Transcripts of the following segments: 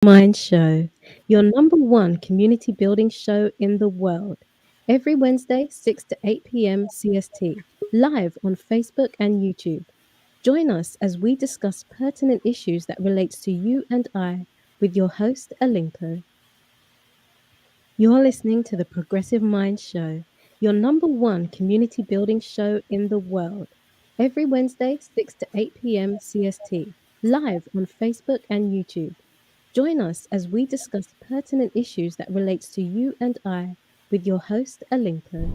Mind Show, your number one community building show in the world. Every Wednesday, 6 to 8 p.m. CST, live on Facebook and YouTube. Join us as we discuss pertinent issues that relates to you and I with your host, Alinko. You're listening to the Progressive Mind Show, your number one community building show in the world. Every Wednesday, 6 to 8 p.m. CST, live on Facebook and YouTube. Join us as we discuss pertinent issues that relates to you and I with your host, Alinko.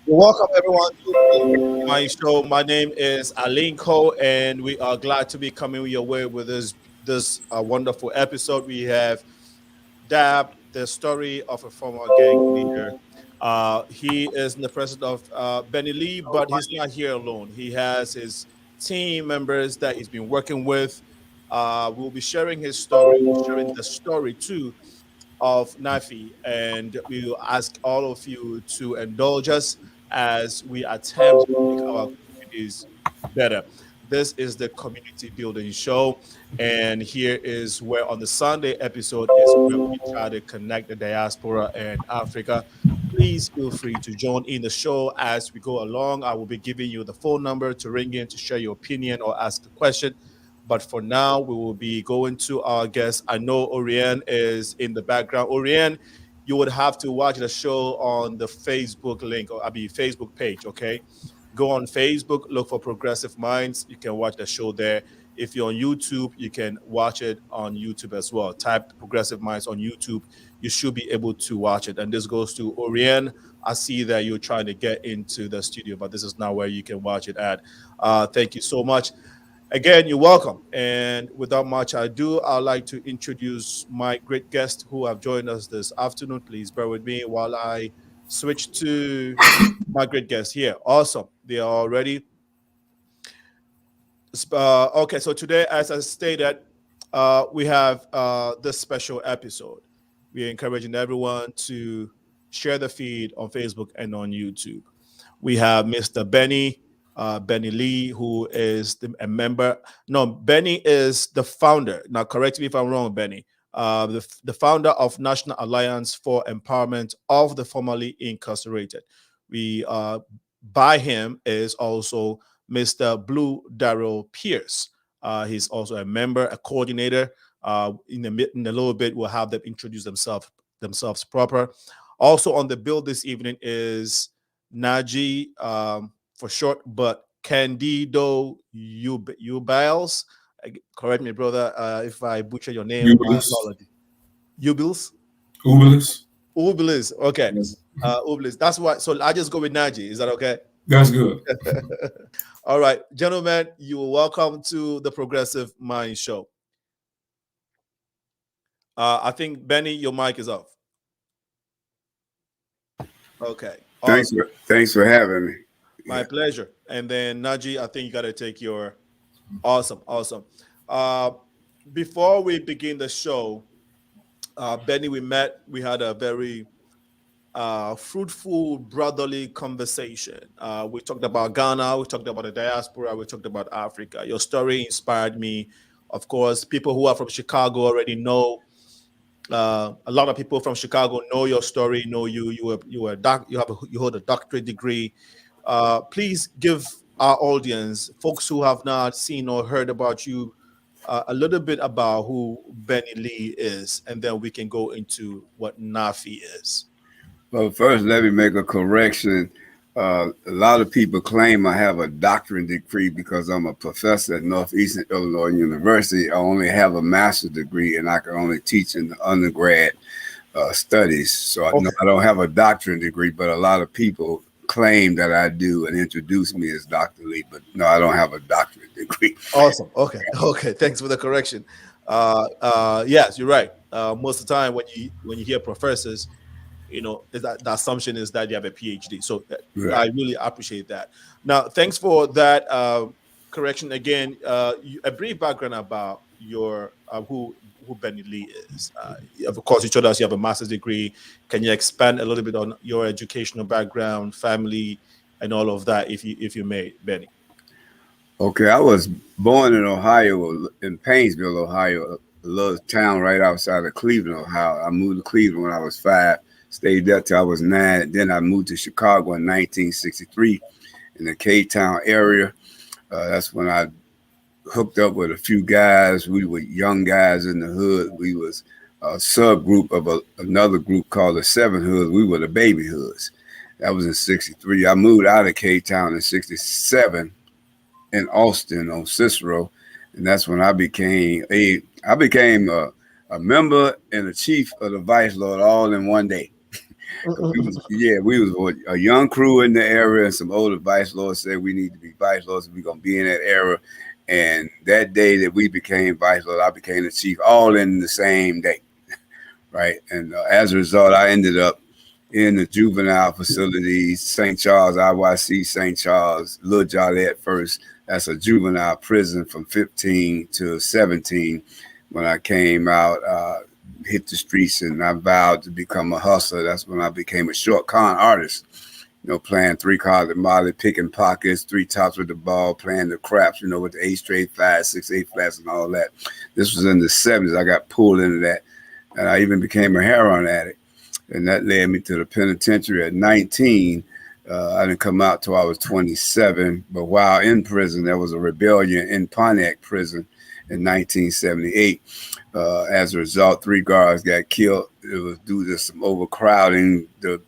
Welcome everyone to my show. My name is Alinko, and we are glad to be coming your way with this wonderful episode. We have Dab, the story of a former gang leader. He is the president of Benny Lee, but he's not here alone. He has his team members that he's been working with. We'll be sharing his story. We'll be sharing the story too of Nafi, and we will ask all of you to indulge us as we attempt to make our communities better. This is the community building show, and here is where on the Sunday episode is where we try to connect the diaspora and Africa. Please feel free to join in the show as we go along. I will be giving you the phone number to ring in to share your opinion or ask a question. But for now, we will be going to our guest. I know Oriane is in the background. Oriane, you would have to watch the show on the Facebook link, or Facebook page, okay? Go on Facebook, look for Progressive Minds. You can watch the show there. If you're on YouTube, you can watch it on YouTube as well. Type Progressive Minds on YouTube. You should be able to watch it. And this goes to Oriane. I see that you're trying to get into the studio, but this is not where you can watch it at. Thank you so much. Again, you're welcome. And without much ado, I'd like to introduce my great guests who have joined us this afternoon. Please bear with me while I switch to my great guests here. Awesome. They are all ready. Okay, so today, as I stated, we have this special episode. We are encouraging everyone to share the feed on Facebook and on YouTube. We have Mr. Benny Lee, who is a member. No, Benny is the founder. Now, correct me if I'm wrong, Benny. The founder of National Alliance for Empowerment of the Formerly Incarcerated. We by him is also Mr. Blue DARYL Pierce. He's also a member, a coordinator. In a little bit, we'll have them introduce themselves proper. Also on the bill this evening is NAJI, for short, but CANDIDO UBILES. Correct me, brother, if I butcher your name. My UBILES. apology. UBILES? UBILES. UBILES. Okay. Yes. UBILES. That's why. So I just go with NAJI. Is that okay? That's good. All right, gentlemen, you are welcome to the Progressive Mind Show. I think, Benny, your mic is off. Okay. Awesome. Thanks for having me. My pleasure. And then, Naji, I think you got to take your... Awesome. Before we begin the show, Benny, we had a very fruitful brotherly conversation. We talked about Ghana, we talked about the diaspora, we talked about Africa. Your story inspired me. Of course, people who are from Chicago already know. A lot of people from Chicago know your story, know you. You hold a doctorate degree. Please give our audience, folks who have not seen or heard about you, a little bit about who Benny Lee is, and then we can go into what Nafi is. Well, first, let me make a correction. A lot of people claim I have a doctorate degree because I'm a professor at Northeastern Illinois University. I only have a master's degree, and I can only teach in the undergrad studies. So okay. I don't have a doctorate degree, but a lot of people claim that I do and introduce me as Dr. Lee, but no, I don't have a doctorate degree. Awesome. Okay. Thanks for the correction. Yes, you're right. Most of the time when you hear professors, the assumption is that you have a PhD. So right. I really appreciate that. Now, thanks for that correction again. A brief background about your who Benny Lee is. Of course, you told us you have a master's degree. Can you expand a little bit on your educational background, family, and all of that, if you may, Benny? Okay, I was born in Ohio, in Painesville, Ohio, a little town right outside of Cleveland, Ohio. I moved to Cleveland when I was 5. Stayed there till I was 9. Then I moved to Chicago in 1963 in the K-Town area. That's when I hooked up with a few guys. We were young guys in the hood. We was a subgroup of another group called the Seven Hoods. We were the Baby Hoods. That was in 63. I moved out of K-Town in 67 in Austin on Cicero. And that's when I became a member and a chief of the Vice Lord all in one day. We was a young crew in the area, and some older vice lords said we need to be vice lords. We're gonna be in that era. And that day that we became vice lord, I became the chief, all in the same day, right? And as a result, I ended up in the juvenile facilities, St. Charles, IYC St. Charles, Little Joliet first. That's a juvenile prison from 15 to 17. When I came out, hit the streets, and I vowed to become a hustler. That's when I became a short con artist, playing 3-card at Molly, picking pockets, 3 tops with the ball, playing the craps, with the 8 straight flags, 6 8 flats and all that. This was in the 70s. I got pulled into that, and I even became a heroin addict, and that led me to the penitentiary at 19. I didn't come out till I was 27, but while in prison, there was a rebellion in Pontiac prison in 1978. As a result, 3 guards got killed. It was due to some overcrowding. The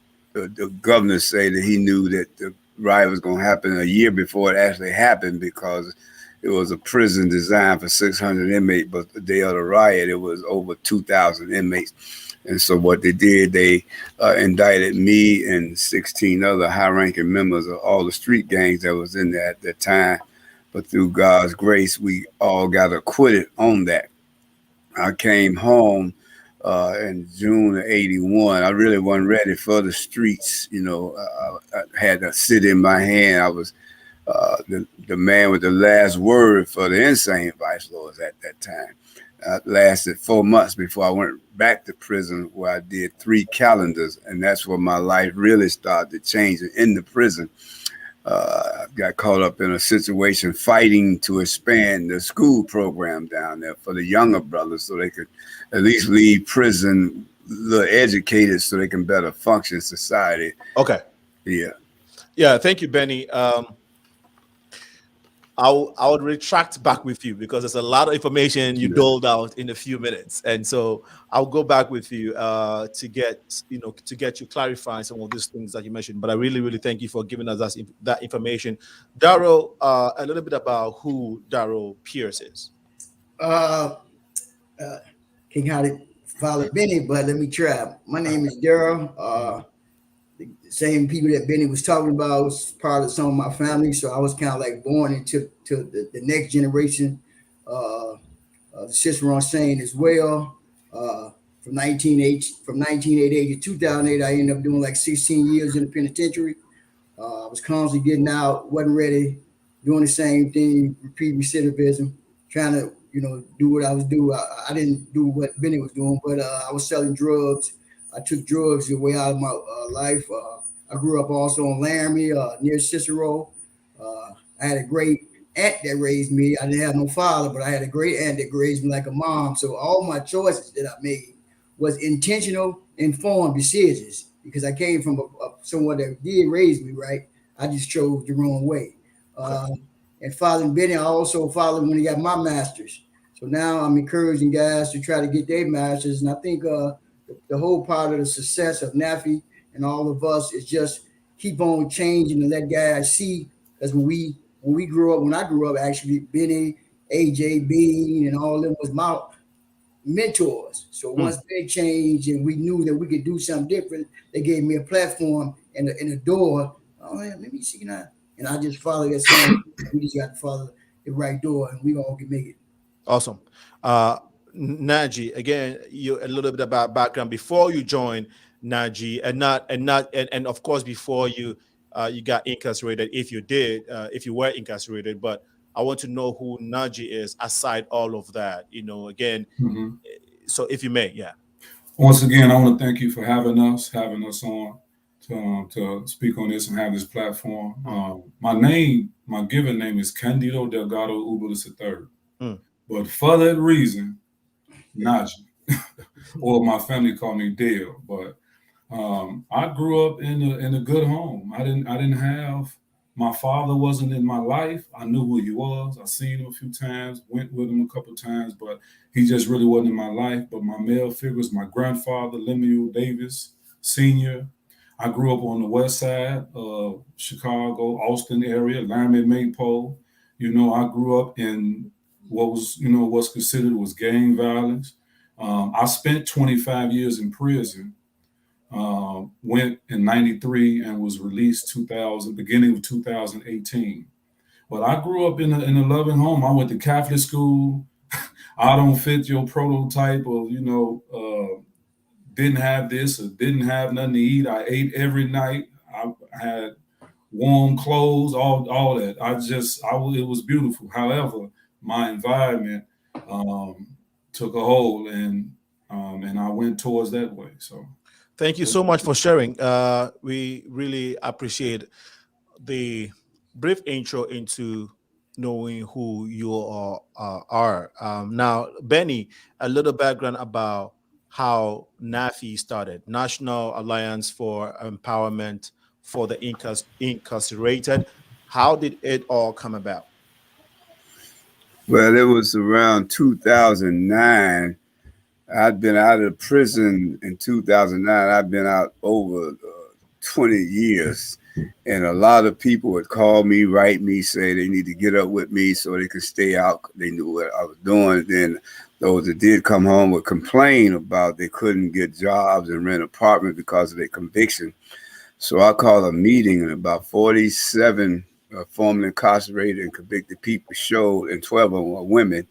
governor said that he knew that the riot was going to happen a year before it actually happened, because it was a prison designed for 600 inmates, but the day of the riot, it was over 2,000 inmates. And so what they did, they indicted me and 16 other high-ranking members of all the street gangs that was in there at that time. But through God's grace, we all got acquitted on that. I came home in June of 81. I really wasn't ready for the streets. I had a city in my hand. I was the man with the last word for the insane vice lords at that time. I lasted 4 months before I went back to prison, where I did 3 calendars. And that's where my life really started changing in the prison. I got caught up in a situation fighting to expand the school program down there for the younger brothers, so they could at least leave prison a little educated so they can better function in society. Okay. Yeah. Yeah, thank you, Benny. I would retract back with you because there's a lot of information you doled out in a few minutes, and so I'll go back with you to get you clarifying some of these things that you mentioned. But I really, really thank you for giving us that information, Daryl. A little bit about who Daryl Pierce is. Uh, uh, King Howdy follow Benny, but let me try. My name is Daryl. The same people that Benny was talking about was part of some of my family, so I was kind of like born into the next generation. The Cicerone saying as well. From 1988 to 2008, I ended up doing like 16 years in the penitentiary. I was constantly getting out, wasn't ready, doing the same thing, repeat recidivism, trying to, do what I was doing. I didn't do what Benny was doing, but I was selling drugs. I took drugs the way out of my life. I grew up also in Laramie, near Cicero. I had a great aunt that raised me. I didn't have no father, but I had a great aunt that raised me like a mom. So all my choices that I made was intentional, informed decisions because I came from someone that did raise me right. I just chose the wrong way. And following Benny, I also followed when he got my master's. So now I'm encouraging guys to try to get their masters. And I think the whole part of the success of Nafi and all of us is just keep on changing and let guys see. Because when I grew up, actually, Benny, AJ, Bean, and all of them was my mentors. So once they changed and we knew that we could do something different, they gave me a platform and a door. Oh, yeah, let me see now. And I just follow that same. We just got to follow the right door, and we all can make it. Awesome. Naji, again, you a little bit about background before you joined Naji, and of course before you got incarcerated, if you were incarcerated. But I want to know who Naji is aside all of that. Again. So if you may, yeah. Once again, I want to thank you for having us on to speak on this and have this platform. My given name is Candido Delgado UBILES III. But for that reason, Naji, or my family called me Dale. But I grew up in a good home. I didn't have, my father wasn't in my life. I knew who he was. I seen him a few times, went with him a couple of times, but he just really wasn't in my life. But my male figures, my grandfather, Lemuel Davis Sr. I grew up on the west side of Chicago, Austin area, Laramie, Maypole. I grew up in what was, what's considered was gang violence. I spent 25 years in prison. Went in 93 and was released beginning of 2018. But I grew up in a loving home. I went to Catholic school. I don't fit your prototype of, didn't have this or didn't have nothing to eat. I ate every night. I had warm clothes, all that. It was beautiful. However, my environment took a hold and I went towards that way. So. Thank you so much for sharing. We really appreciate the brief intro into knowing who you are. Now, Benny, a little background about how NAFI started, National Alliance for Empowerment for the Incarcerated. How did it all come about? Well, it was around 2009. I'd been out of prison in 2009. I've been out over 20 years. And a lot of people would call me, write me, say they need to get up with me so they could stay out. They knew what I was doing. Then those that did come home would complain about they couldn't get jobs and rent apartments because of their conviction. So I called a meeting, and about 47 formerly incarcerated and convicted people showed, and 12 of them were women.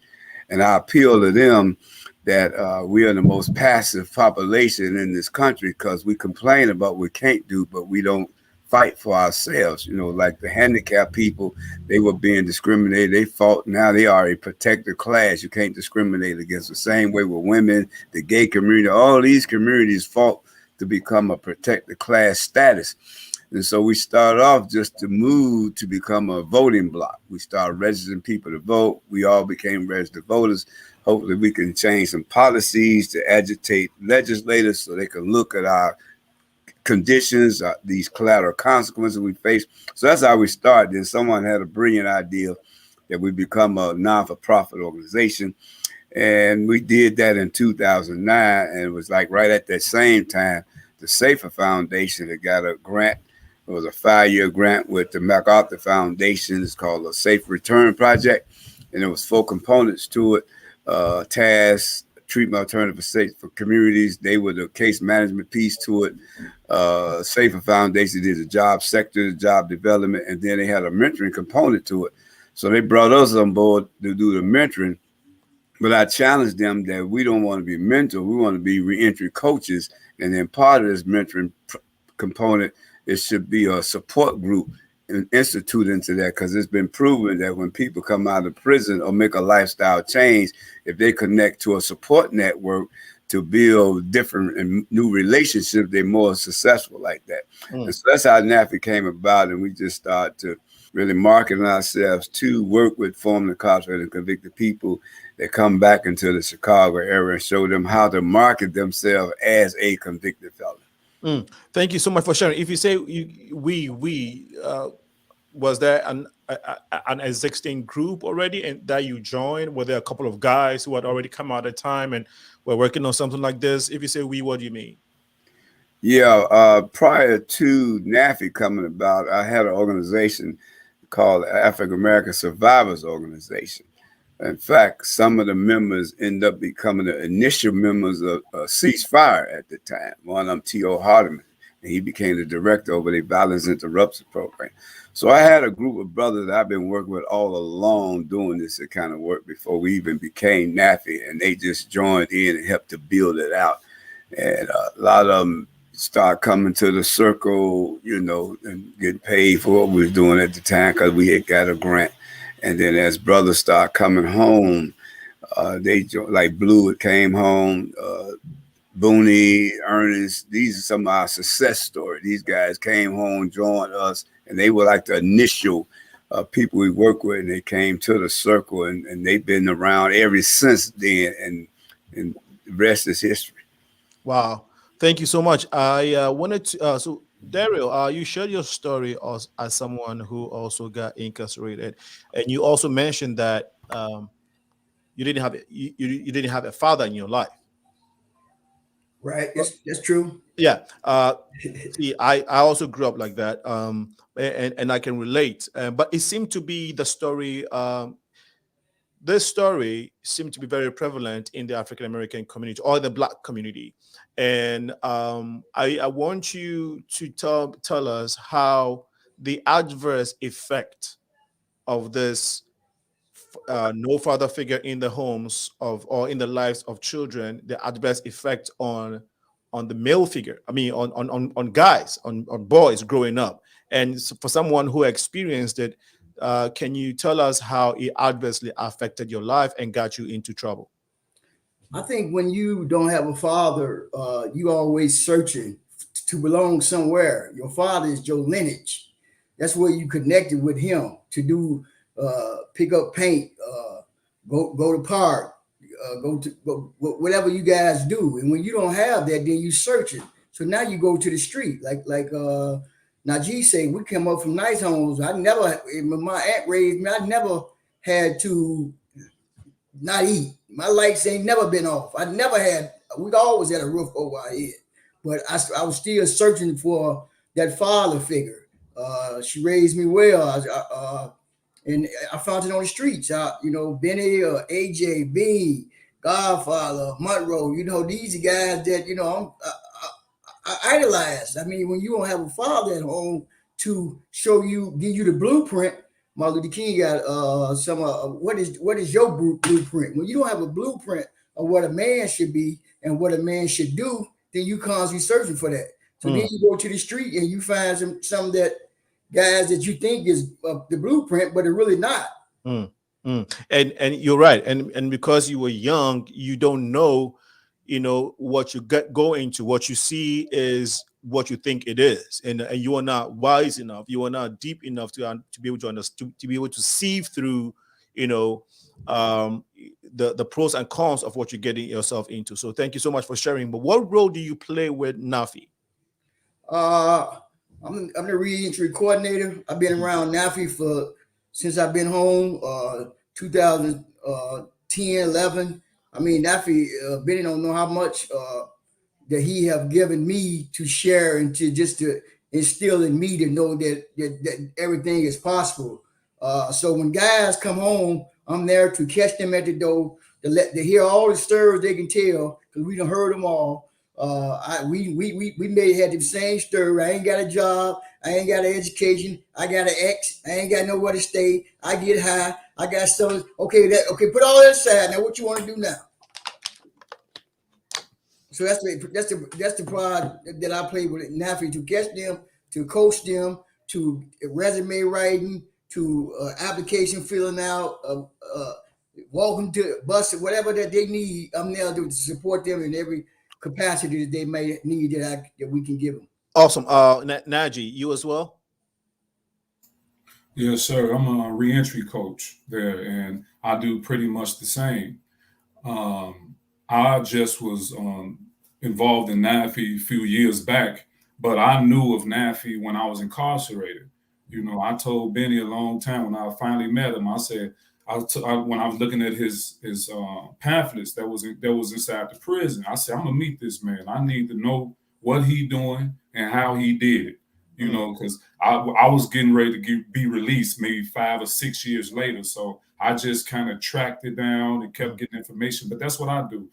And I appealed to them that we are the most passive population in this country because we complain about what we can't do, but we don't fight for ourselves. Like the handicapped people, they were being discriminated. They fought. Now they are a protected class. You can't discriminate against. The same way with women, the gay community, all these communities fought to become a protected class status. And so we started off just to move to become a voting bloc. We started registering people to vote. We all became registered voters. Hopefully we can change some policies to agitate legislators so they can look at our conditions, these collateral consequences we face. So that's how we started. Then someone had a brilliant idea that we become a non-for-profit organization. And we did that in 2009. And it was like right at that same time, the Safer Foundation that got a grant. It was a 5-year grant with the MacArthur Foundation. It's called a Safe Return Project. And there was 4 components to it. TAS, treatment alternative for communities. They were the case management piece to it. Safer Foundation did the job sector, job development, and then they had a mentoring component to it. So they brought us on board to do the mentoring. But I challenged them that we don't want to be mentor. We want to be reentry coaches. And then part of this mentoring component, it should be a support group and institute into that, because it's been proven that when people come out of prison or make a lifestyle change, if they connect to a support network to build different and new relationships, they're more successful like that. And so that's how NAFI came about. And we just started to really market ourselves to work with formerly incarcerated and convicted people that come back into the Chicago area and show them how to market themselves as a convicted felon. Thank you so much for sharing. If you say was there an existing group already and that you joined? Were there a couple of guys who had already come out at the time and were working on something like this? If you say we, what do you mean? Yeah, prior to NAFI coming about, I had an organization called African American Survivors Organization. In fact, some of the members end up becoming the initial members of Ceasefire at the time. One of them, T.O. Hardiman, and he became the director over the Violence Interruption Program. So I had a group of brothers that I've been working with all along doing this kind of work before we even became NAFI, and they just joined in and helped to build it out. And a lot of them start coming to the circle, you know, and get paid for what we was doing at the time because we had got a grant. And then as brothers start coming home, they like Blue came home, Booney, Ernest. These are some of our success stories. These guys came home, joined us, and they were like the initial people we work with. And they came to the circle, and they've been around ever since then. And the rest is history. Wow. Thank you so much. I wanted to, so Daryl, you shared your story as someone who also got incarcerated, and you also mentioned that you didn't have a father in your life. Right. That's true. Yeah. See, I also grew up like that, and I can relate. But it seemed to be the story. This story seemed to be very prevalent in the African American community or the Black community, and I want you to tell us how the adverse effect of this no father figure in the homes of or in the lives of children, the adverse effect on the male figure. I mean, on guys, on boys growing up, and so for someone who experienced it. Can you tell us how it adversely affected your life and got you into trouble? I think when you don't have a father, you always searching to belong somewhere. Your father is your lineage. That's where you connected with him to do, pick up paint, go to park, go whatever you guys do. And when you don't have that, then you searching. So now you go to the street, like Naji say, we came up from nice homes. I never, when my aunt raised me, I never had to not eat. My lights ain't never been off. I never had, we always had a roof over our head. But I was still searching for that father figure. She raised me well. And I found it on the streets. You know, Benny, AJ, Bean, Godfather, Monroe, you know, these are guys that, you know, I idolize. I mean, when you don't have a father at home to show you, give you the blueprint. Martin Luther King got what is your blueprint? When you don't have a blueprint of what a man should be and what a man should do, then you constantly searching for that. So then you go to the street and you find some that guys that you think is the blueprint, but they're really not. And you're right. And because you were young, you don't know, you know, what you go into. What you see is what you think it is, and you are not wise enough. You are not deep enough to be able to understand, to be able to sieve through, you know, the pros and cons of what you're getting yourself into. So thank you so much for sharing. But what role do you play with NAFI? I'm the reentry coordinator. I've been around NAFI since I've been home. 2010, 11. I mean, NAFI, Benny don't know how much that he have given me to share and to instill in me to know that everything is possible. So when guys come home, I'm there to catch them at the door, to hear all the stories they can tell, because we done heard them all. We may have the same story. I ain't got a job. I ain't got an education. I got an ex. I ain't got nowhere to stay. I get high. I got some. Okay, put all that aside. Now, what you want to do now? So that's the part that I play with NAFI, to catch them, to coach them, to resume writing, to application filling out, walking to bus, whatever that they need. I'm there to support them in every capacity that they may need that we can give them. Awesome. Naji, you as well? Yes, sir. I'm a reentry coach there, and I do pretty much the same. I just was involved in NAFI a few years back, but I knew of NAFI when I was incarcerated. You know, I told Benny a long time when I finally met him. I said, when I was looking at his pamphlets that was inside the prison, I said, I'm gonna meet this man. I need to know what he doing and how he did it. You know, because I was getting ready to be released maybe 5 or 6 years later. So I just kind of tracked it down and kept getting information. But that's what I do.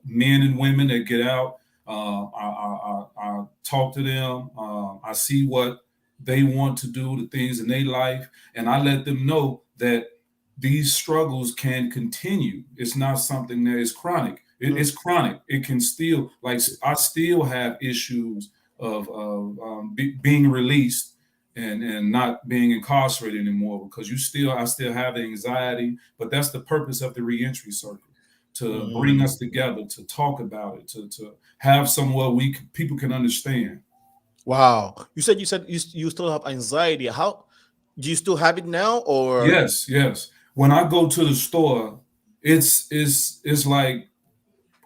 Men and women that get out, I talk to them. I see what they want to do, the things in their life, and I let them know that these struggles can continue. It's not something that is chronic. It's chronic. It can still, like, I still have issues of being released and not being incarcerated anymore, because I still have the anxiety. But that's the purpose of the reentry circle, to bring us together, to talk about it, to have somewhere people can understand. Wow. You said you still have anxiety. How do you still have it now, or? Yes. When I go to the store, it's like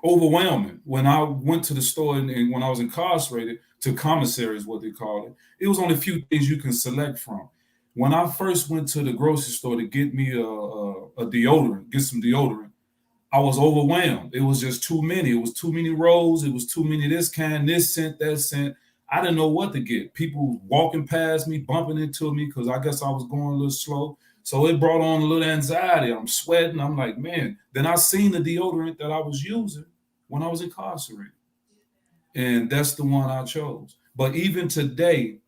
overwhelming. When I went to the store and when I was incarcerated, to commissary is what they call it, it was only a few things you can select from. When I first went to the grocery store to get me a deodorant, get some deodorant, I was overwhelmed. It was just too many. It was too many rows. It was too many this kind, this scent, that scent. I didn't know what to get. People walking past me, bumping into me, because I guess I was going a little slow. So it brought on a little anxiety. I'm sweating. I'm like, man. Then I seen the deodorant that I was using when I was incarcerated, and that's the one I chose. But even today,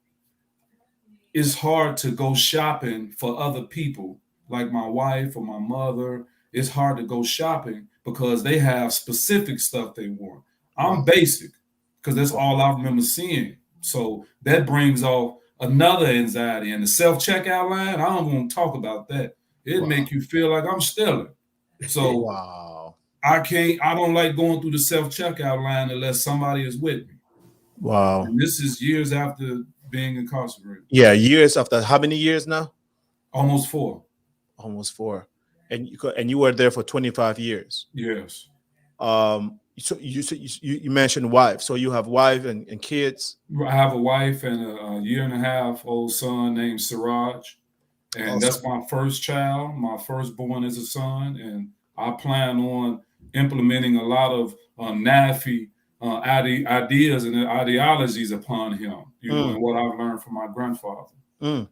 it's hard to go shopping for other people, like my wife or my mother. It's hard to go shopping because they have specific stuff they want. I'm basic, because that's all I remember seeing. So that brings off another anxiety. And the self-checkout line, I don't want to talk about that. It make you feel like I'm stealing. So I don't like going through the self-checkout line unless somebody is with me. Wow. And this is years after being incarcerated. Yeah, years after. How many years now? Almost 4. Almost 4. And you were there for 25 years. Yes. So you mentioned wife. So you have wife and kids. I have a wife and a year-and-a-half-old son named Siraj, and that's my first child. My firstborn is a son, and I plan on implementing a lot of NAFI ideas and ideologies upon him. You know, and what I learned from my grandfather. We're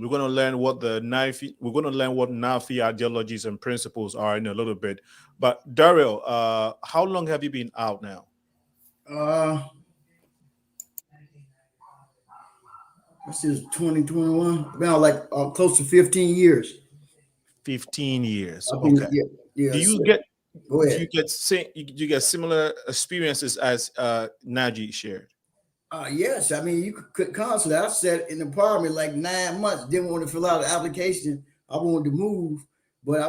going to learn what NAFI ideologies and principles are in a little bit. But DARYL, how long have you been out now? This is 2021. About like close to 15 years. 15 years. Okay. Yeah, do you get similar experiences as Naji shared? Yes, I mean, you could constantly. I sat in the apartment like 9 months, didn't want to fill out an application. I wanted to move, but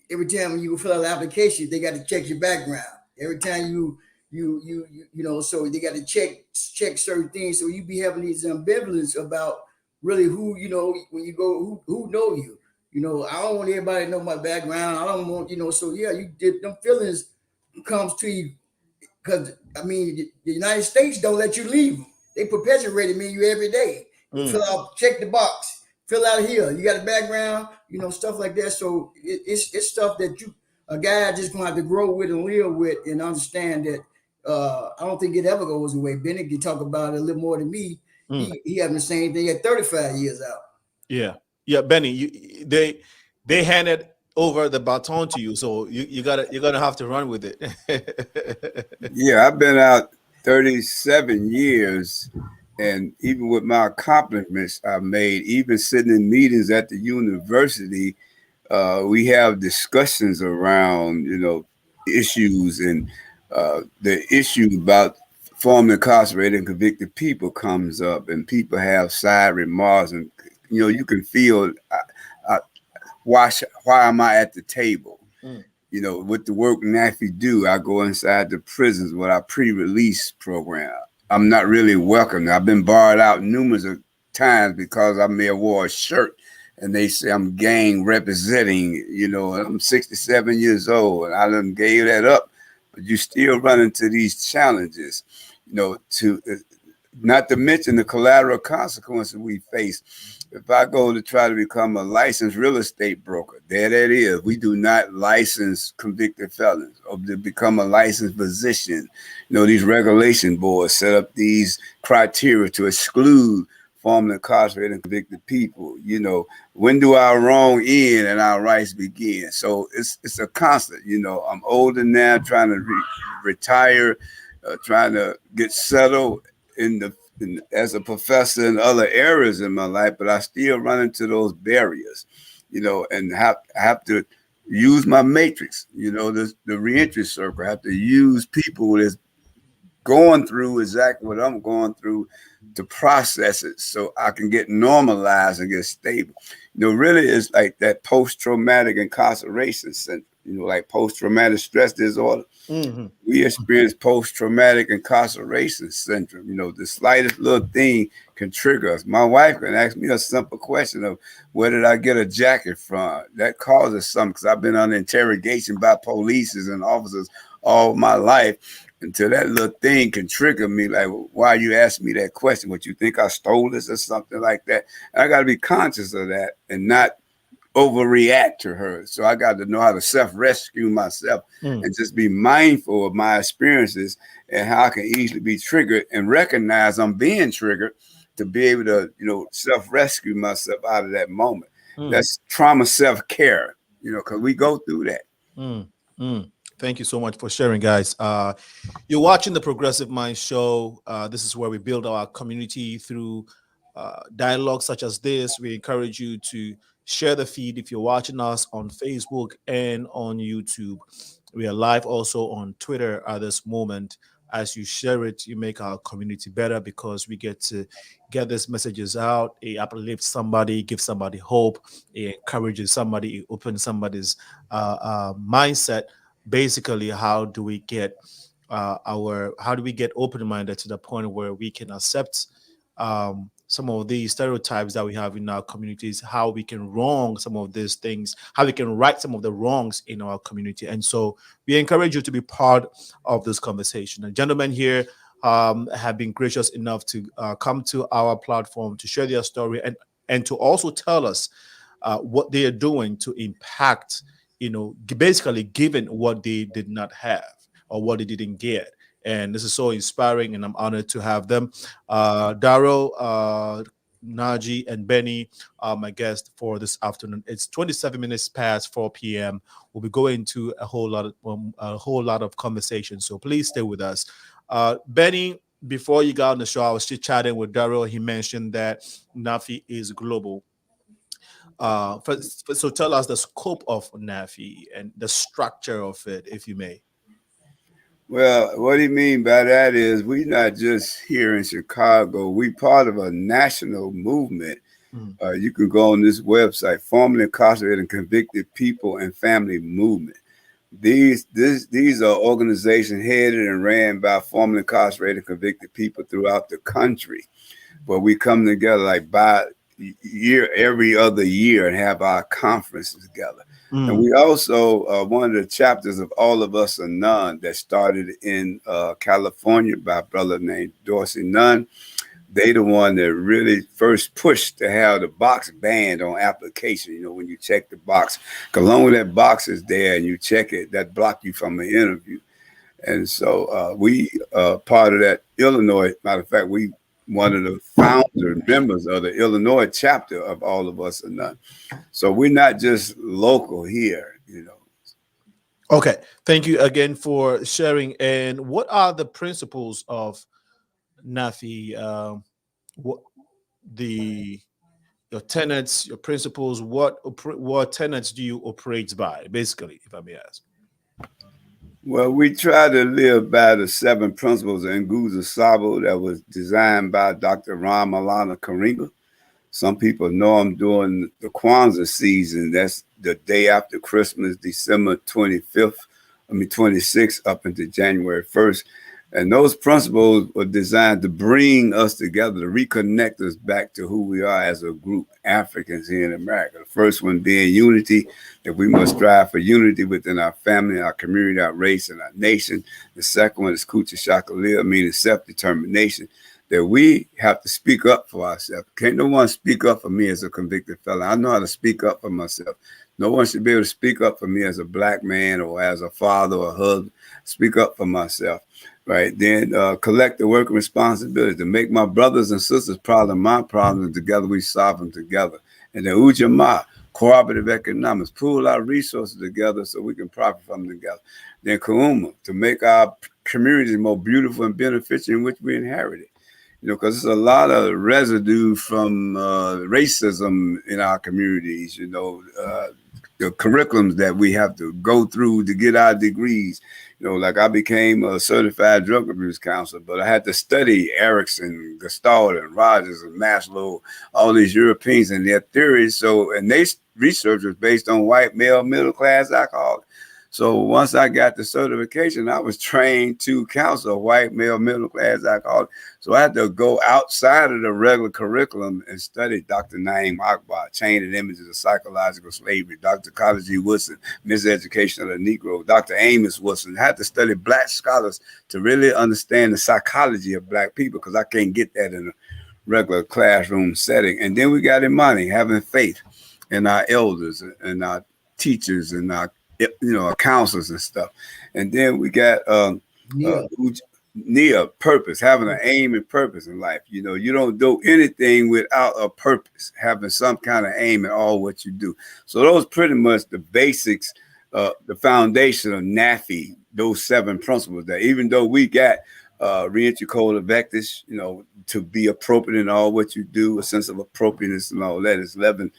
every time you fill out an application, they got to check your background. Every time you know, so they got to check certain things. So you be having these ambivalence about really who, you know, when you go, who know you. You know, I don't want everybody to know my background. I don't want, you know, so yeah, you did them feelings comes to you. Because, I mean, the United States don't let you leave them. they perpetuated me you every day. Fill out, check the box, fill out here. You got a background, stuff like that. So it's stuff that a guy just gonna have to grow with and live with and understand that. I don't think it ever goes away. Benny can talk about it a little more than me. He having the same thing at 35 years out. Yeah, Benny, they handed over the baton to you, so you're gonna have to run with it. Yeah, I've been out 37 years, and even with my accomplishments I've made, even sitting in meetings at the university, we have discussions around issues, and the issue about formerly incarcerated and convicted people comes up, and people have side remarks, and you can feel why am I at the table? With the work NAFI do, I go inside the prisons with our pre-release program. I'm not really welcome. I've been barred out numerous of times because I may have wore a shirt and they say I'm gang representing. I'm 67 years old and I done gave that up, but you still run into these challenges, not to mention the collateral consequences we face. If I go to try to become a licensed real estate broker, there that is. We do not license convicted felons. Or to become a licensed physician, these regulation boards set up these criteria to exclude formerly incarcerated and convicted people. When do our wrong end and our rights begin? So it's a constant. I'm older now, trying to retire, trying to get settled as a professor in other areas in my life, but I still run into those barriers, and have to use my matrix, the reentry circle. I have to use people that's going through exactly what I'm going through to process it so I can get normalized and get stable. Really it's like that post-traumatic incarceration syndrome, like post-traumatic stress disorder. We experience post-traumatic incarceration syndrome. The slightest little thing can trigger us. My wife can ask me a simple question of where did I get a jacket from? That causes something because I've been under interrogation by police and officers all my life until that little thing can trigger me. Like, why you ask me that question? What, you think I stole this or something like that? And I got to be conscious of that and not overreact to her. So I got to know how to self-rescue myself and just be mindful of my experiences and how I can easily be triggered and recognize I'm being triggered to be able to, self-rescue myself out of that moment. That's trauma self-care, because we go through that. Thank you so much for sharing, guys. You're watching the Progressive Mind Show. This is where we build our community through dialogue such as this. We encourage you to share the feed if you're watching us on Facebook and on YouTube. We are live also on Twitter at this moment. As you share it, you make our community better because we get to get these messages out. It uplifts somebody, gives somebody hope, it encourages somebody, it opens somebody's mindset. Basically, how do we get open-minded to the point where we can accept some of these stereotypes that we have in our communities, how we can wrong some of these things, how we can right some of the wrongs in our community. And so we encourage you to be part of this conversation. And gentlemen here have been gracious enough to come to our platform to share their story and to also tell us what they are doing to impact, basically giving what they did not have or what they didn't get. And this is so inspiring, and I'm honored to have them. DARYL, NAJI, and Benny are my guests for this afternoon. It's 27 minutes past 4 p.m. We'll be going to a whole lot of conversation, so please stay with us. Benny, before you got on the show, I was chit-chatting with DARYL. He mentioned that Nafi is global. So tell us the scope of NAFI and the structure of it, if you may. Well, what do you mean by that is we're not just here in Chicago. We're part of a national movement. You can go on this website, Formerly Incarcerated and Convicted People and Family Movement. These are organizations headed and ran by formerly incarcerated and convicted people throughout the country. But we come together like every other year and have our conferences together. And we also, one of the chapters of All of Us Are None that started in California by a brother named Dorsey Nunn. they the one that really first pushed to have the box banned on application. You know, when you check the box, because long as that box is there and you check it, that block you from an interview. And so we part of that Illinois. Matter of fact, we one of the founder members of the Illinois chapter of All of Us or None. So we're not just local here, you know. Okay, thank you again for sharing. And what are the principles of NAFI? What your tenets, your principles? What tenets do you operate by, basically, if I may ask? Well, we try to live by the 7 principles of Nguza Sabo that was designed by Dr. Ram Alana Karinga. Some people know I'm doing the Kwanzaa season. That's the day after Christmas, December 26th up into January 1st. And those principles were designed to bring us together, to reconnect us back to who we are as a group, Africans here in America. The first one being unity, that we must strive for unity within our family, our community, our race, and our nation. The second one is Kucha Shakalia, meaning self-determination, that we have to speak up for ourselves. Can't no one speak up for me as a convicted felon. I know how to speak up for myself. No one should be able to speak up for me as a black man or as a father or a husband. Speak up for myself. Right, then collect the work and responsibility to make my brothers and sisters proud of my problems, and together we solve them together. And then Ujamaa, cooperative economics, pool our resources together so we can profit from them together. Then Kauma, to make our communities more beautiful and beneficial in which we inherited. You know, because there's a lot of residue from racism in our communities, you know, the curriculums that we have to go through to get our degrees. You know, like I became a certified drug abuse counselor, but I had to study Erickson, Gestalt, and Rogers, and Maslow, all these Europeans and their theories. So, and they research was based on white male middle class alcoholics. So once I got the certification, I was trained to counsel a white male middle class alcoholic. So I had to go outside of the regular curriculum and study Dr. Naeem Akbar, Chain and Images of Psychological Slavery, Dr. Carter G. Woodson, Miseducation of the Negro, Dr. Amos Woodson. I had to study black scholars to really understand the psychology of black people, because I can't get that in a regular classroom setting. And then we got Imani, having faith in our elders and our teachers and our our counselors and stuff. And then we got Nia, purpose, having an aim and purpose in life. You know, you don't do anything without a purpose, having some kind of aim in all what you do. So those pretty much the basics, the foundation of NAFI, those 7 principles that even though we got reentry code of ethics, you know, to be appropriate in all what you do, a sense of appropriateness and all that is 11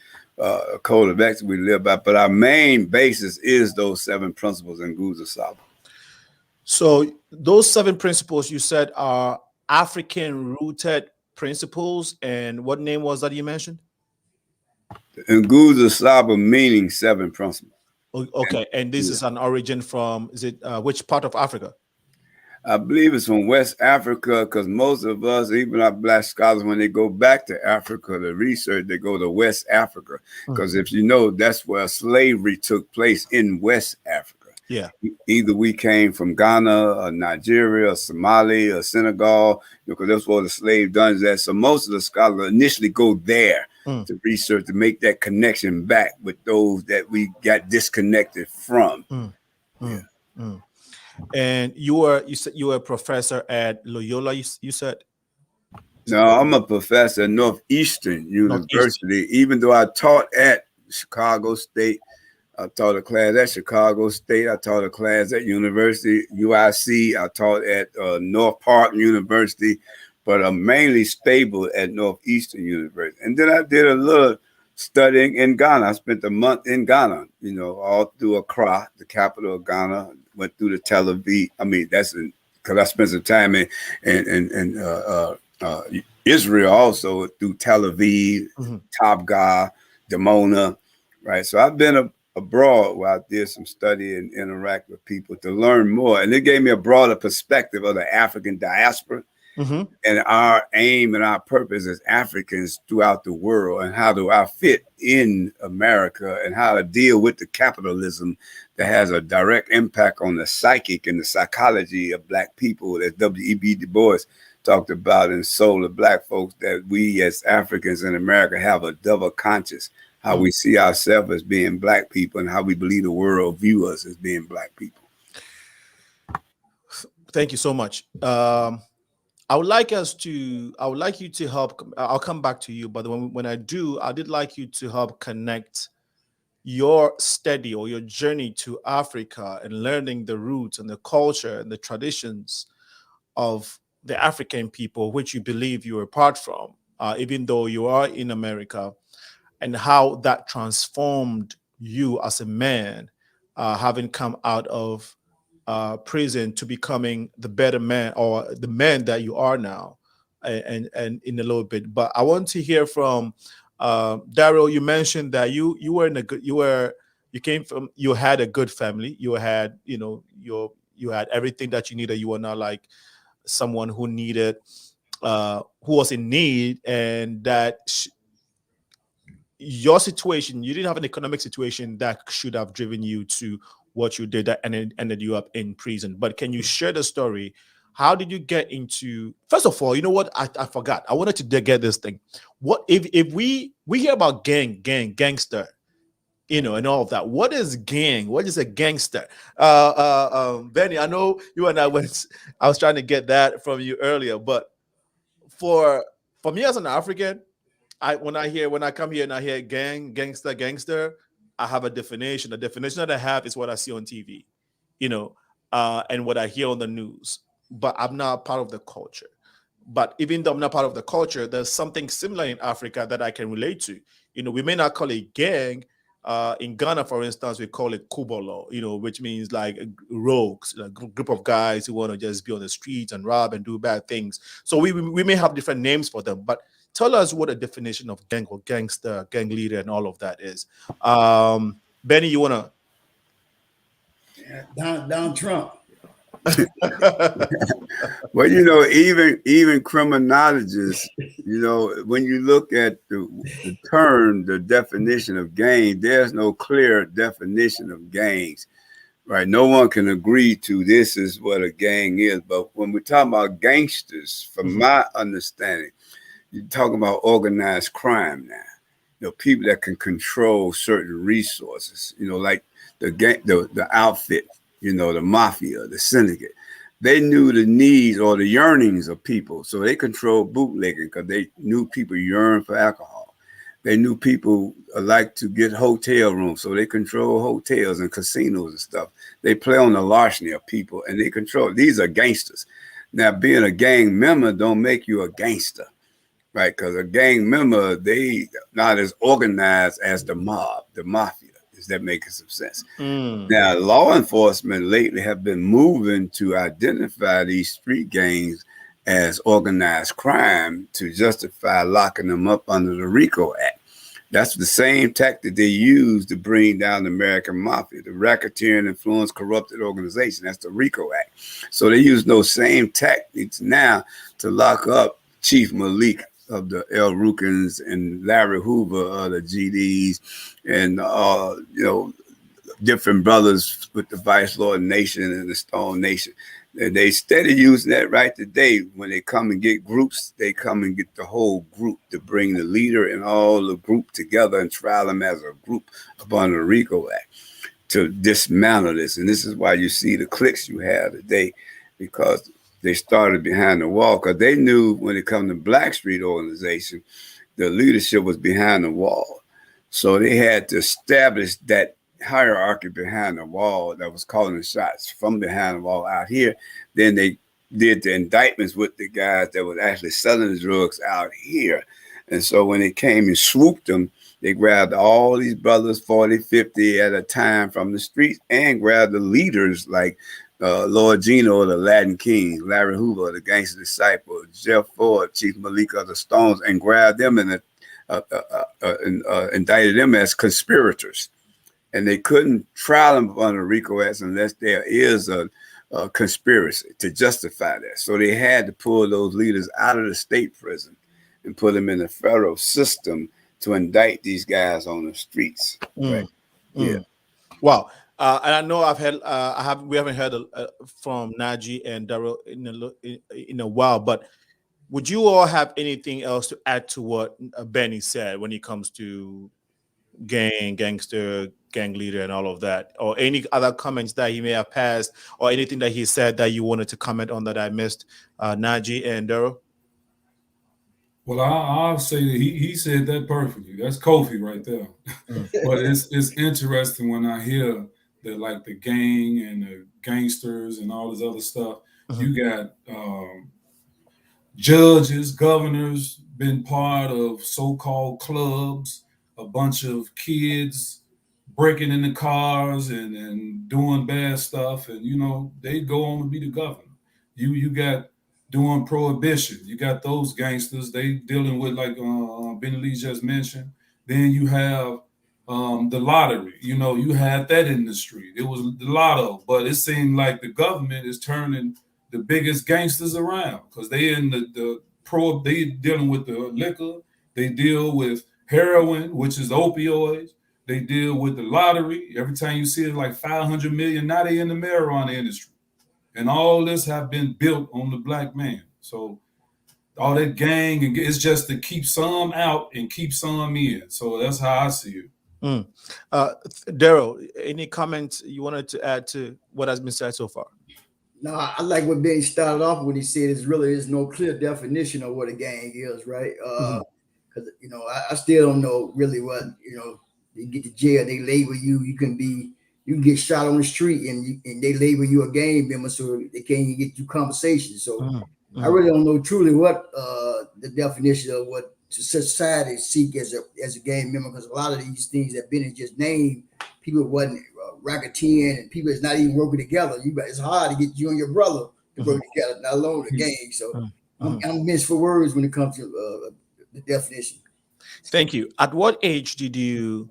code of ethics we live by, but our main basis is those 7 principles in Nguza Sabo. So those 7 principles you said are African rooted principles, and what name was that you mentioned? Nguza Sabo meaning 7 principles. Okay, and this is an origin from, is it which part of Africa? I believe it's from West Africa, because most of us, even our black scholars, when they go back to Africa to research, they go to West Africa. Because if you know, that's where slavery took place, in West Africa. Yeah. Either we came from Ghana or Nigeria or Somalia or Senegal, because that's where the slave dungeons at. So most of the scholars initially go there to research, to make that connection back with those that we got disconnected from. And you said you were a professor at Loyola, you said? No, I'm a professor at Northeastern University. Even though I taught at Chicago State, I taught a class at Chicago State. I taught a class at University UIC. I taught at North Park University, but I'm mainly stable at Northeastern University. And then I did a little studying in Ghana. I spent a month in Ghana, you know, all through Accra, the capital of Ghana. Went through the Tel Aviv. I mean, that's because I spent some time in Israel also, through Tel Aviv, Tabgha, Dimona, right? So I've been abroad where I did some study and interact with people to learn more. And it gave me a broader perspective of the African diaspora and our aim and our purpose as Africans throughout the world, and how do I fit in America, and how to deal with the capitalism that has a direct impact on the psychic and the psychology of black people, as W.E.B. Du Bois talked about and sold the black folks that we as Africans in America have a double conscious, how we see ourselves as being black people and how we believe the world view us as being black people. Thank you so much. I would like you to help. I'll come back to you, but when I do, I did like you to help connect your study or your journey to Africa and learning the roots and the culture and the traditions of the African people, which you believe you are apart from, even though you are in America, and how that transformed you as a man, having come out of prison to becoming the better man or the man that you are now, and in a little bit. But I want to hear from DARYL. You mentioned that you were in a good, you had a good family. You had, you had everything that you needed. You were not like someone who needed, who was in need, and that your situation, you didn't have an economic situation that should have driven you to what you did, that ended you up in prison. But can you share the story? How did you get into, first of all, you know what, I forgot, I wanted to get this thing. What if we hear about gangster, and all of that, what is gang? What is a gangster? Benny, I know you and I was trying to get that from you earlier, but for me as an African, when I come here and I hear gangster, I have a definition. The definition that I have is what I see on TV, and what I hear on the news. But I'm not part of the culture. But even though I'm not part of the culture, there's something similar in Africa that I can relate to. We may not call it gang. In Ghana, for instance, we call it kubolo, which means like rogues, a group of guys who want to just be on the streets and rob and do bad things. So we may have different names for them, but tell us what a definition of gang or gangster, gang leader, and all of that is. Benny, you want to? Down Trump. Well, even criminologists, when you look at the term, the definition of gang, there's no clear definition of gangs, right? No one can agree to this is what a gang is. But when we talk about gangsters, from my understanding, you're talking about organized crime now. People that can control certain resources, like the gang, the outfit, the mafia, the syndicate. They knew the needs or the yearnings of people. So they controlled bootlegging because they knew people yearn for alcohol. They knew people like to get hotel rooms. So they control hotels and casinos and stuff. They play on the larceny of people and they control. These are gangsters. Now, being a gang member don't make you a gangster, right? Because a gang member, they not as organized as the mob, the mafia. Is that making some sense? Now, law enforcement lately have been moving to identify these street gangs as organized crime to justify locking them up under the RICO Act. That's the same tactic they use to bring down the American mafia, the racketeering, influenced, corrupted organization. That's the RICO Act. So they use those same tactics now to lock up Chief Malik of the El Rukins and Larry Hoover of the GDs and, different brothers with the Vice Lord Nation and the Stone Nation. And they steady using that right today. When they come and get groups, they come and get the whole group to bring the leader and all the group together and trial them as a group upon the RICO Act to dismantle this. And this is why you see the cliques you have today, because they started behind the wall, because they knew when it comes to Blackstreet organization, the leadership was behind the wall. So they had to establish that hierarchy behind the wall that was calling the shots from behind the wall out here. Then they did the indictments with the guys that was actually selling the drugs out here. And so when they came and swooped them, they grabbed all these brothers, 40, 50 at a time from the streets, and grabbed the leaders like Lord Gino, the Latin King, Larry Hoover, the Gangster Disciple, Jeff Ford, Chief Malik of the Stones, and grabbed them and indicted them as conspirators. And they couldn't trial them under RICO Act unless there is a conspiracy to justify that. So they had to pull those leaders out of the state prison and put them in the federal system to indict these guys on the streets. Right? Yeah. Wow. And I know we haven't heard from NAJI and DARYL in a while, but would you all have anything else to add to what Benny said when it comes to gangster, gang leader, and all of that, or any other comments that he may have passed, or anything that he said that you wanted to comment on that I missed, Naji and Daryl? Well, I'll say that he said that perfectly. That's Kofi right there. But it's interesting when I hear that, like, the gang and the gangsters and all this other stuff. You got judges, governors, been part of so-called clubs, a bunch of kids breaking into cars and doing bad stuff, and they go on to be the governor. You got doing prohibition. You got those gangsters. They dealing with, like Benny Lee just mentioned. Then you have the lottery. You had that in the street. It was the lotto, but it seemed like the government is turning the biggest gangsters around because they in they dealing with the liquor. They deal with heroin, which is opioids. They deal with the lottery. Every time you see it, like 500 million. Now they in the marijuana industry. And all this have been built on the black man. So all that gang, and it's just to keep some out and keep some in. So that's how I see it. Daryl, any comments you wanted to add to what has been said so far? No, I like what Ben started off with. He said is really is no clear definition of what a gang is, right? Because I still don't know really what they get to jail, they label you. You can get shot on the street and they label you a gang member, so they can't even get you conversation. So I really don't know truly what the definition of what society seek as a gang member, because a lot of these things that Benny just named, people wasn't racketeering and people is not even working together. It's hard to get you and your brother to work together, not alone the gang. So I'm missed for words when it comes to the definition. Thank you. At what age did you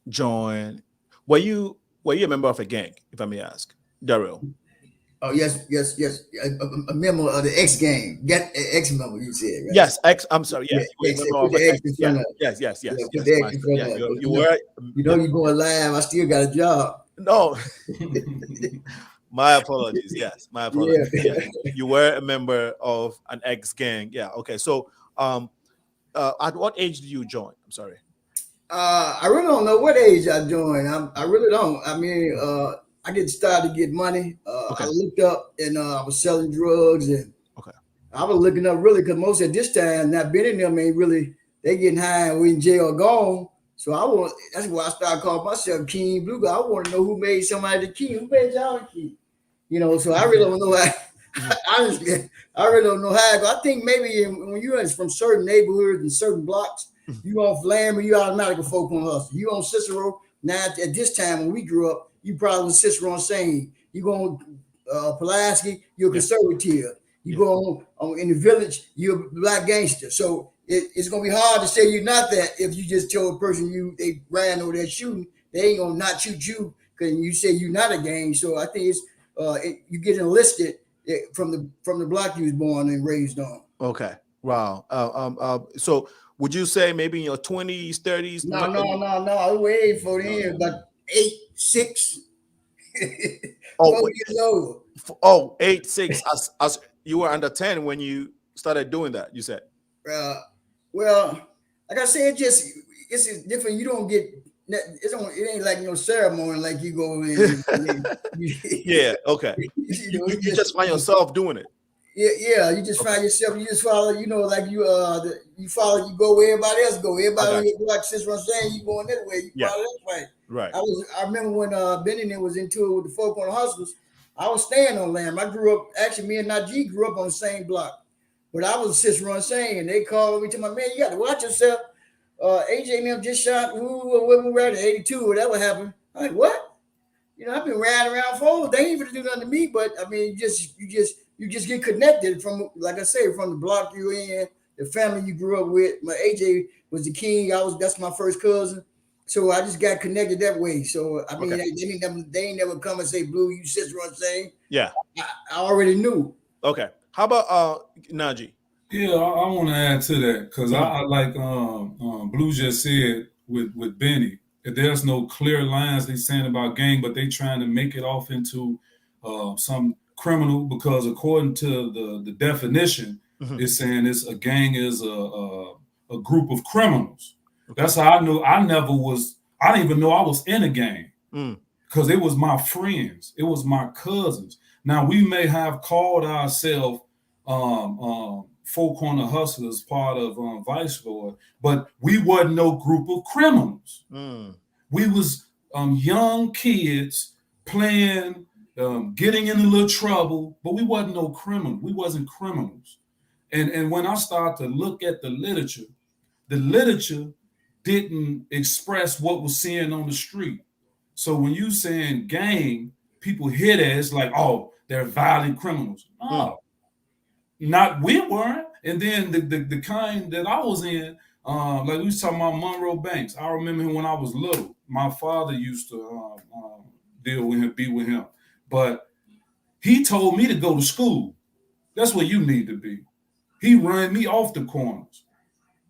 join? Were you a member of a gang, if I may ask, Daryl? Oh yes. A member of the X gang. Get X member, you said, right? Yes, X. I'm sorry. Yes, yes. You were. You're going live. I still got a job. No. My apologies. Yes, my apologies. Yeah. You were a member of an X gang. Yeah. Okay. So, at what age did you join? I'm sorry. I really don't know what age I joined. I really don't. I mean, I started to get money. I looked up and I was selling drugs, and I was looking up really because most at this time, not Benny and them ain't really, they getting high and we in jail or gone. So that's why I started calling myself King Blue. I want to know who made somebody the king. Who made y'all the king? So I really don't know how. Honestly, I really don't know how. I think maybe when you're from certain neighborhoods and certain blocks, you on Flamer, you automatically folk on hustle. You on Cicero. Now at this time when we grew up, you probably was Cicero on Saint. You go on Pulaski, you're a conservative. You go on in the village, you're a black gangster. So it's gonna be hard to say you're not that if you just told a person they ran over there shooting, they ain't gonna not shoot you because you say you're not a gang. So I think it's you get enlisted from the block you was born and raised on. Okay. Wow. So would you say maybe in your 20s, 30s? No. I was way before then, about 8, 6. 4 years old. 8, 6. As you were under 10 when you started doing that, you said. Well, like I said, it's different. You don't get it ain't like no ceremony like you go in. Yeah. Okay. You just find yourself doing it. Yeah. You just find yourself. You just follow. Like you follow. You go where everybody else go. Everybody like since I'm saying you going that way. You follow that way. Right. I remember when Benny was into it with the folk on the hustlers. I was staying on Lamb. I grew up. Actually, me and Naji grew up on the same block. But I was a sister on saying, and they called me to my man. You got to watch yourself. AJ and them just shot. We were at 82. Whatever happened. I'm like, what? I've been riding around for. They ain't even do nothing to me. But I mean, you just get connected from, like I say, from the block you're in, the family you grew up with. My AJ was the king. That's my first cousin. So I just got connected that way. So I mean, they ain't never come and say, "Blue, you sister on saying." Yeah, I already knew. Okay. How about Naji? Yeah, I want to add to that because I like Blue just said with Benny. There's no clear lines they saying about gang, but they trying to make it off into some criminal because according to the definition, It's saying a gang is a group of criminals. Okay. That's how I knew. I didn't even know I was in a gang because it was my friends. It was my cousins. Now, we may have called ourselves Four Corner Hustlers, part of Vice Lord, but we wasn't no group of criminals. We was young kids playing, getting in a little trouble, but we wasn't no criminal. We wasn't criminals. And when I start to look at the literature didn't express what was seen on the street. So when you saying gang, people hear that, it's like, oh, they're violent criminals. No, not we weren't. And then the kind that I was in, like we was talking about Monroe Banks. I remember him when I was little. My father used to deal with him, be with him. But he told me to go to school. That's where you need to be. He ran me off the corners.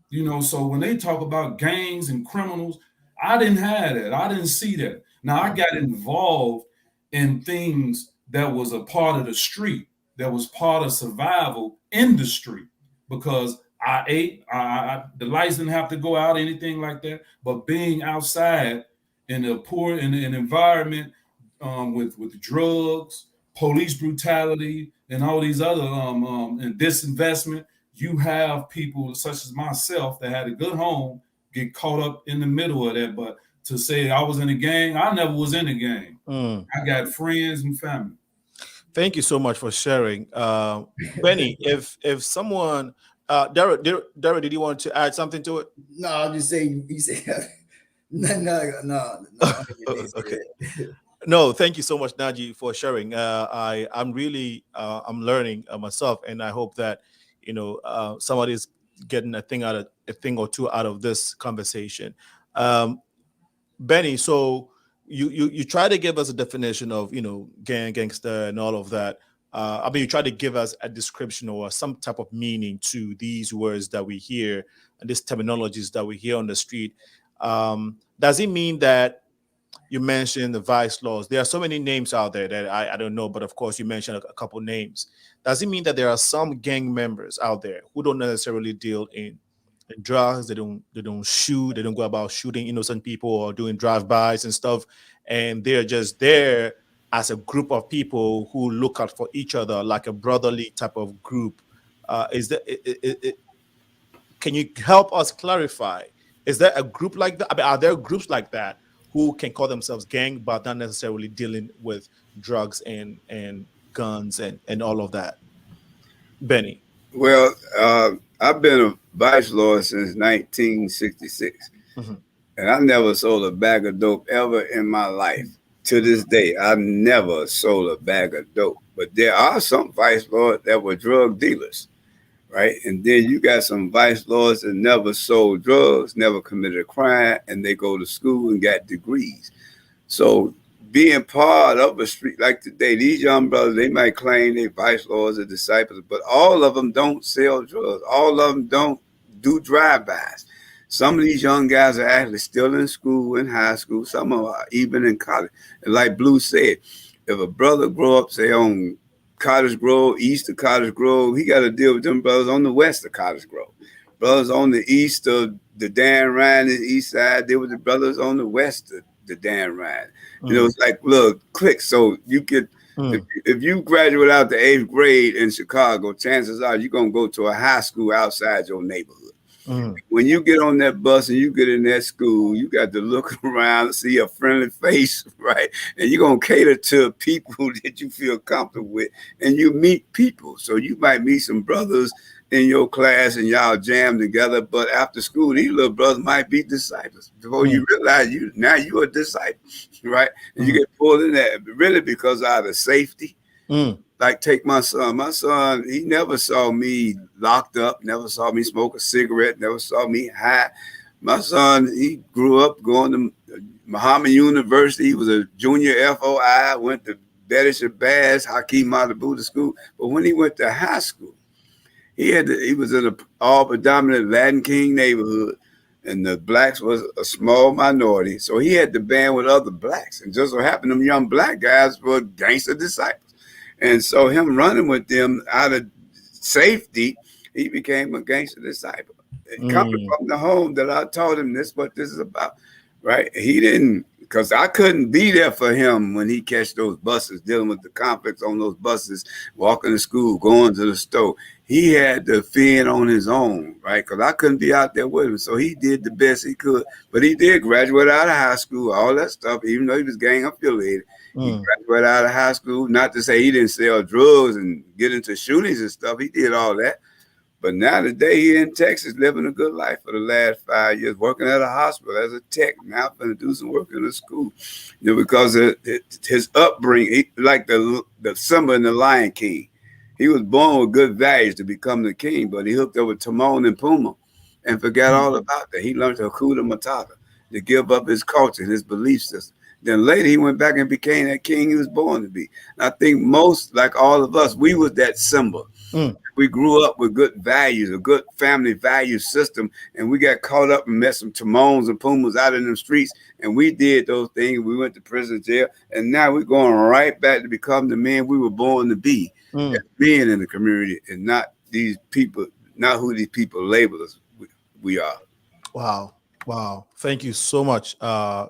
You know, so when they talk about gangs and criminals, I didn't have that. I didn't see that. Now, I got involved in things that was a part of the street, that was part of survival in the street, because I ate, the lights didn't have to go out, anything like that. But being outside in a poor, in an environment with drugs, police brutality, and all these other and disinvestment, you have people such as myself that had a good home get caught up in the middle of that. But to say I was in a gang, I never was in a gang. I got friends and family. Thank you so much for sharing. Benny, if someone, Daryl, did you want to add something to it? No, I'll just say, you said, no. Okay. No, thank you so much, Naji, for sharing. I'm really, I'm learning myself, and I hope that, you know, somebody's getting a thing or two out of this conversation. Benny, so you try to give us a definition of, you know, gangster and all of that. I mean, you try to give us a description or some type of meaning to these words that we hear and these terminologies that we hear on the street. Does it mean that you mentioned the vice laws? There are so many names out there that I don't know, but of course you mentioned a couple names. Does it mean that there are some gang members out there who don't necessarily deal in drugs? They don't shoot. They don't go about shooting innocent people or doing drive-bys and stuff, and they're just there as a group of people who look out for each other like a brotherly type of group. Can you help us clarify? Is there a group like that? I mean, are there groups like that who can call themselves gang but not necessarily dealing with drugs and guns and all of that? Benny. Well, I've been a vice lord since 1966, and I never sold a bag of dope ever in my life. To this day, I've never sold a bag of dope. But there are some vice lords that were drug dealers, right? And then you got some vice lords that never sold drugs, never committed a crime, and they go to school and got degrees. So being part of a street like today, these young brothers, they might claim they vice lords or disciples, but all of them don't sell drugs. All of them don't do drive-bys. Some of these young guys are actually still in school, in high school. Some of them are even in college. And like Blue said, if a brother grow up, say, on Cottage Grove, east of Cottage Grove, he got to deal with them brothers on the west of Cottage Grove. Brothers on the east of the Dan Ryan, the east side, deal with the brothers on the west of the Dan Ryan. You know, it's like little cliques. So you could, if you graduate out the 8th grade in Chicago, chances are you're going to go to a high school outside your neighborhood. When you get on that bus and you get in that school, you got to look around and see a friendly face, right? And you're going to cater to people that you feel comfortable with, and you meet people. So you might meet some brothers in your class and y'all jam together, but after school, these little brothers might be disciples. Before you realize now you're a disciple, right? And you get pulled in that really because of the safety. Like take my son. My son, he never saw me locked up, never saw me smoke a cigarette, never saw me high. My son, he grew up going to Muhammad University. He was a junior FOI, went to Betty Shabazz, Hakeem Malibu school. But when he went to high school, he was in an all predominant Latin King neighborhood, and the blacks was a small minority. So he had to band with other blacks. And just so happened them young black guys were gangster disciples. And so him running with them out of safety, he became a gangster disciple. Coming from the home that I told him this, what this is about, right? He didn't, because I couldn't be there for him when he catch those buses, dealing with the conflicts on those buses, walking to school, going to the store. He had to fend on his own, right? Because I couldn't be out there with him. So he did the best he could. But he did graduate out of high school, all that stuff, even though he was gang affiliated. He graduated out of high school. Not to say he didn't sell drugs and get into shootings and stuff. He did all that. But now today he in Texas living a good life for the last 5 years, working at a hospital as a tech. Now I'm going to do some work in a school, because of his upbringing, like the Simba and the Lion King. He was born with good values to become the king, but he hooked up with Timon and Pumbaa and forgot all about that. He learned Hakuna Matata, to give up his culture and his belief system. Then later he went back and became that king he was born to be. And I think most, like all of us, we was that Simba. We grew up with good values, a good family value system, and we got caught up and met some Timons and Pumbas out in the streets, and we did those things. We went to prison, jail, and now we're going right back to become the men we were born to be, as men in the community, and not these people, not who these people label us we are. Wow. Thank you so much,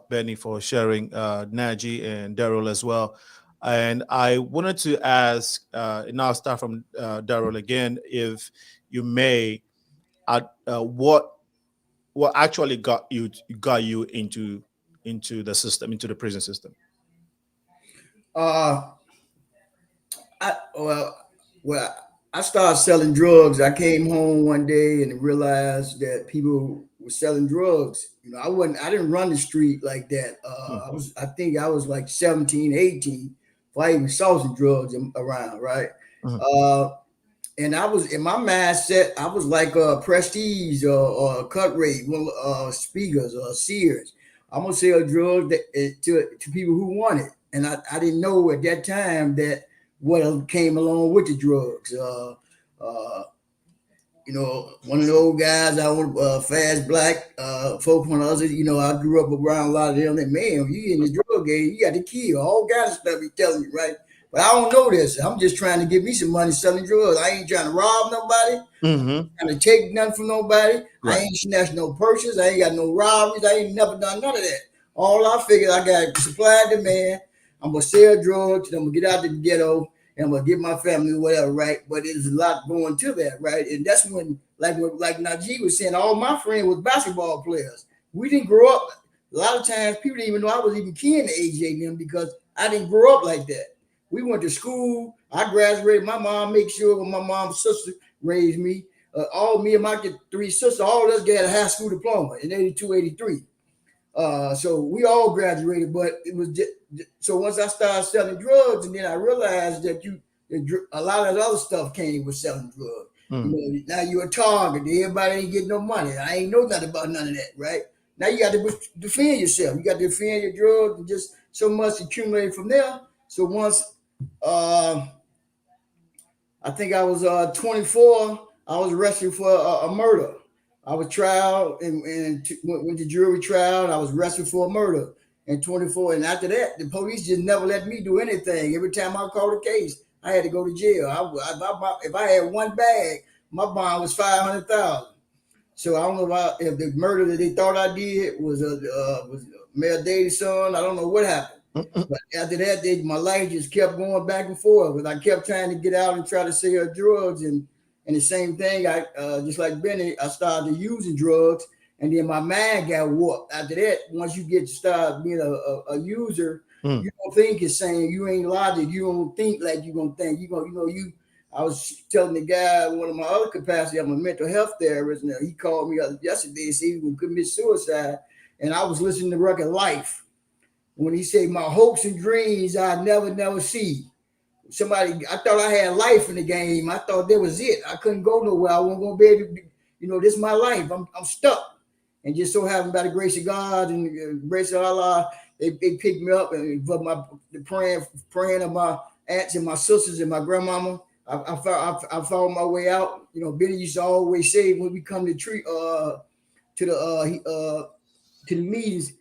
Benny, for sharing Naji and DARYL as well. And I wanted to ask, and I'll start from DARYL again, if you may, what actually got you into the system, into the prison system? I started selling drugs. I came home one day and realized that people were selling drugs. I didn't run the street like that. I think I was like 17, 18. If I even saw some drugs around, right? And I was in my mindset, I was like Prestige or Cut Rate, Speakers or Sears. I'm gonna sell drugs to people who want it, and I didn't know at that time that what came along with the drugs. One of the old guys, I was Fast Black, 4.0 others. I grew up around a lot of them. And man, you in the drug game, you got to kill all kinds of stuff. He telling me, right? But I don't know this. I'm just trying to get me some money selling drugs. I ain't trying to rob nobody. Trying to take nothing from nobody. Right. I ain't snatched no purses. I ain't got no robberies. I ain't never done none of that. All I figured, I got supply and demand. I'm gonna sell drugs. I'm gonna get out the ghetto. And I'm gonna give my family whatever, right? But there's a lot going to that, right? And that's when, like Naji was saying, all my friends was basketball players. We didn't grow up. A lot of times, people didn't even know I was even kin to AJ and them because I didn't grow up like that. We went to school. I graduated. My mom made sure when my mom's sister raised me. All me and my 3 sisters, all of us got a high school diploma in 82, 83. So we all graduated, but it was just, so once I started selling drugs, and then I realized that a lot of that other stuff came with selling drugs. Now you're a target. Everybody ain't getting no money. I ain't know nothing about none of that, right? Now you got to defend yourself. You got to defend your drugs, and just so much accumulated from there. So once I think I was 24, I was arrested for a murder. I was tried and went to jury trial. I was arrested for a murder in 24. And after that, the police just never let me do anything. Every time I called a case, I had to go to jail. If I had one bag, my bond was $500,000. So I don't know if the murder that they thought I did was Mayor Daly's son. I don't know what happened. But after that, my life just kept going back and forth. But I kept trying to get out and try to sell drugs. And the same thing, I just like Benny, I started using drugs, and then my mind got warped. After that, once you get to start being a user, you don't think it's saying you ain't logic. You don't think like you're gonna think. I was telling the guy, one of my other capacity, I'm a mental health therapist. Now he called me yesterday and said he was gonna commit suicide, and I was listening to Record Life when he said my hopes and dreams I never see. I thought I had life in the game. I thought that was it. I couldn't go nowhere. I wasn't gonna be able to, this is my life. I'm stuck. And just so happened by the grace of God and the grace of Allah, they picked me up, and for the praying of my aunts and my sisters and my grandmama, I found my way out. Benny used to always say when we come to the meetings,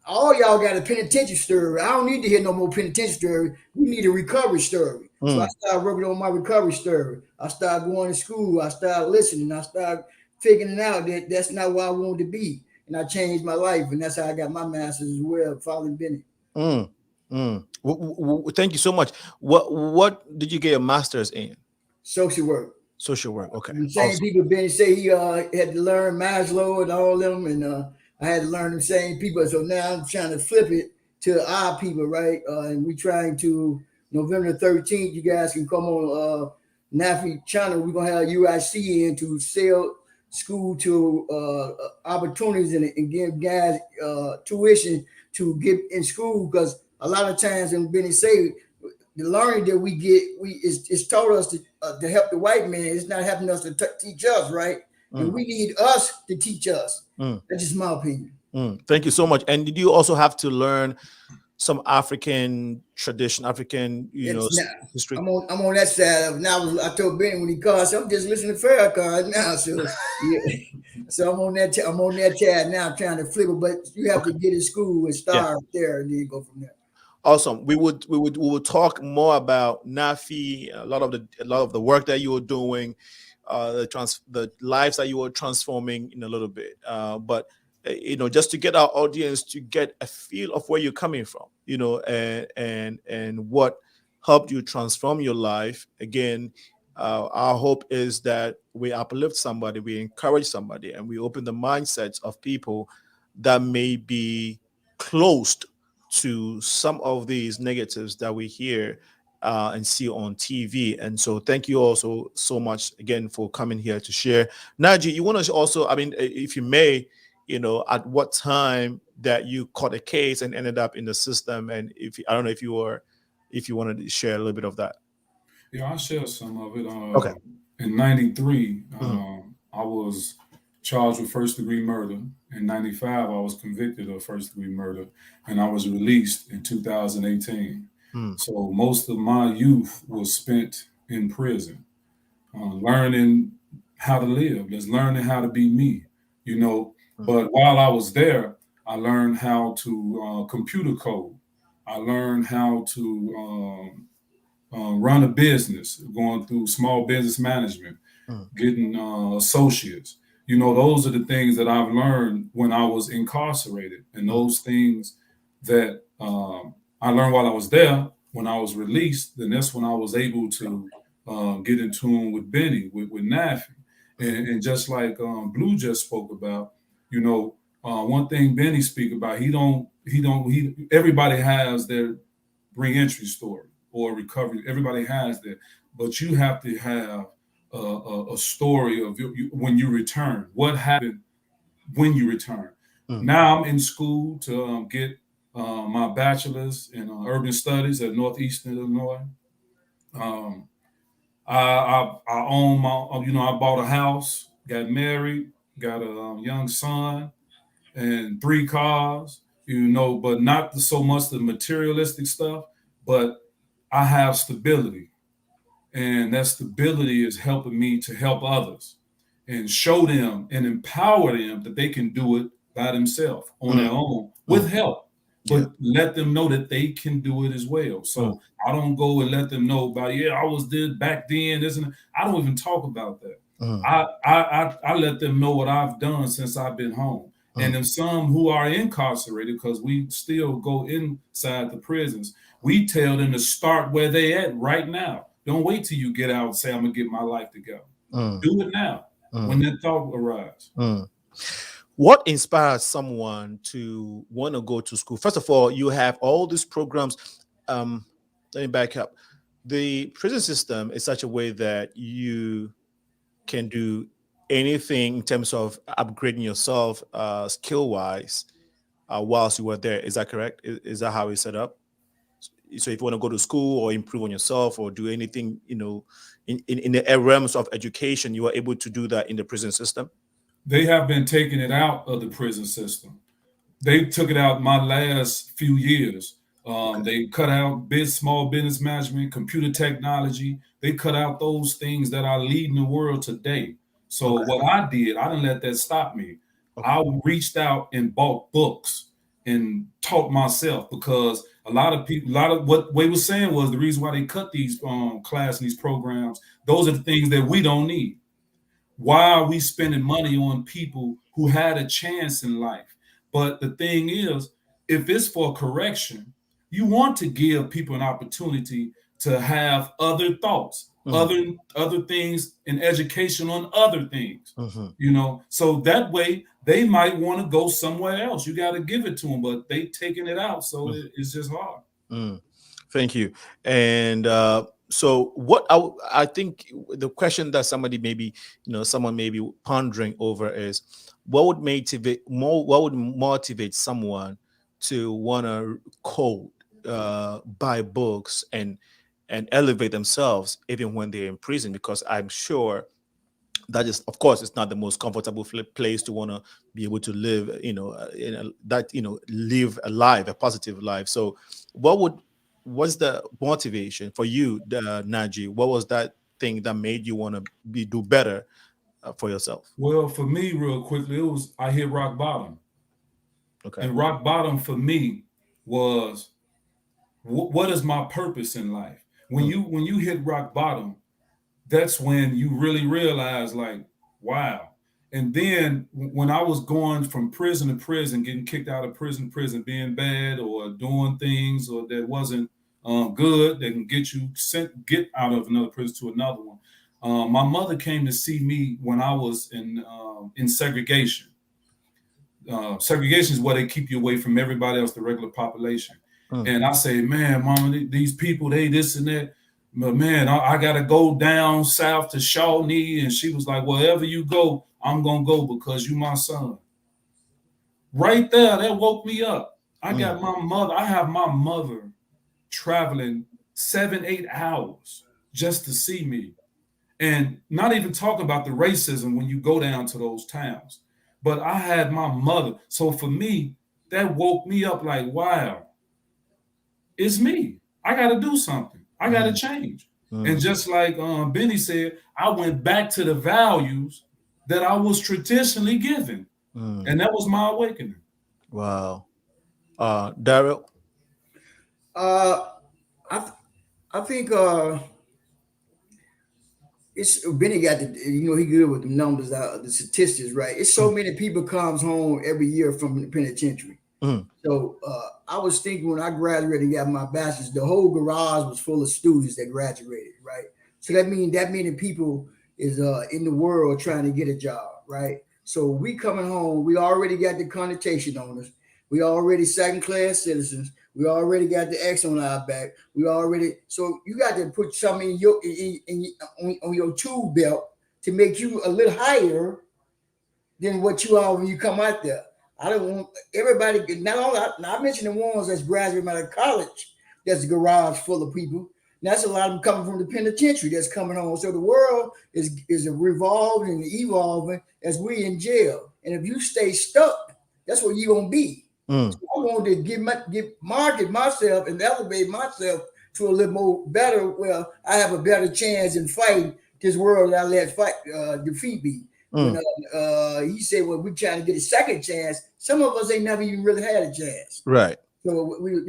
all y'all got a penitentiary story. I don't need to hear no more penitentiary story. We need a recovery story. So I started working on my recovery story. I started going to school. I started listening. I started figuring out that that's not where I wanted to be. And I changed my life. And that's how I got my master's as well, following Benny. Thank you so much. What did you get a master's in? Social work. Social work. Okay. The same people Benny say he had to learn Maslow and all them, and I had to learn the same people. So now I'm trying to flip it to our people, right? And we trying to November 13th. You guys can come on Nafi channel. We're gonna have UIC in to sell school to opportunities and give guys tuition to get in school, because a lot of times when Benny say the learning that we get, it's taught us to help the white man. It's not helping us to teach us, right? And we need us to teach us. That's just my opinion. Thank you so much. And did you also have to learn some African tradition, African, history? I'm on that side of now. I told Benny when he called, so I'm just listening to Farrakhan now. So yeah, so I'm on that tab now, trying to flip it. But you have to get in school and start there, and then go from there. Awesome. We would talk more about Nafi, a lot of the work that you were doing, the lives that you were transforming in a little bit. But just to get our audience to get a feel of where you're coming from, and what helped you transform your life. Again, our hope is that we uplift somebody, we encourage somebody, and we open the mindsets of people that may be closed to some of these negatives that we hear and see on TV. And so thank you also so much again for coming here to share. Naji, you want to also, if you may, at what time that you caught a case and ended up in the system, and I don't know if you wanted to share a little bit of that. Yeah, I'll share some of it. Okay. In 93, I was charged with first-degree murder. In 95, I was convicted of first-degree murder, and I was released in 2018. So most of my youth was spent in prison, learning how to live, just learning how to be me, But while I was there, I learned how to computer code. I learned how to run a business, going through small business management, getting associates. Those are the things that I've learned when I was incarcerated, and those things that I learned while I was there. When I was released, then that's when I was able to get in tune with Benny, with Nafi, and just like Blue just spoke about. One thing Benny speak about, everybody has their re-entry story or recovery. Everybody has that, but you have to have a story of when you return. What happened when you return? Now I'm in school to get my bachelor's in urban studies at Northeastern Illinois. I own my, I bought a house, got married, got a young son, and 3 cars, but not so much the materialistic stuff, but I have stability. And that stability is helping me to help others and show them and empower them that they can do it by themselves on their own with help, but let them know that they can do it as well. So I don't go and let them know about, I was did back then, isn't I don't even talk about that. I let them know what I've done since I've been home. And then some who are incarcerated, because we still go inside the prisons, we tell them to start where they at right now. Don't wait till you get out and say, I'm going to get my life together. Do it now when that thought arises. What inspires someone to want to go to school? First of all, you have all these programs. Let me back up. The prison system is such a way that you can do anything in terms of upgrading yourself skill-wise whilst you were there. Is that correct? Is that how it's set up? So if you want to go to school or improve on yourself or do anything, in the realms of education, you are able to do that in the prison system? They have been taking it out of the prison system. They took it out my last few years. They cut out small business management, computer technology. They cut out those things that are leading the world today. So what I did, I didn't let that stop me. I reached out and bought books. and taught myself, because a lot of what we were saying was the reason why they cut these class and these programs. Those are the things that we don't need. Why are we spending money on people who had a chance in life? But the thing is, if it's for correction, you want to give people an opportunity to have other thoughts, other things, and education on other things. So that way they might want to go somewhere else. You got to give it to them, but they taking it out, so it's just hard. Thank you. And so what I think the question that somebody maybe, someone may be pondering over is, what would motivate someone to want to code, buy books, and elevate themselves even when they're in prison? Because I'm sure that is, of course, it's not the most comfortable place to want to be able to live, live a positive life. So what's the motivation for you, Naji? What was that thing that made you want to do better for yourself? Well, for me, real quickly, it was I hit rock bottom. Okay. And rock bottom for me was, what is my purpose in life? When you hit rock bottom, that's when you really realize, like, wow. And then when I was going from prison to prison, getting kicked out of prison, being bad or doing things or that wasn't good, that can get out of another prison to another one. My mother came to see me when I was in segregation. Segregation is where they keep you away from everybody else, the regular population. And I say, man, Mama, these people, they this and that. But man, I got to go down south to Shawnee. And she was like, wherever you go, I'm going to go because you my son. Right there, that woke me up. I have my mother traveling 7-8 hours just to see me. And not even talking about the racism when you go down to those towns. But I had my mother. So for me, that woke me up like, wow, it's me. I got to do something. I got to change. And just like Benny said, I went back to the values that I was traditionally given. And that was my awakening. Wow. DARYL? I think it's Benny got he good with the numbers, the statistics, right? It's so many people comes home every year from the penitentiary. So I was thinking when I graduated and got my bachelor's, the whole garage was full of students that graduated, right? So that many people is in the world trying to get a job, right? So we coming home, we already got the connotation on us. We already second-class citizens. We already got the X on our back. So you got to put something on your tool belt to make you a little higher than what you are when you come out there. I don't want everybody. I mentioned the ones that's graduating out of college. That's a garage full of people. That's a lot of them coming from the penitentiary that's coming on. So the world is revolving and evolving as we in jail. And if you stay stuck, that's where you're gonna be. So I wanted to market myself and elevate myself to a little more better. Well, I have a better chance in fighting this world that I let defeat me. When he said, well, we're trying to get a second chance. Some of us ain't never even really had a chance. Right. So we,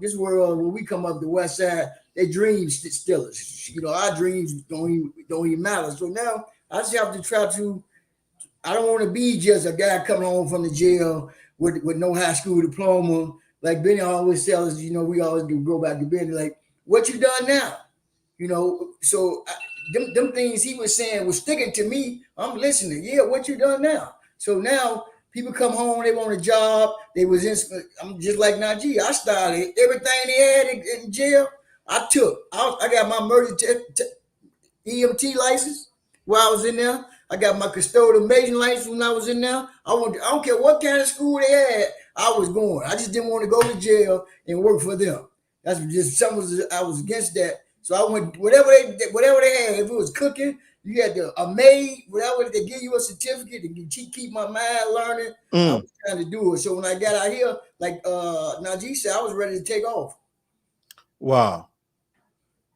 this world, when we come up the west side, they dreams still us. Our dreams don't even matter. So now I just have to try to. I don't want to be just a guy coming home from the jail with no high school diploma. Like Benny always tells us, we always go back to Benny, like, what you done now? So them things he was saying was sticking to me. I'm listening. Yeah, what you done now? So now people come home, they want a job. I'm just like Najee. I started everything they had in jail. I got my emergency EMT license while I was in there. I got my custodial major license when I was in there. I don't care what kind of school they had, I was going. I just didn't want to go to jail and work for them. That's just I was against that. So I went whatever they had. If it was cooking, you had a maid, whatever, they give you a certificate to keep my mind learning. I was trying to do it. So when I got out here, like Najee said, I was ready to take off. Wow.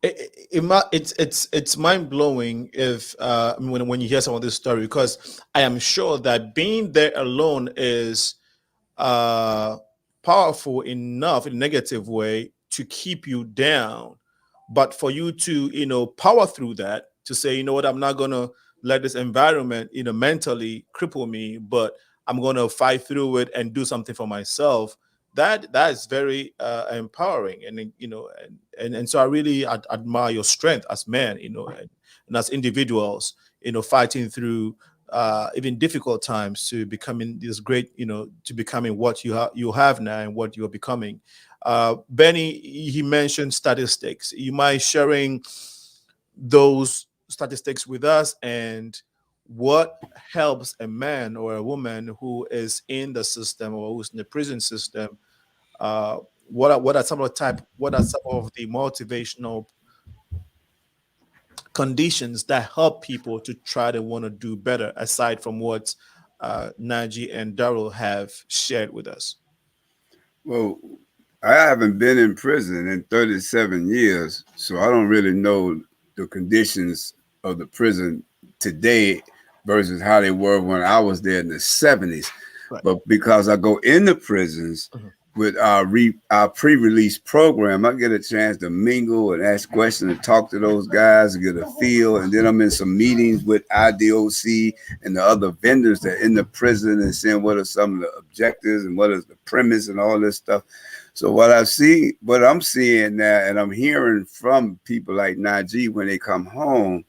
It's mind blowing if when you hear some of this story, because I am sure that being there alone is powerful enough in a negative way to keep you down. But for you to, power through that, to say, you know what, I'm not going to let this environment, mentally cripple me, but I'm going to fight through it and do something for myself. That is very empowering. And so I really admire your strength as men, and as individuals, fighting through even difficult times to becoming this great, to becoming what you have now and what you're becoming. Benny, he mentioned statistics. You mind sharing those statistics with us, and what helps a man or a woman who is in the system or who's in the prison system? What are some of the motivational conditions that help people to try to want to do better, aside from what Naji and DARYL have shared with us? Well, I haven't been in prison in 37 years, so I don't really know the conditions of the prison today versus how they were when I was there in the 70s. Right. But because I go into prisons with our pre-release program, I get a chance to mingle and ask questions and talk to those guys and get a feel. And then I'm in some meetings with IDOC and the other vendors that are in the prison and seeing what are some of the objectives and what is the premise and all this stuff. So what I'm seeing now, and I'm hearing from people like Naji when they come home,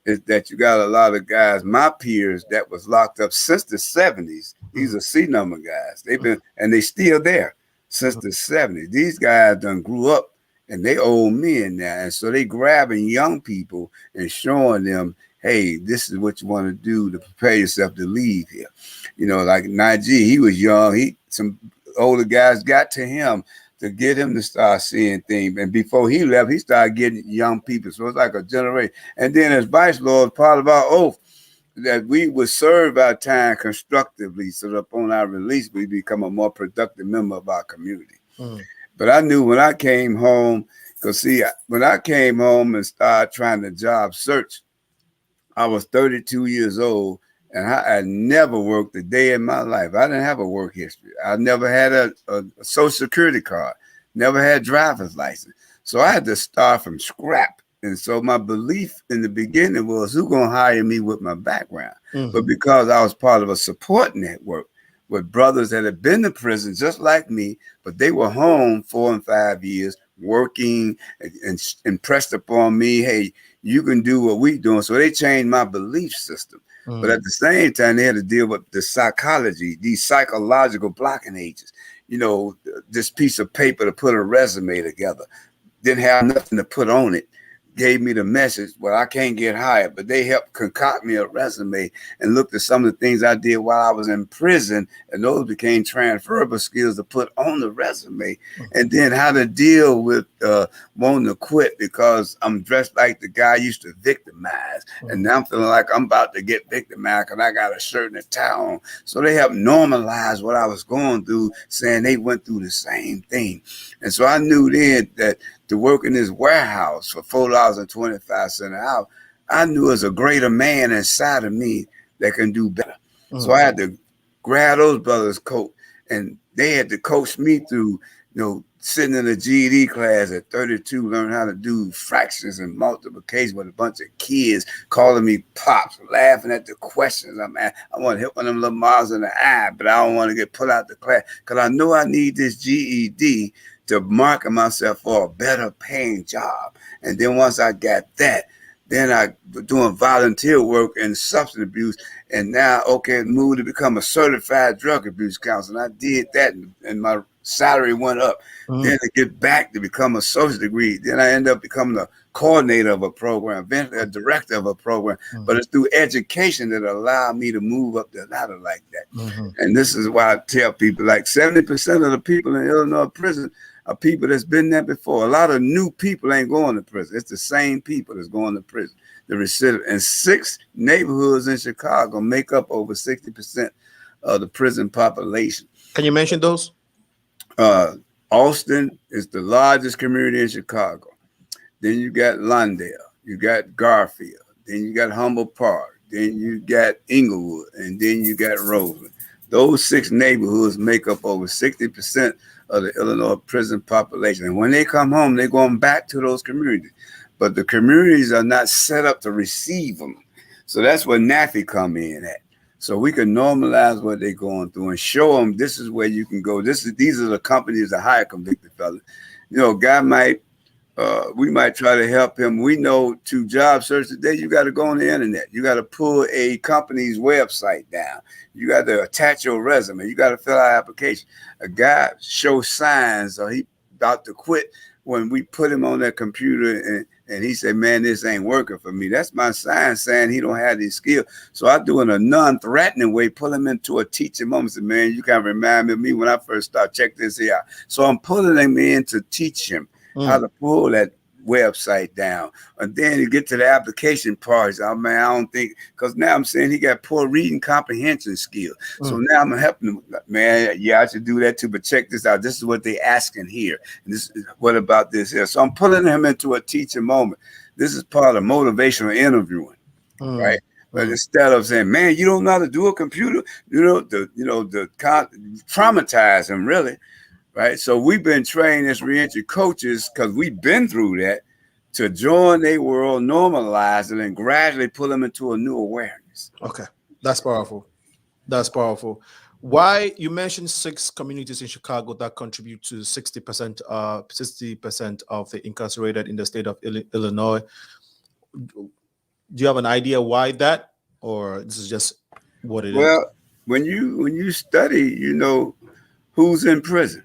is that you got a lot of guys, my peers, that was locked up since the 70s. These are C number guys. They've been, and they still there since the 70s. These guys done grew up and they old men now. And so they grabbing young people and showing them, hey, this is what you want to do to prepare yourself to leave here. Like Naji, he was young. Some older guys got to him to get him to start seeing things. And before he left, he started getting young people. So it's like a generation. And then as vice lord, part of our oath, that we would serve our time constructively so that upon our release, we become a more productive member of our community. But I knew when I came home, because see, when I came home and started trying to job search, I was 32 years old. And I had never worked a day in my life. I didn't have a work history. I never had a social security card, never had driver's license. So I had to start from scrap. And so my belief in the beginning was, who's going to hire me with my background? But because I was part of a support network with brothers that had been to prison just like me, but they were home 4 and 5 years working and impressed upon me, hey, you can do what we doing. So they changed my belief system. But at the same time, they had to deal with the psychology, these psychological blocking agents. This piece of paper to put a resume together, didn't have nothing to put on it. Gave me the message, well, I can't get hired, but they helped concoct me a resume and looked at some of the things I did while I was in prison, and those became transferable skills to put on the resume. And then how to deal with wanting to quit because I'm dressed like the guy I used to victimize, and now I'm feeling like I'm about to get victimized because I got a shirt and a tie on. So they helped normalize what I was going through, saying they went through the same thing. And so I knew then that to work in this warehouse for $4.25 an hour, I knew there's a greater man inside of me that can do better. So I had to grab those brothers' coat, and they had to coach me through, sitting in a GED class at 32, learn how to do fractions and multiplication with a bunch of kids calling me pops, laughing at the questions I'm at. I want to hit one of them little miles in the eye, but I don't want to get put out the class because I know I need this GED to market myself for a better paying job. And then once I got that, then I was doing volunteer work in substance abuse. And now, moved to become a certified drug abuse counselor. And I did that, and my salary went up. Then to get back to become a associate degree. Then I ended up becoming a coordinator of a program, eventually a director of a program. But it's through education that allowed me to move up the ladder like that. And this is why I tell people, like 70% of the people in Illinois prison are people that's been there before. A lot of new people ain't going to prison. It's the same people that's going to prison. The recidivist. And 6 neighborhoods in Chicago make up over 60% of the prison population. Can you mention those? Austin is the largest community in Chicago. Then you got Lawndale, you got Garfield, then you got Humboldt Park, then you got Inglewood, and then you got Roseland. Those 6 neighborhoods make up over 60% of the Illinois prison population. And when they come home, they're going back to those communities. But the communities are not set up to receive them. So that's where NAFI come in at. So we can normalize what they're going through and show them this is where you can go. These are the companies that hire convicted fellas. You know, a guy might, we might try to help him. We know to job search today, you got to go on the internet. You got to pull a company's website down. You got to attach your resume. You got to fill out an application. A guy shows signs or he about to quit when we put him on that computer and he said, man, this ain't working for me. That's my sign saying he don't have these skills. So I do in a non-threatening way, pull him into a teaching moment. Say, man, you can remind me of me when I first started. Check this here out. So I'm pulling him in to teach him how to pull that website down. And then you get to the application part. Oh, man, I don't think, because now I'm saying he got poor reading comprehension skills. So now I'm helping him, man, yeah, I should do that too, but check this out. This is what they asking here. And this is what about this here? So I'm pulling him into a teaching moment. This is part of motivational interviewing, right? But instead of saying, man, you don't know how to do a computer, traumatize him really. Right. So we've been training as reentry coaches because we've been through that to join their world, normalize it, and gradually pull them into a new awareness. Okay. That's powerful. That's powerful. Why you mentioned 6 communities in Chicago that contribute to 60% of the incarcerated in the state of Illinois. Do you have an idea why that, or this is just what it is? Well, when you study, you know who's in prison.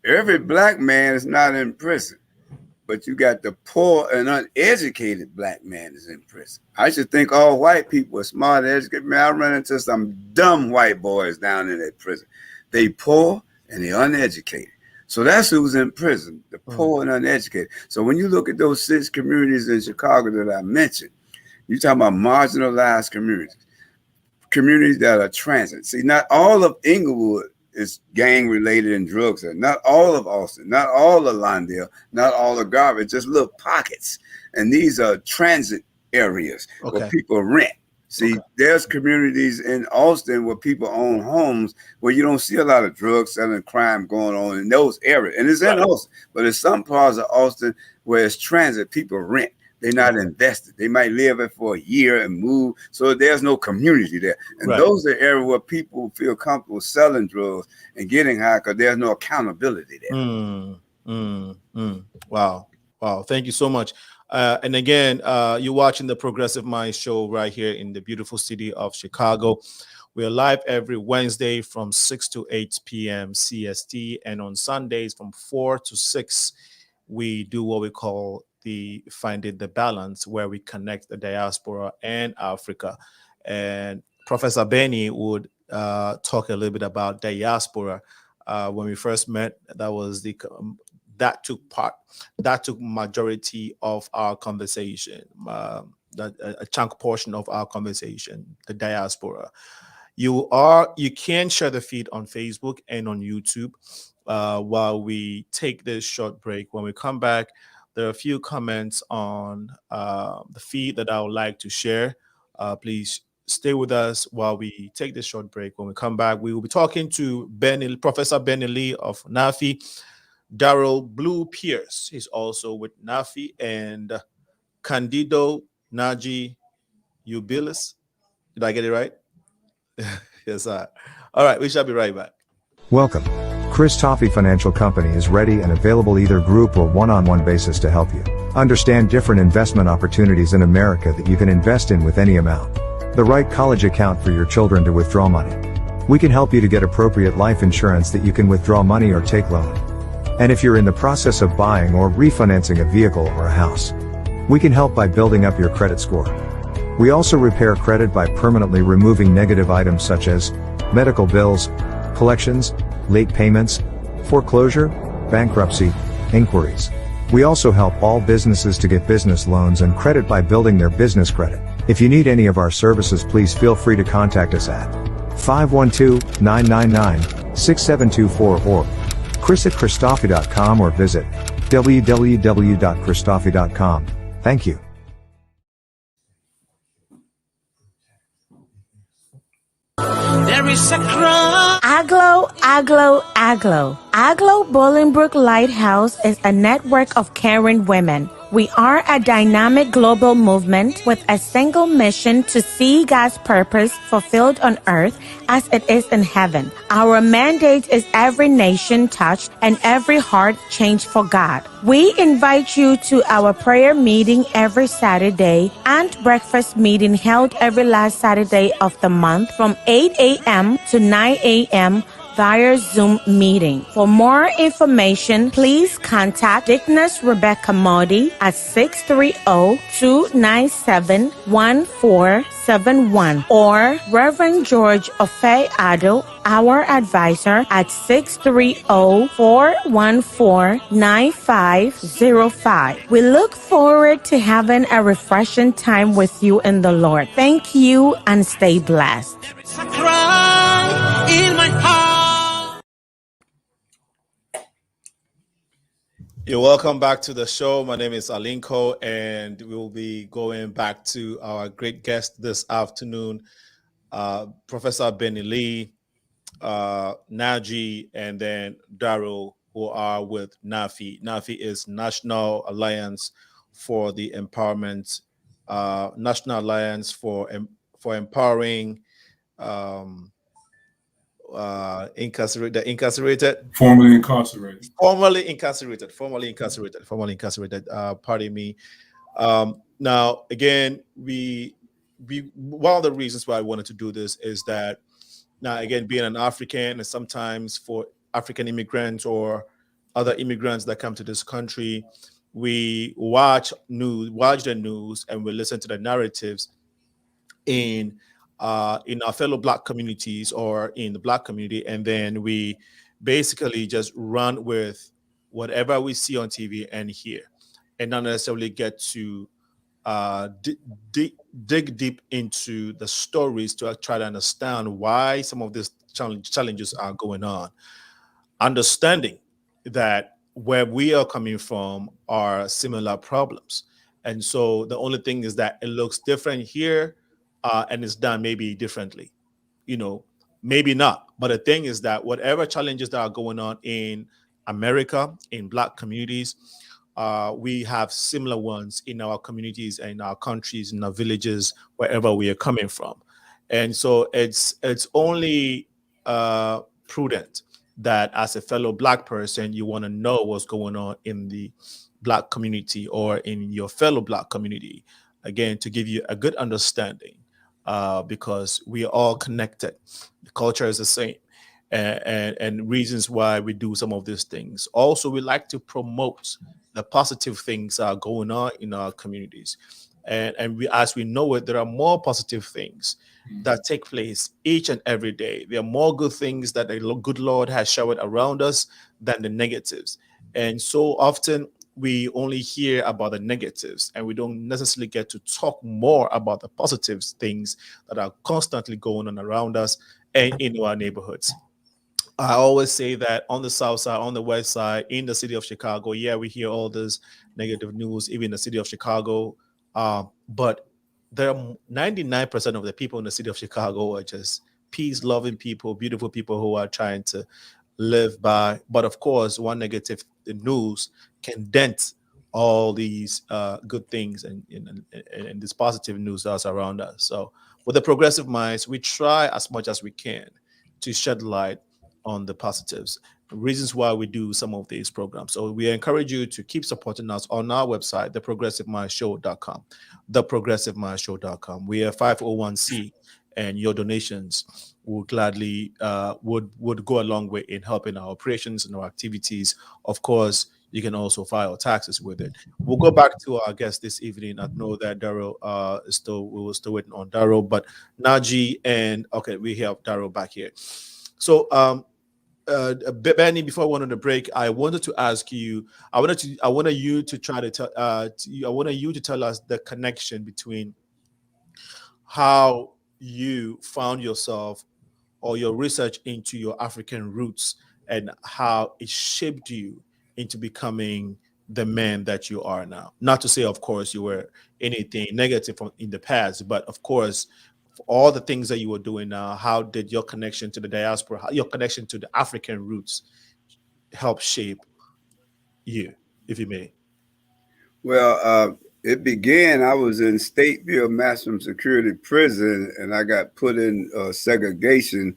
Every black man is not in prison, but you got the poor and uneducated black man is in prison. I should think all white people are smart and educated. Man, I run into some dumb white boys down in that prison. They poor and they uneducated. So that's who's in prison, the poor and uneducated. So when you look at those 6 communities in Chicago that I mentioned, you're talking about marginalized communities that are transit. See, not all of Inglewood is gang related and drugs. Not all of Austin, not all of Lawndale, not all of Garvey, just little pockets. And these are transit areas where people rent. See, there's communities in Austin where people own homes where you don't see a lot of drug selling, crime going on in those areas. And it's in Austin, but in some parts of Austin where it's transit, people rent. They're not invested. They might live there for a year and move. So there's no community there. And those are areas where people feel comfortable selling drugs and getting high because there's no accountability there. Wow. Thank you so much. And again, you're watching the Progressive Mind Show right here in the beautiful city of Chicago. We're live every Wednesday from 6 to 8 p.m. CST. And on Sundays from 4 to 6, we do what we call the Finding the Balance, where we connect the diaspora and Africa. And Professor Benny would talk a little bit about diaspora. When we first met, that took majority of our conversation, a chunk portion of our conversation, the diaspora. You can share the feed on Facebook and on YouTube while we take this short break. When we come back, there are a few comments on the feed that I would like to share. Please stay with us while we take this short break. When we come back, we will be talking to Professor Benny Lee of NAFI, DARYL Blue Pierce. He's also with NAFI, and CANDIDO, NAJI, UBILES. Did I get it right? Yes, sir. All right, we shall be right back. Welcome. Chris Toffee Financial Company is ready and available either group or one-on-one basis to help you understand different investment opportunities in America that you can invest in with any amount. The right college account for your children to withdraw money. We can help you to get appropriate life insurance that you can withdraw money or take loan. And if you're in the process of buying or refinancing a vehicle or a house, we can help by building up your credit score. We also repair credit by permanently removing negative items such as medical bills, collections, late payments, foreclosure, bankruptcy, inquiries. We also help all businesses to get business loans and credit by building their business credit. If you need any of our services, please feel free to contact us at 512-999-6724 or chris@christoffee.com or visit www.christoffee.com. Thank you. There there is a cry. Aglo, Aglo, Aglo. Aglo Bolingbrook Lighthouse is a network of caring women. We are a dynamic global movement with a single mission to see God's purpose fulfilled on earth as it is in heaven. Our mandate is every nation touched and every heart changed for God. We invite you to our prayer meeting every Saturday and breakfast meeting held every last Saturday of the month from 8 a.m. to 9 a.m. via Zoom meeting. For more information, please contact Dickness Rebecca Modi at 630-297-1471 or Reverend George Ofe Ado, our advisor, at 630-414-9505. We look forward to having a refreshing time with you in the Lord. Thank you and stay blessed. There's a cry in my heart. You're welcome back to the show. My name is Alinko, and we'll be going back to our great guest this afternoon, Professor Benny Lee, NAJI, and then DARYL, who are with Nafi. Nafi is National Alliance for the Empowerment, National Alliance for Empowering incarcerated. Formerly incarcerated. Pardon me. Now, again, we one of the reasons why I wanted to do this is that now, again, being an African, and sometimes for African immigrants or other immigrants that come to this country, we watch the news, and we listen to the narratives in our fellow Black communities or in the Black community, and then we basically just run with whatever we see on TV and hear, and not necessarily get to dig deep into the stories to try to understand why some of these challenges are going on, understanding that where we are coming from are similar problems. And so the only thing is that it looks different here, and it's done maybe differently, maybe not. But the thing is that whatever challenges that are going on in America, in Black communities, we have similar ones in our communities and in our countries, in our villages, wherever we are coming from. And so it's only prudent that as a fellow Black person, you want to know what's going on in the Black community or in your fellow Black community, again, to give you a good understanding, because we are all connected. The culture is the same. And reasons why we do some of these things. Also, we like to promote the positive things that are going on in our communities. And we, as we know it, there are more positive things that take place each and every day. There are more good things that the good Lord has showered around us than the negatives. And so often we only hear about the negatives, and we don't necessarily get to talk more about the positive things that are constantly going on around us and in our neighborhoods. I always say that on the south side, on the west side, in the city of Chicago, yeah, we hear all this negative news, even in the city of Chicago. But there are 99% of the people in the city of Chicago are just peace-loving people, beautiful people who are trying to live by. But of course, one negative news can dent all these good things and this positive news that's around us. So with the Progressive Minds, we try as much as we can to shed light on the positives, reasons why we do some of these programs. So we encourage you to keep supporting us on our website, theprogressivemindshow.com, theprogressivemindshow.com. We are 501c, and your donations will gladly would go a long way in helping our operations and our activities. Of course, you can also file taxes with it. We'll go back to our guest this evening. I know that DARYL we were still waiting on DARYL, but NAJI and okay, we have DARYL back here. So Benny, before I went on the break, I wanted to ask you. I wanted you to tell us the connection between how you found yourself or your research into your African roots and how it shaped you into becoming the man that you are now. Not to say, of course, you were anything negative in the past, but of course, for all the things that you were doing now, how did your connection to the diaspora, your connection to the African roots help shape you, if you may? Well, it began, I was in Stateville Maximum Security Prison, and I got put in segregation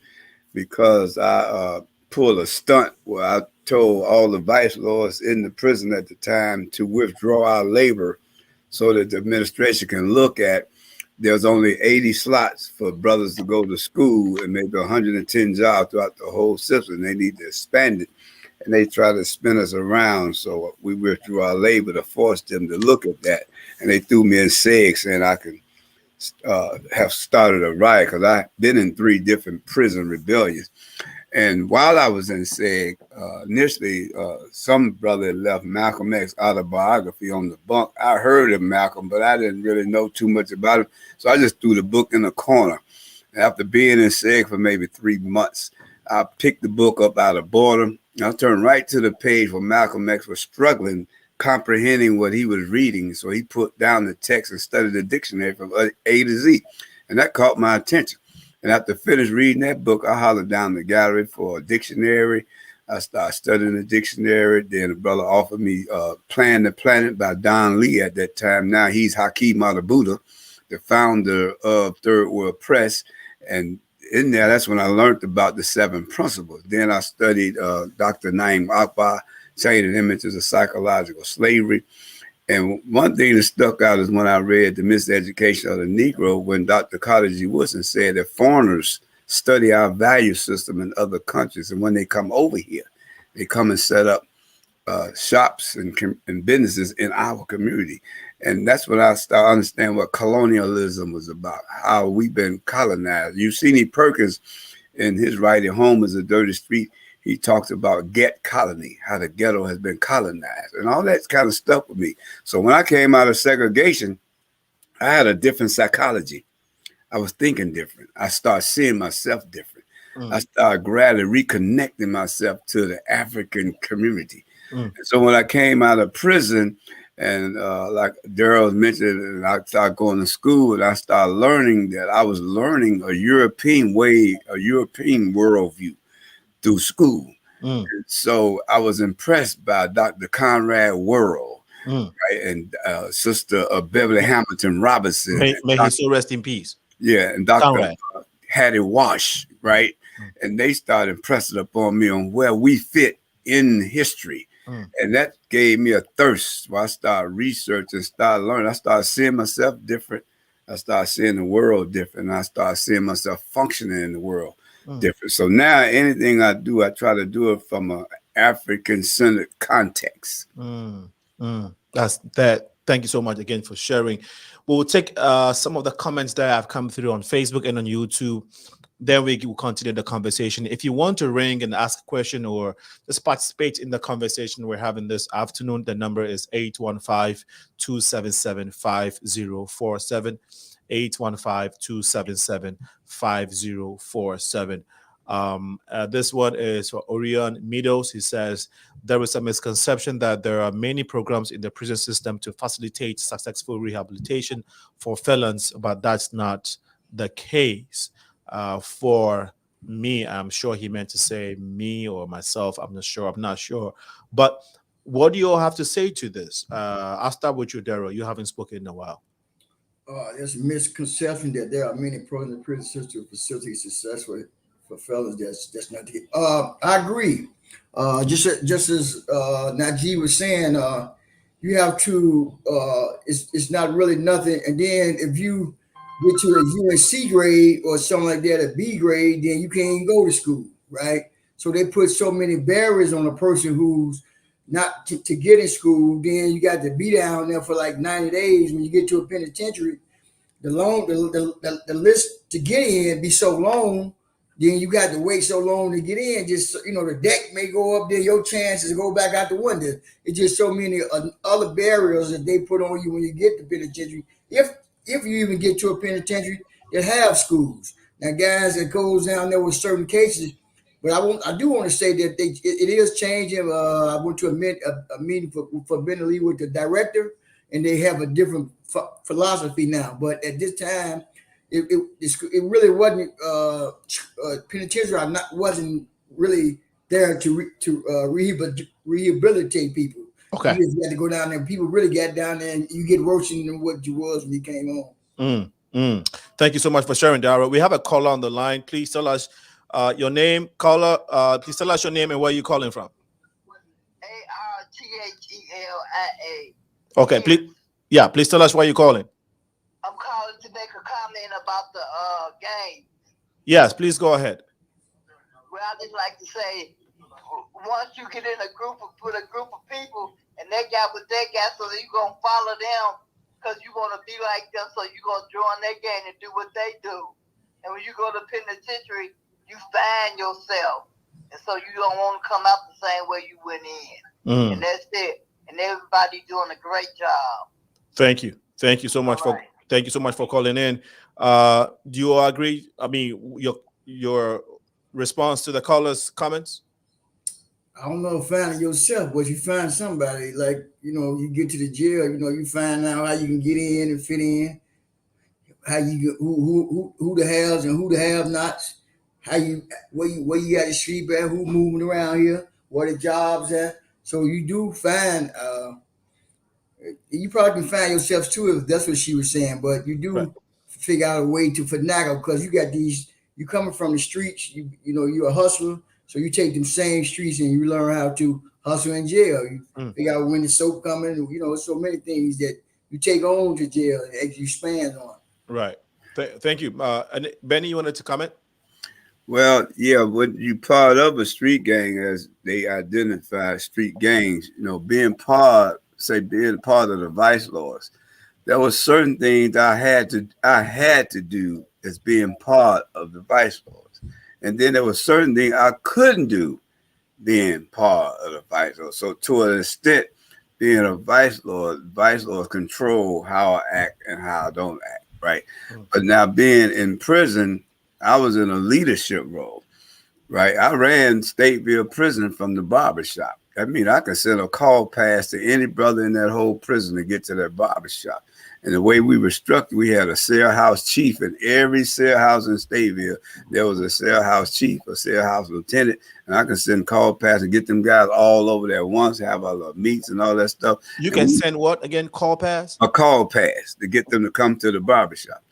because I pulled a stunt where I told all the vice lords in the prison at the time to withdraw our labor so that the administration can look at. There's only 80 slots for brothers to go to school and maybe 110 jobs throughout the whole system. They need to expand it. And they try to spin us around. So we withdrew our labor to force them to look at that. And they threw me in SEG saying I could have started a riot because I've been in 3 different prison rebellions. And while I was in SEG, initially, some brother left Malcolm X autobiography on the bunk. I heard of Malcolm, but I didn't really know too much about him. So I just threw the book in the corner. After being in SEG for maybe 3 months, I picked the book up out of boredom. I turned right to the page where Malcolm X was struggling, comprehending what he was reading. So he put down the text and studied the dictionary from A to Z. And that caught my attention. And after finished reading that book, I hollered down the gallery for a dictionary. I started studying the dictionary. Then a brother offered me Plan the Planet by Don Lee at that time. Now he's Hakeem Matabuda, the founder of Third World Press. And in there, that's when I learned about the 7 principles. Then I studied Dr. Naeem Akbar, Changing Images of Psychological Slavery. And one thing that stuck out is when I read The Miseducation of the Negro, when Dr. Carter G. Woodson said that foreigners study our value system in other countries. And when they come over here, they come and set up shops and businesses in our community. And that's when I started to understand what colonialism was about, how we've been colonized. Euseenie Perkins, in his writing, Home is a Dirty Street, he talks about get colony, how the ghetto has been colonized. And all that kind of stuff with me. So when I came out of segregation, I had a different psychology. I was thinking different. I started seeing myself different. I started gradually reconnecting myself to the African community. And so when I came out of prison, and like Daryl mentioned, and I started going to school, and I started learning that I was learning a European way, a European worldview through school. And so I was impressed by Dr. Conrad Worrell, right, and Sister Beverly Hamilton Robinson. May he so rest in peace. Yeah, and Dr. Hattie Wash, right? And they started impressing upon me on where we fit in history. And that gave me a thirst where I started researching, started learning. I started seeing myself different. I started seeing the world different. I started seeing myself functioning in the world different. So now anything I do, I try to do it from an African-centered context. That's that. Thank you so much again for sharing. We'll take some of the comments that have come through on Facebook and on YouTube. Then we will continue the conversation. If you want to ring and ask a question or just participate in the conversation we're having this afternoon, the number is 815-277-5047. 815-277-5047. This one is for Orion Meadows. He says there is a misconception that there are many programs in the prison system to facilitate successful rehabilitation for felons, but that's not the case. For me, I'm sure he meant to say me or myself. I'm not sure. But what do you all have to say to this? I'll start with you, Daryl. You haven't spoken in a while. There's a misconception that there are many programs in the prison system to facilitate success for felons. That's not the case. I agree. Just as Naji was saying, you have to. It's not really nothing. And then if you get to a UNC grade or something like that, a B grade, then you can't even go to school, right? So they put so many barriers on a person who's not to get in school. Then you got to be down there for like 90 days. When you get to a penitentiary, the list to get in be so long, then you got to wait so long to get in. Just, the deck may go up there, your chances to go back out the window. It's just so many other barriers that they put on you when you get to penitentiary. If you even get to a penitentiary that have schools. Now, guys, that goes down there with certain cases, but I do want to say that it is changing. I went to a meeting for Ben Lee with the director, and they have a different philosophy now. But at this time, it really wasn't penitentiary wasn't really there to rehabilitate people. Okay. You just had to go down there. People really got down there, and you get worse than what you was when you came home. Thank you so much for sharing, Daryl. We have a caller on the line. Please tell us your name, caller. Please tell us your name and where you're calling from. ARTHELIA. Okay, please. Yeah, please tell us why you're calling. I'm calling to make a comment about the game. Yes, please go ahead. Well, I just like to say, once you get in a group of people and they got what they got, so you're gonna follow them because you want to be like them, so you're gonna join their game and do what they do. And when you go to penitentiary, you find yourself, and so you don't want to come out the same way you went in. And that's it. And everybody doing a great job. Thank you. Thank you so much thank you so much for calling in. Do you all agree? I mean, your response to the caller's comments? I don't know, finding yourself, but you find somebody, like, you get to the jail, you find out how you can get in and fit in, how you who the haves and who the have-nots, where you got to sleep at, who moving around here, where the jobs at. So you do find, you probably can find yourself too, if that's what she was saying, but you do figure out a way to finagle, because you got you coming from the streets, you're a hustler. So you take them same streets and you learn how to hustle in jail. You figure out when the soap coming. So many things that you take on to jail and you expand on. Right. Thank you. And Benny, you wanted to comment? Well, yeah, when you part of a street gang, as they identify street gangs, being part of the vice lords, there were certain things I had to do as being part of the vice lords. And then there was certain things I couldn't do being part of the vice lord. So to an extent, being a vice lords control how I act and how I don't act, right? But now being in prison, I was in a leadership role, right? I ran Stateville Prison from the barbershop. That means I could send a call pass to any brother in that whole prison to get to that barbershop. And the way we were structured, we had a cell house chief in every cell house in Stateville. There was a cell house chief, a cell house lieutenant, and I could send call pass and get them guys all over there once, have a little meets and all that stuff. You can send what again? Call pass? A call pass to get them to come to the barbershop.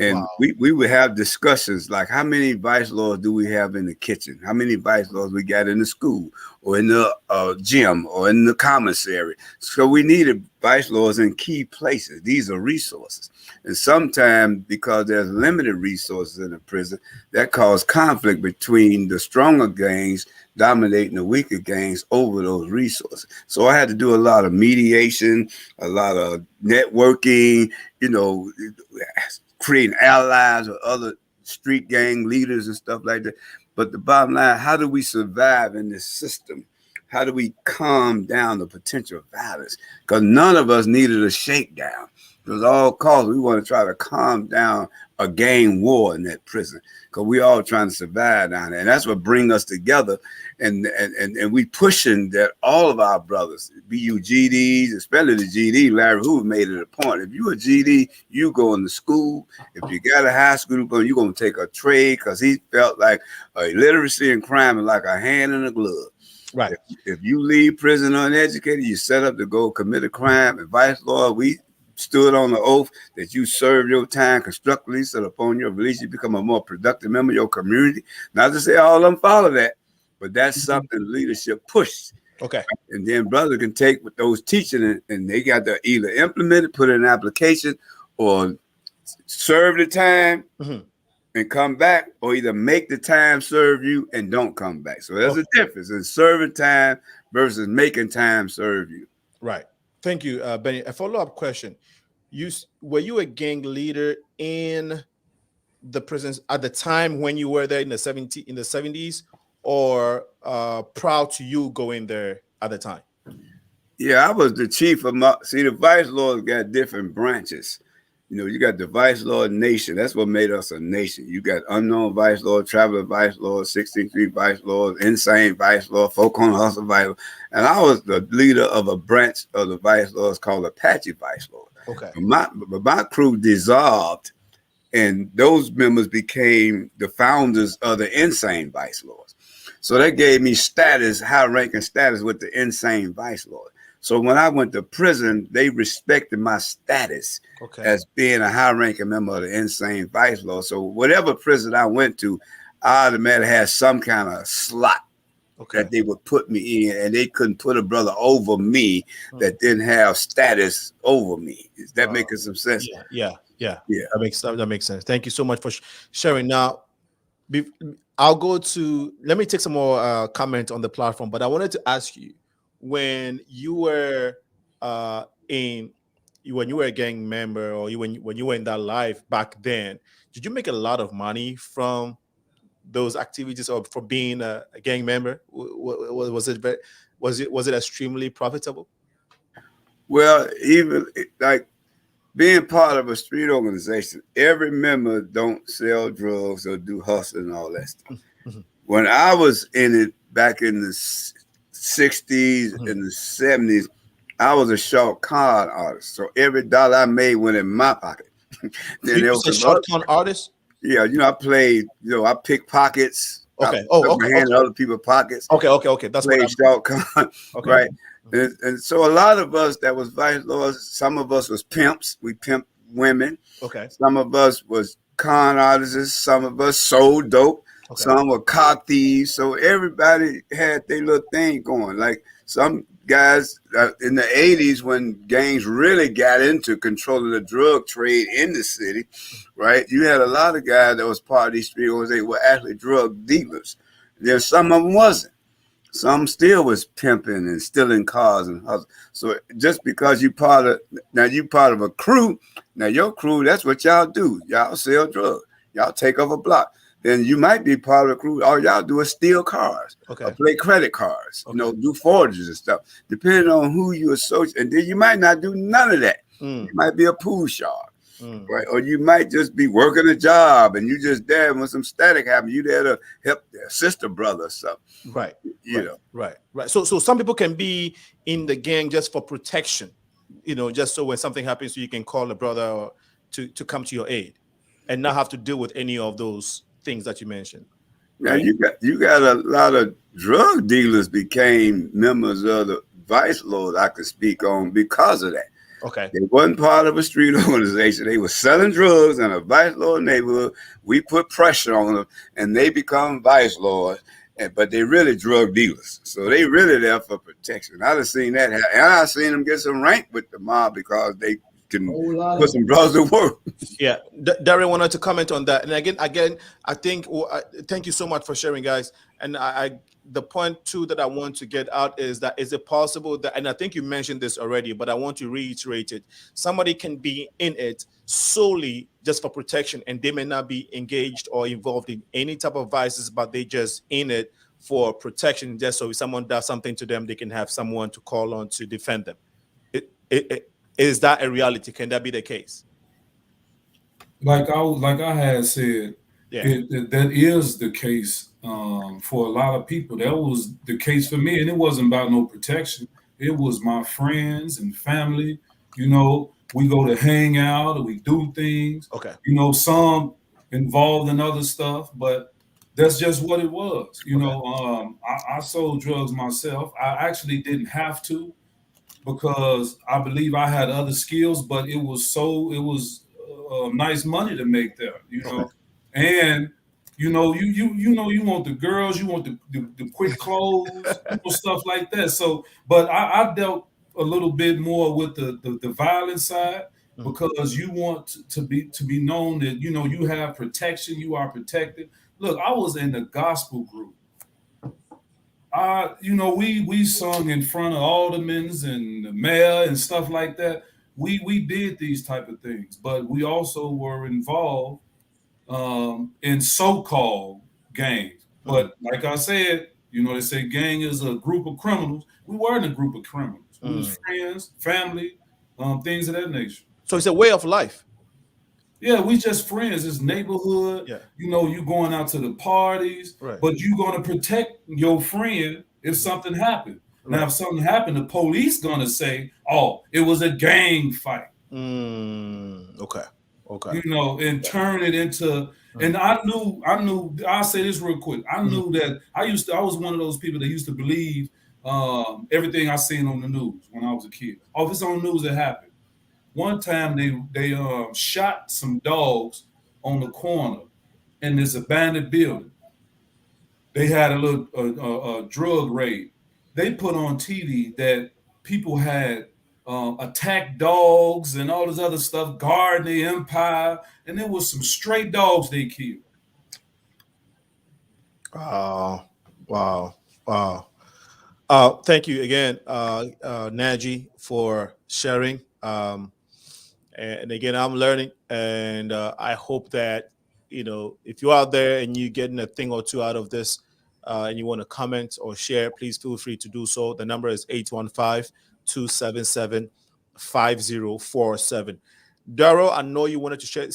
And we would have discussions like, how many vice lords do we have in the kitchen? How many vice lords we got in the school or in the gym or in the commissary? So we needed vice lords in key places. These are resources. And sometimes, because there's limited resources in the prison, that caused conflict between the stronger gangs dominating the weaker gangs over those resources. So I had to do a lot of mediation, a lot of networking, creating allies with other street gang leaders and stuff like that. But the bottom line, how do we survive in this system? How do we calm down the potential violence? Because none of us needed a shakedown. It was all cause we want to try to calm down a gang war in that prison, because we all trying to survive down there. And that's what bring us together. And we pushing that all of our brothers, BU GDs, especially the GD, Larry Hoover made it a point. If you a GD, you go into school. If you got a high school diploma, you're going to take a trade, because he felt like literacy and crime is like a hand in a glove. Right. If you leave prison uneducated, you set up to go commit a crime. And vice lord, we stood on the oath that you serve your time constructively, so that upon your release, you become a more productive member of your community. Not to say all of them follow that, but that's something leadership pushed. Okay. And then brother can take with those teaching and they got to either implement it, put it in an application, or serve the time and come back, or either make the time serve you and don't come back. So there's a difference in serving time versus making time serve you. Right. Thank you, Benny. A follow-up question. Were you a gang leader in the prisons at the time when you were there in the 70s, or proud to you going there at the time? Yeah, I was the chief of the vice lords got different branches. You got the vice lord nation. That's what made us a nation. You got unknown vice lord, traveler vice lord, 16th Street vice lord, insane vice lord, folk on hustle vice lord. And I was the leader of a branch of the vice lords called Apache vice lord. Okay. My crew dissolved and those members became the founders of the insane vice lords. So that gave me status, high-ranking status with the insane vice lord. So when I went to prison, they respected my status as being a high-ranking member of the insane vice lord. So whatever prison I went to, I automatically had some kind of slot that they would put me in, and they couldn't put a brother over me that didn't have status over me. Is that making some sense? Yeah. That makes sense. Thank you so much for sharing. Now, I'll go to, let me take some more comments on the platform, but I wanted to ask you, when you were when you were a gang member, or when you were in that life back then, did you make a lot of money from those activities, or for being a gang member? Was it extremely profitable? Well, even like being part of a street organization, every member don't sell drugs or do hustling and all that stuff. When I was in it back in the 60s and the 70s, I was a short con artist. So every dollar I made went in my pocket. Then you was a short con artist? Yeah, I played, I picked pockets. Okay. My hand in other people's pockets. Okay. That's played short con, right? And so a lot of us that was vice lords, some of us was pimps. We pimped women. Okay. Some of us was con artists. Some of us sold dope. Some were car thieves. So everybody had their little thing going. Like some guys in the 80s, when gangs really got into controlling the drug trade in the city, right? You had a lot of guys that was part of these street organizations were actually drug dealers. Then some of them wasn't. Some still was pimping and stealing cars and hustling. So just because you part of a crew, now your crew, that's what y'all do. Y'all sell drugs. Y'all take over a block. Then you might be part of a crew. All y'all do is steal cars, or play credit cards, do forges and stuff. Depending on who you associate, and then you might not do none of that. You might be a pool shark, right? Or you might just be working a job, and you just there when some static happens. You there to help their sister, brother, or something. Right. So some people can be in the gang just for protection, just so when something happens, you can call a brother or to come to your aid, and not have to deal with any of those things that you mentioned. Now you got a lot of drug dealers became members of the vice lord I could speak on because of that. Okay. They wasn't part of a street organization. They were selling drugs in a vice lord neighborhood. We put pressure on them and they become vice lords, but they really drug dealers. So they really there for protection. I done seen that happen. And I seen them get some rank with the mob because they can put some drugs to work. Yeah, Darren wanted to comment on that. And again, I think thank you so much for sharing, guys. And the point too that I want to get out is that is it possible that, and I think you mentioned this already, but I want to reiterate it. Somebody can be in it solely just for protection, and they may not be engaged or involved in any type of vices, but they just in it for protection, just so if someone does something to them, they can have someone to call on to defend them. Is that a reality? Can that be the case? Like I had said, that is the case for a lot of people. That was the case for me, and it wasn't about no protection. It was my friends and family. We go to hang out, we do things. Okay. Some involved in other stuff, but that's just what it was. I sold drugs myself. I actually didn't have to, because I believe I had other skills, but it was nice money to make there, and you want the girls, you want the quick clothes, stuff like that. So, but I dealt a little bit more with the violent side, because you want to be known that you have protection, you are protected. Look, I was in the gospel group. We sung in front of aldermen and the mayor and stuff like that. We did these type of things, but we also were involved in so-called gangs. But like I said, they say gang is a group of criminals. We weren't a group of criminals. We was friends, family, things of that nature. So it's a way of life. Yeah, we just friends. It's neighborhood. Yeah. You going out to the parties, right, but you going to protect your friend if something happened. Right. Now, if something happened, the police going to say, "Oh, it was a gang fight." Okay. Okay. And turn it into. And I knew. I'll say this real quick. I knew that I was one of those people that used to believe everything I seen on the news when I was a kid. Oh, if it's on the news, it happened. One time they shot some dogs on the corner in this abandoned building. They had a little drug raid. They put on TV that people had attacked dogs and all this other stuff, guarding the empire, and there was some stray dogs they killed. Wow. Thank you again, Naji, for sharing. And again, I'm learning, and I hope that if you're out there and you're getting a thing or two out of this, and you want to comment or share, please feel free to do so. The number is 815-277-5047. Daryl, I know you wanted to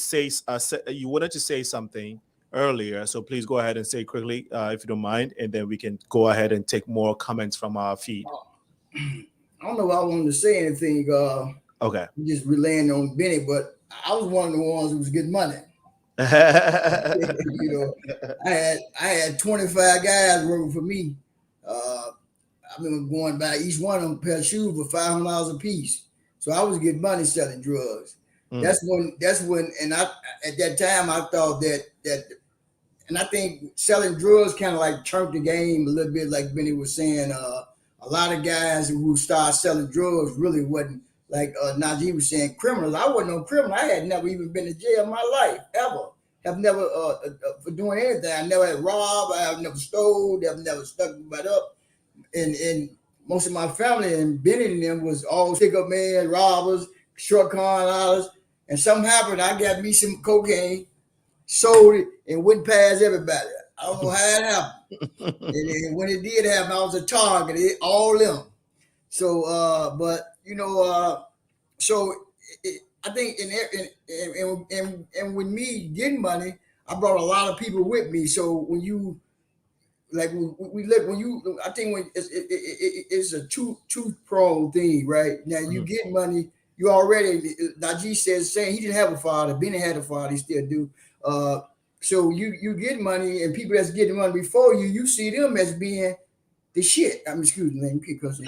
say something earlier, so please go ahead and say quickly, if you don't mind, and then we can go ahead and take more comments from our feed. I don't know if I wanted to say anything. Okay. Just relaying on Benny, but I was one of the ones who was getting money. I had 25 guys working for me. I remember going by each one of them pair of shoes for $500 a piece. So I was getting money selling drugs. That's when, and I at that time I thought that, and I think selling drugs kind of like turned the game a little bit, like Benny was saying. A lot of guys who started selling drugs really wasn't, like Najee was saying, criminals. I wasn't no criminal. I had never even been to jail in my life, ever. Have never for doing anything. I never had robbed. I have never stole. I've never stuck my butt up. And most of my family and Benny and them was all stick-up men, robbers, short con artists. And something happened. I got me some cocaine, sold it, and went past everybody. I don't know how it happened. And when it did happen, I was a target. All them. So, but so I think and with me getting money, I brought a lot of people with me. So when you like we look when you, I think when it's a two-pronged thing, right? Now you get money, you already. Najee saying he didn't have a father. Benny had a father. He still do. So you get money, and people that's getting money before you see them as being the shit. Excuse me, because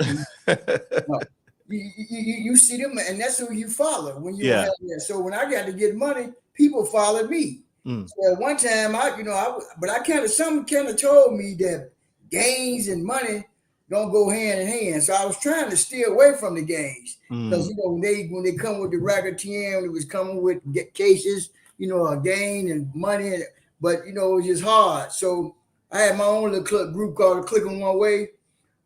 you see them, and that's who you follow when you don't have that. So when I got to get money, people followed me. So at one time, something kind of told me that gains and money don't go hand in hand. So I was trying to steer away from the gains because when they come with the racketeering, it was coming with cases, a gain and money, but it was just hard. So I had my own little group called the Click on One Way.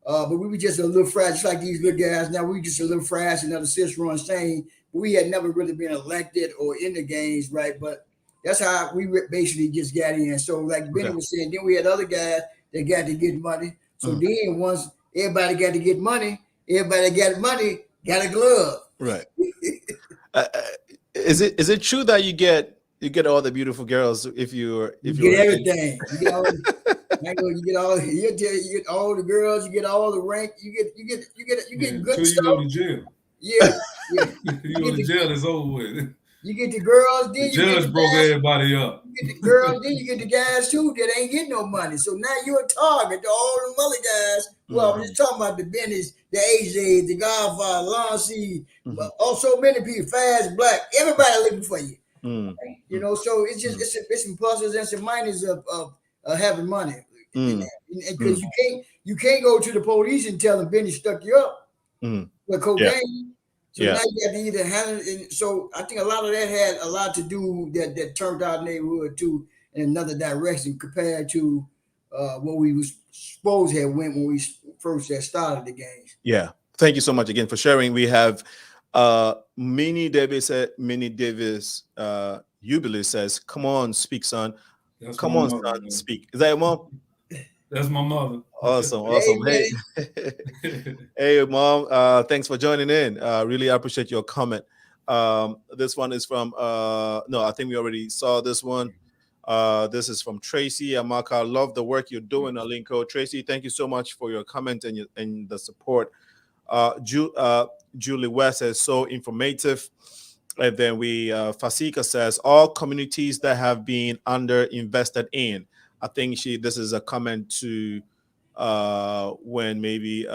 But we were just a little fresh, just like these little guys. Now we just a little fresh, another Cicero insane. We had never really been elected or in the games, right? But that's how we basically just got in. So like Benny was saying, then we had other guys that got to get money. So then once everybody got to get money, everybody got money, got a glove. Right. Is it true that you get all the beautiful girls if you get everything? You get all. You get all the girls, you get all the rank, you get good until stuff. You go to jail. Yeah. You go to jail, it's over with. You get the girls, then the judge broke everybody up. You get the girls, then you get the guys too that ain't getting no money. So now you're a target to all them other guys. Well, I'm just talking about the Benneys, the AJs, the Godfather, Lon C, also many people, Fast Black, everybody looking for you. So it's just it's some pluses and some minuses of having money, because you can't go to the police and tell them Benny stuck you up with cocaine. So now you have to either handle it. And so I think a lot of that had a lot to do that turned our neighborhood to in another direction compared to what we was supposed to have went when we first had started the games. Yeah, thank you so much again for sharing. We have Minnie Davis. UBILES says, "Come on, speak, son. Come on, son, speak." Is that your mom? That's my mother. Awesome. Hey, hey, mom. Thanks for joining in. Really appreciate your comment. This one is from no, I think we already saw this one. This is from Tracy Amaka. Love the work you're doing, Alinko. Tracy, thank you so much for your comment and the support. Julie West says, so informative. And then Fasika says, all communities that have been underinvested in. I think this is a comment to when maybe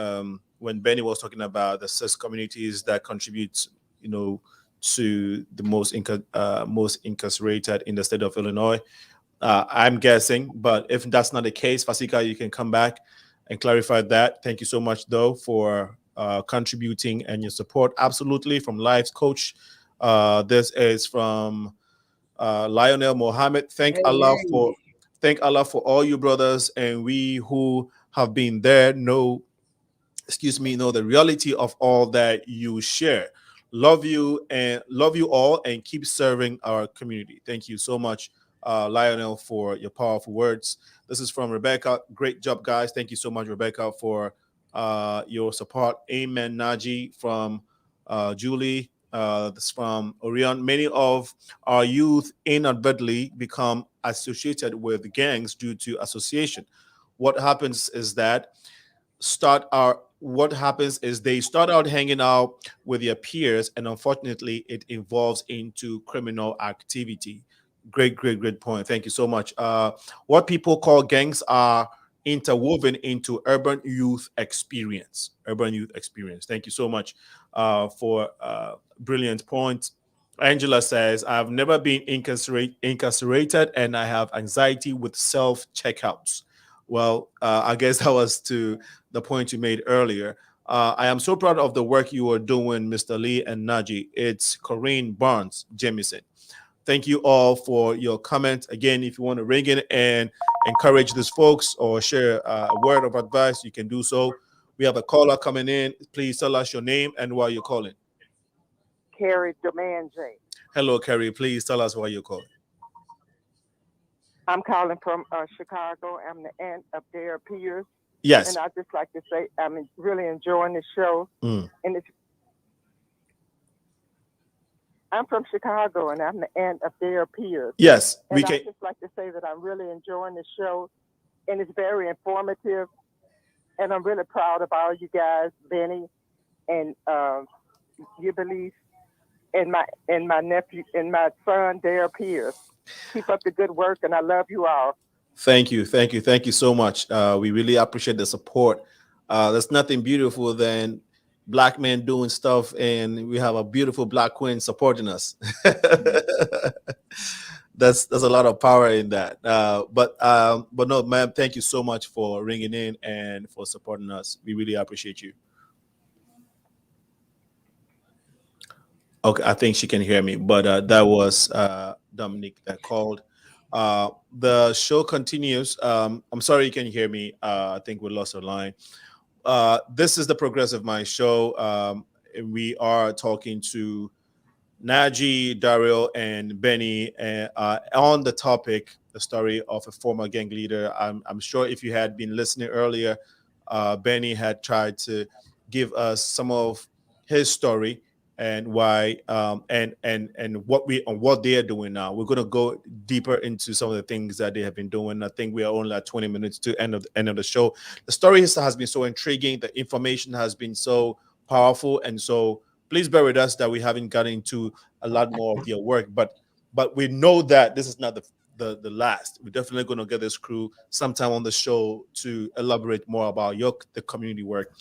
when Benny was talking about the 6 communities that contribute, to the most incarcerated in the state of Illinois. I'm guessing, but if that's not the case, Fasika, you can come back and clarify that. Thank you so much, though, for contributing and your support. Absolutely, from Life's Coach. This is from Lionel Mohammed. Thank Allah for all you brothers, and we who have been there know the reality of all that you share. Love you all, and keep serving our community. Thank you so much, Lionel, for your powerful words. This is from Rebecca. Great job, guys. Thank you so much, Rebecca, for your support. Amen, Naji, from Julie. This from Orion. Many of our youth inadvertently become associated with gangs due to association. What happens is they start out hanging out with their peers, and unfortunately it evolves into criminal activity. Great point. Thank you so much. What people call gangs are interwoven into urban youth experience. Thank you so much for brilliant point. Angela says, I've never been incarcerated and I have anxiety with self-checkouts. Well, I guess that was to the point you made earlier. I am so proud of the work you are doing, Mr. Lee and Naji. It's Corinne Barnes Jamison. Thank you all for your comment. Again, if you want to ring in and encourage these folks or share a word of advice, you can do so. We have a caller coming in. Please tell us your name and why you're calling. Carrie Demanje. Hello, Carrie. Please tell us why you're calling. I'm calling from Chicago. I'm the aunt of their peers. Yes. And I'd just like to say I'm really enjoying the show. And I'm from Chicago, and I'm the aunt of their peers. Yes. And I'd just like to say that I'm really enjoying the show, and it's very informative. And I'm really proud of all you guys, Benny, and UBILES, and my nephew and my son, their peers. Keep up the good work, and I love you all. Thank you so much. We really appreciate the support. There's nothing beautiful than Black men doing stuff, and we have a beautiful Black queen supporting us. There's a lot of power in that. But no, ma'am, thank you so much for ringing in and for supporting us. We really appreciate you. Okay, I think she can hear me, but that was Dominique that called. The show continues. I'm sorry you can hear me. I think we lost our line. This is the Progressive Mind Show. We are talking to Naji, DARYL, and Benny on the topic, the story of a former gang leader. I'm sure if you had been listening earlier, Benny had tried to give us some of his story and why and what they are doing now. We're going to go deeper into some of the things that they have been doing. I think we are only at 20 minutes to end of the show. The story has been so intriguing. The information has been so powerful, and so please bear with us that we haven't gotten into a lot more of their work. But we know that this is not the last. We're definitely going to get this crew sometime on the show to elaborate more about the community work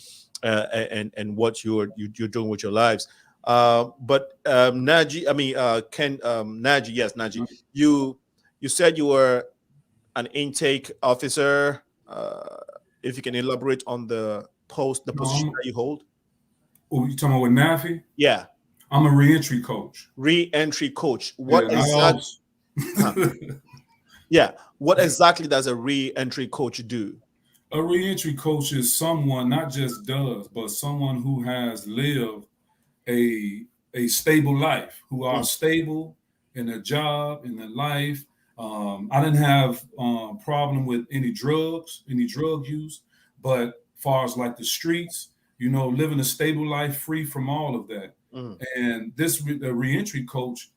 and what you're doing with your lives. But Naji, Naji, yes, Naji, you said you were an intake officer. If you can elaborate on the position that you hold. Oh, you talking about with Nafi? Yeah, I'm a reentry coach. Reentry coach. What exactly? Yeah, what exactly does a reentry coach do? A reentry coach is someone not just does, but someone who has lived a stable life, who are stable in their job, in their life. I didn't have problem with any drug use, but far as like the streets, living a stable life free from all of that. And the reentry coach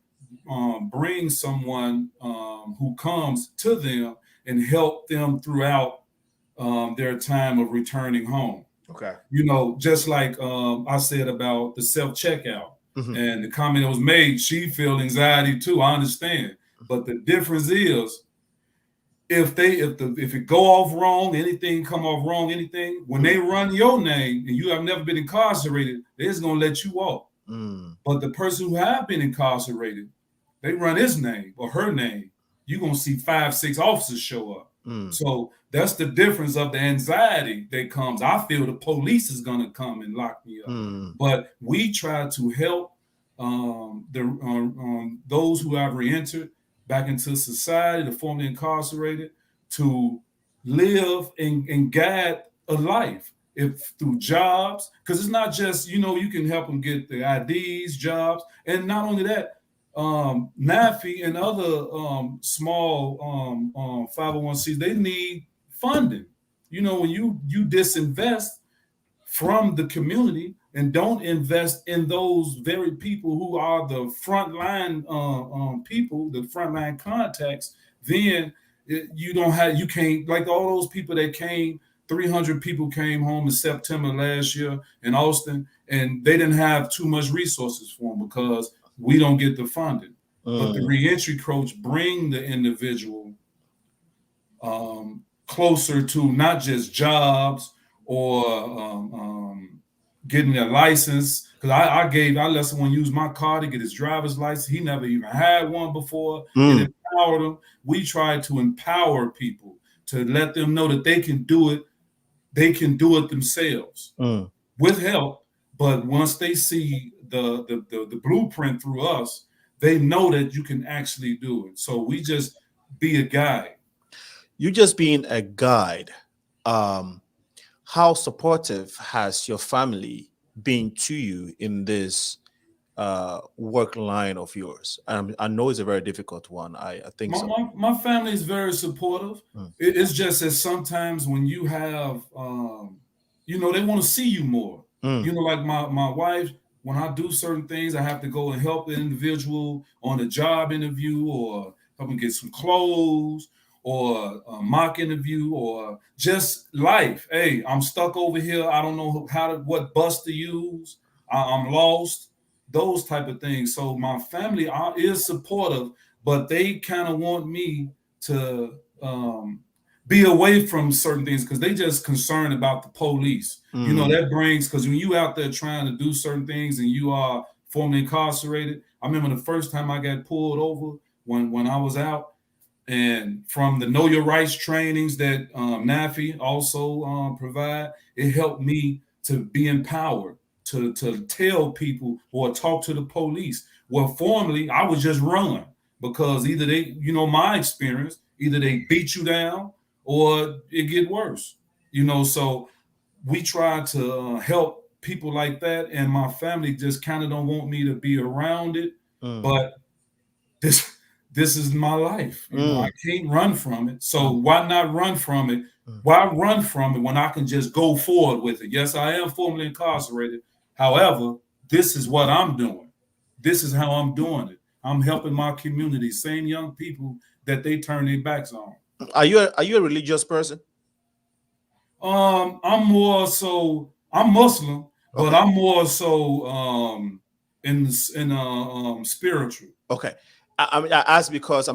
brings someone who comes to them and help them throughout their time of returning home. Okay. Just like I said about the self-checkout. And the comment that was made, she feel anxiety too. I understand. But the difference is, if it go off wrong, anything come off wrong, anything, when they run your name and you have never been incarcerated, they're just gonna let you off. But the person who have been incarcerated, they run his name or her name, you're gonna see 5, 6 officers show up. So that's the difference of the anxiety that comes. I feel the police is gonna come and lock me up. But we try to help those who have re-entered back into society, the formerly incarcerated, to live and guide a life, if through jobs, because it's not just, you can help them get the IDs, jobs, and not only that, NAFI and other small 501c, they need funding. When you disinvest from the community and don't invest in those very people who are the frontline people, the frontline contacts, then you can't, like all those people that came, 300 people came home in September last year in Austin, and they didn't have too much resources for them because we don't get the funding. But the reentry coach bring the individual closer to not just jobs or getting their license. Because I let someone use my car to get his driver's license. He never even had one before. It empowered him. We try to empower people to let them know that they can do it. They can do it themselves with help. But once they see the blueprint through us, they know that you can actually do it. So we just be a guide. You just being a guide. How supportive has your family been to you in this work line of yours? I know it's a very difficult one. I think my family is very supportive. It's just that sometimes when you have, they want to see you more. Like my wife, when I do certain things, I have to go and help the individual on a job interview or help them get some clothes or a mock interview or just life. Hey, I'm stuck over here. I don't know what bus to use. I'm lost. Those type of things. So my family is supportive, but they kind of want me to be away from certain things because they just concerned about the police. That brings, because when you out there trying to do certain things and you are formerly incarcerated, I remember the first time I got pulled over when I was out, and from the Know Your Rights trainings that NAFI also provide, it helped me to be empowered to tell people or talk to the police. Well, formerly I would just run because either they, my experience, either they beat you down or it get worse. So we try to help people like that, and my family just kind of don't want me to be around it. But this is my life. I can't run from it. So why not run from it? Why run from it when I can just go forward with it? Yes, I am formerly incarcerated. However, this is what I'm doing. This is how I'm doing it. I'm helping my community, same young people that they turn their backs on. Are you a religious person? I'm Muslim, but I'm more so in spiritual. Okay. I ask because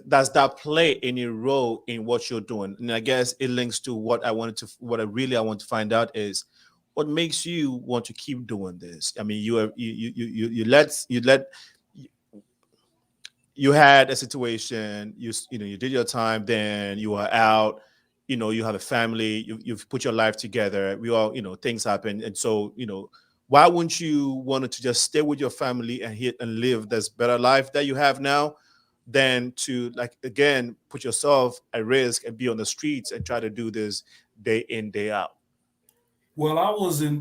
does that play any role in what you're doing? And I guess it links to what I want to find out is what makes you want to keep doing this. I mean, you had a situation, you did your time, then you are out, you have a family, you've put your life together. We all, things happen. And so, why wouldn't you want to just stay with your family and live this better life that you have now than to, like, again, put yourself at risk and be on the streets and try to do this day in, day out? Well, I was in,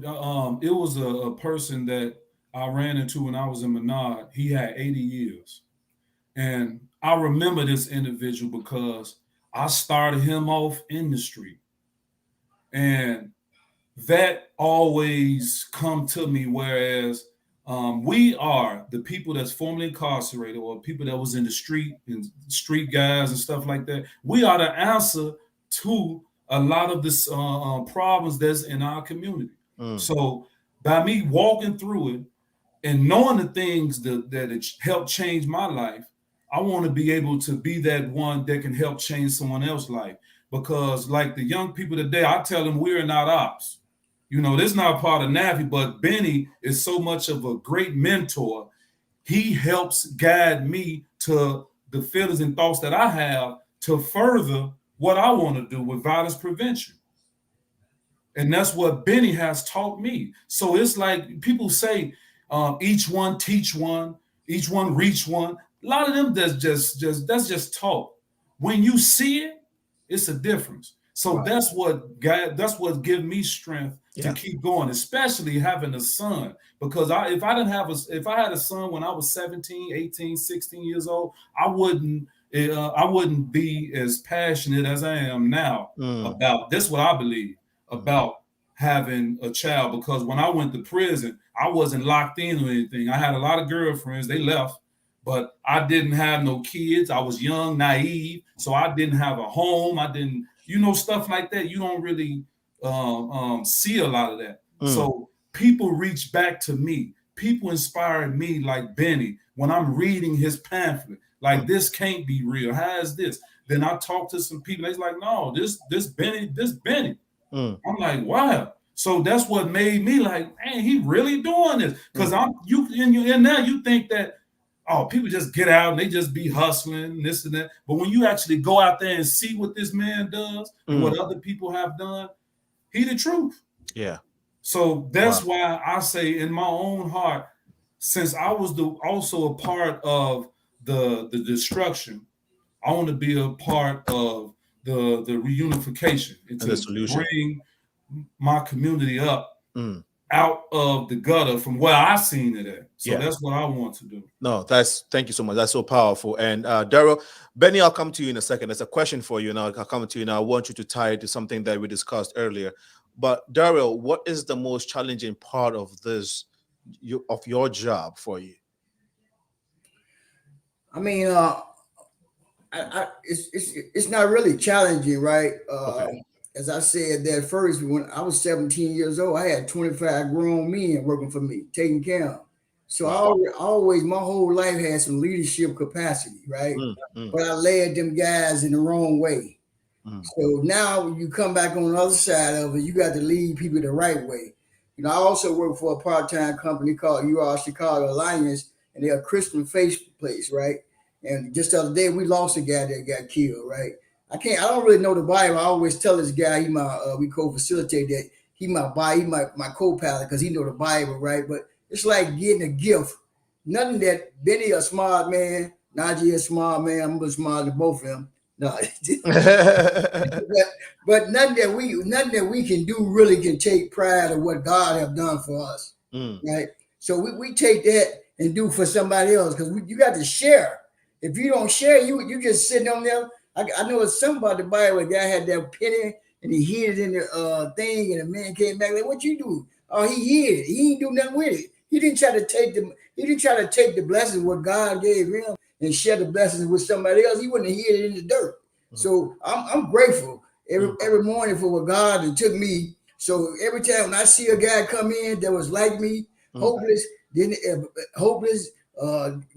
it was a person that I ran into when I was in Menard. He had 80 years. And I remember this individual because I started him off in the street. And that always come to me, whereas we are the people that's formerly incarcerated or people that was in the street and street guys and stuff like that. We are the answer to a lot of this problems that's in our community. So by me walking through it and knowing the things that it helped change my life, I want to be able to be that one that can help change someone else's life. Because like the young people today, I tell them we're not ops. You know, this is not part of NAFI, but Benny is so much of a great mentor. He helps guide me to the feelings and thoughts that I have to further what I want to do with violence prevention. And that's what Benny has taught me. So it's like people say, each one teach one, each one reach one. A lot of them that's just talk. When you see it, it's a difference. So Right. that's what gives me strength to keep going, especially having a son. Because if I had a son when I was 17, 18, 16 years old, I wouldn't be as passionate as I am now about this. What I believe about having a child, because when I went to prison, I wasn't locked in or anything. I had a lot of girlfriends, they left, but I didn't have no kids. I was young, naive, so I didn't have a home. I didn't, stuff like that. You don't really see a lot of that. So people reach back to me. People inspire me, like Benny, when I'm reading his pamphlet. Like, this can't be real. How is this? Then I talk to some people. They're like, no, this Benny. I'm like, wow. So that's what made me like, man, he really doing this. Because and now you think that, oh, people just get out and they just be hustling, this and that. But when you actually go out there and see what this man does and what other people have done, he the truth. Yeah. So that's why I say in my own heart, since I was also a part of the destruction, I want to be a part of the reunification and to the solution. bring my community up out of the gutter from where I seen it at. So that's what I want to do. No, thank you so much. That's so powerful. And Daryl, Benny, I'll come to you in a second. There's a question for you now. I'll come to you now. I want you to tie it to something that we discussed earlier. But Daryl, what is the most challenging part of your job for you? I mean, it's not really challenging, right? As I said that first, when I was 17 years old, I had 25 grown men working for me, taking care of them. So I always, my whole life had some leadership capacity, right? But I led them guys in the wrong way. So now when you come back on the other side of it, you got to lead people the right way. I also work for a part-time company called Chicago Alliance, and they're a Christian faith place, right? And just the other day, we lost a guy that got killed, right? I don't really know the Bible. I always tell this guy, we co-facilitate that. He my co-pilot because he know the Bible, right? But it's like getting a gift. Nothing that Benny a smart man, Naji a smart man. I'm smart than both of them. No, but nothing that we can do really can take pride of what God have done for us, right? So we take that and do for somebody else because you got to share. If you don't share, you just sitting on there. I know it's something about the Bible. A guy had that penny and he hid it in the thing, and the man came back like, "What you do?" Oh, he hid it. He ain't do nothing with it. He didn't try to take the blessings what God gave him and share the blessings with somebody else. He wouldn't have hid it in the dirt. So I'm grateful every morning for what God took me. So every time when I see a guy come in that was like me, hopeless,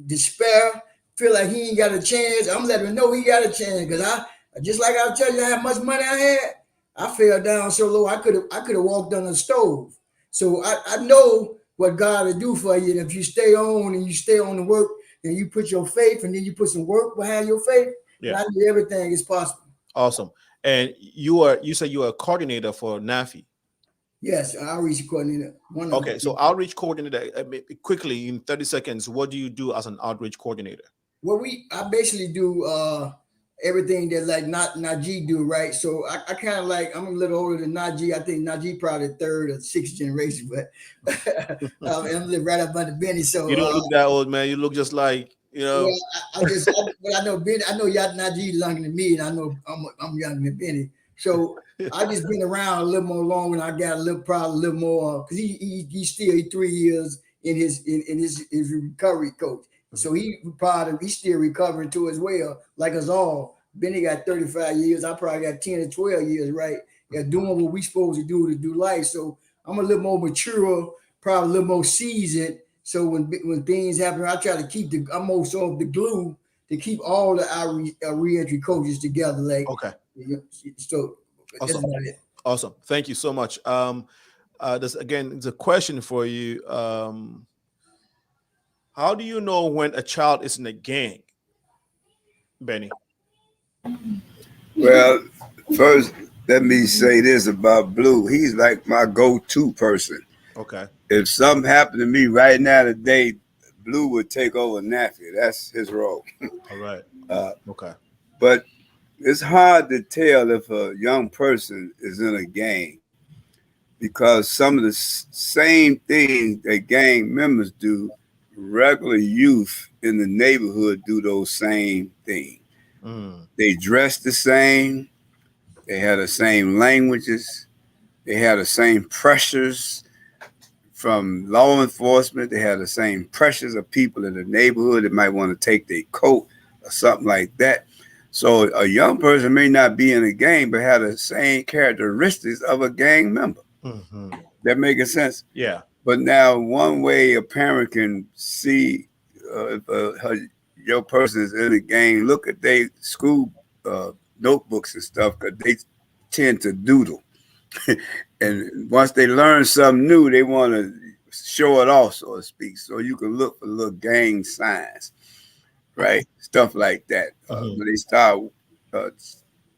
despair, feel like he ain't got a chance, I'm letting him know he got a chance. Because I just like I tell you how much money I had, I fell down so low I could have walked on a stove. So I know what God will do for you. And if you stay on and you stay on the work and you put your faith and then you put some work behind your faith, I know everything is possible. Awesome. And you said you are a coordinator for NAFI. Yes, outreach coordinator. Okay, so outreach coordinator, quickly in 30 seconds, what do you do as an outreach coordinator? Well, I basically do everything that like NAJI do, right? So I kind of like, I'm a little older than NAJI. I think NAJI probably third or sixth generation, but I'm right up under Benny. So you don't look that old, man. You look just like, Well, I know Benny. I know NAJI younger than me, and I know I'm younger than Benny. So I just been around a little more longer, and I got probably a little more because he's still 3 years in his recovery coach. So he's still recovering too as well, like us all. Benny got 35 years. I probably got 10 or 12 years, right? Yeah, doing what we supposed to do life. So I'm a little more mature probably a little more seasoned. So when things happen, I try to keep I'm also of the glue to keep all the reentry coaches together. Like, Okay. So Awesome. that's about it. Awesome. Thank you so much. This again, it's a question for you. How do you know when a child is in a gang, Benny? Well, first, let me say this about Blue. He's like my go-to person. Okay. If something happened to me right now today, Blue would take over Nafi. That's his role. All right. Okay. But it's hard to tell if a young person is in a gang because some of the same things that gang members do, regular youth in the neighborhood do those same things. They dress the same. They have the same languages. They have the same pressures from law enforcement. They have the same pressures of people in the neighborhood that might want to take their coat or something like that. So a young person may not be in a gang, but have the same characteristics of a gang member. That making sense? Yeah. But now one way a parent can see if your person is in a gang, look at their school notebooks and stuff, because they tend to doodle. And once they learn something new, they want to show it off, so to speak. So you can look for little gang signs, right? Stuff like that. When they start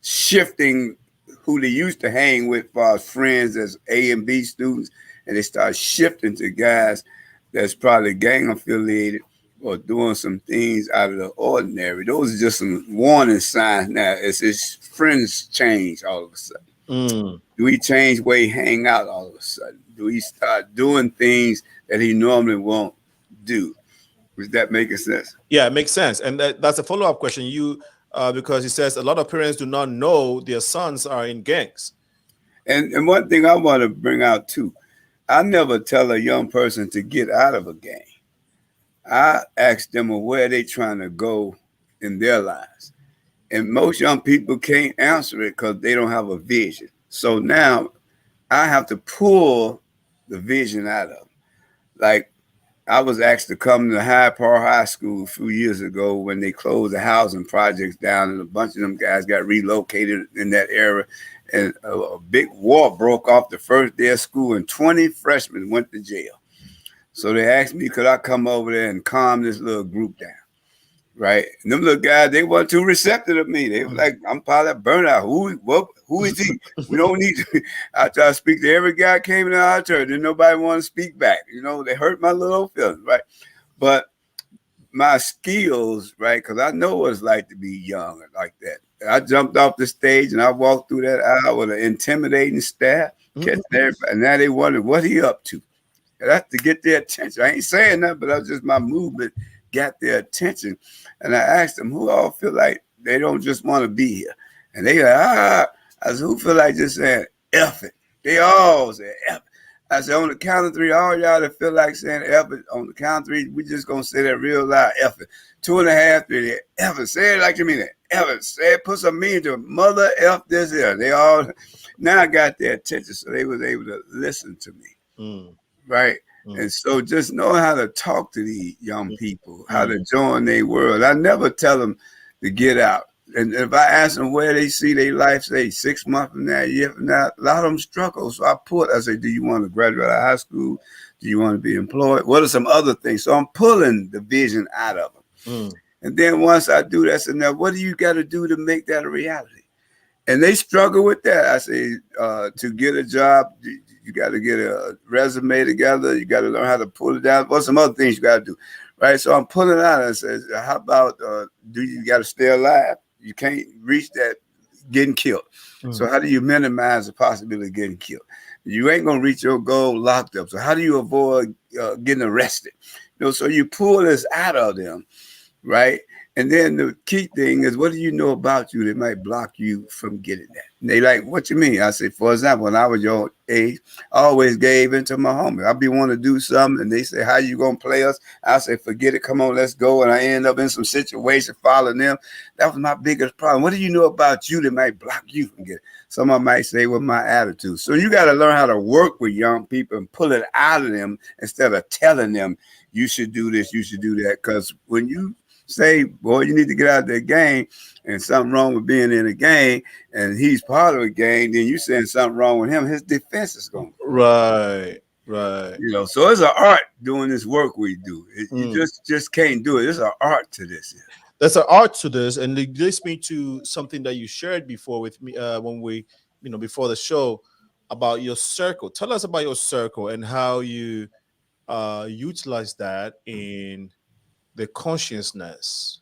shifting who they used to hang with for friends as A and B students, and they start shifting to guys that's probably gang affiliated or doing some things out of the ordinary. Those are just some warning signs now as his friends change all of a sudden. Do he change where he hang out all of a sudden? Do he start doing things that he normally won't do? Does that make sense? Yeah, it makes sense. And that's a follow-up question. Because he says a lot of parents do not know their sons are in gangs. And one thing I want to bring out too, I never tell a young person to get out of a gang. I ask them where they trying to go in their lives. And most young people can't answer it because they don't have a vision. So now I have to pull the vision out of them. Like I was asked to come to Hyde Park High School a few years ago when they closed the housing projects down, and a bunch of them guys got relocated in that area. And a big war broke off the first day of school, and 20 freshmen went to jail. So they asked me, could I come over there and calm this little group down? Right. And them little guys, they weren't too receptive of me. They were like, I'm part of that burnout. Who is he? We don't need to. I try to speak to every guy came in our church, and nobody want to speak back. You know, they hurt my little feelings, right? But my skills, right? Because I know what it's like to be young like that. I jumped off the stage and I walked through that aisle with an intimidating stare, catching everybody. And now they wonder what he up to. That's to get their attention. I ain't saying that, but that's just my movement got their attention. And I asked them, who all feel like they don't just want to be here? And they like, I said, who feel like just saying F it? They all say F it. I said, on the count of three, all y'all that feel like saying F it, on the count of three, we just going to say that real loud, F it. 2 and a half, 3, F it. Say it like you mean it. F it. Say it, put some meaning to it. Mother F this here. They all, now I got their attention, so they was able to listen to me. Right? And so just knowing how to talk to these young people, how to join their world. I never tell them to get out. And if I ask them where they see their life, say 6 months from now, a year from now, a lot of them struggle. So I say, do you want to graduate out of high school? Do you want to be employed? What are some other things? So I'm pulling the vision out of them. And then once I do that, I say, now what do you got to do to make that a reality? And they struggle with that. I say, to get a job, you got to get a resume together. You got to learn how to pull it down. What's some other things you got to do? Right. So I'm pulling it out and says, how about do you got to stay alive? You can't reach that getting killed. So how do you minimize the possibility of getting killed? You ain't going to reach your goal locked up. So how do you avoid getting arrested? You know, so you pull this out of them. Right. And then the key thing is, what do you know about you that might block you from getting that? And they like, what you mean? I say, for example, when I was your age, I always gave into my homie. I'd be wanting to do something, and they say, how you gonna play us? I say, forget it, come on, let's go. And I end up in some situation following them. That was my biggest problem. What do you know about you that might block you from getting it? Someone might say, well, my attitude. So you got to learn how to work with young people and pull it out of them instead of telling them, you should do this, you should do that. Because when you say, boy, you need to get out of that game, and something wrong with being in a game, and he's part of a game, then you saying something wrong with him, his defense is going. Right. You know, so it's an art doing this work we do. You just can't do it. There's an art to this. There's an art to this, and it leads me to something that you shared before with me when we, before the show, about your circle. Tell us about your circle and how you utilize that in the consciousness,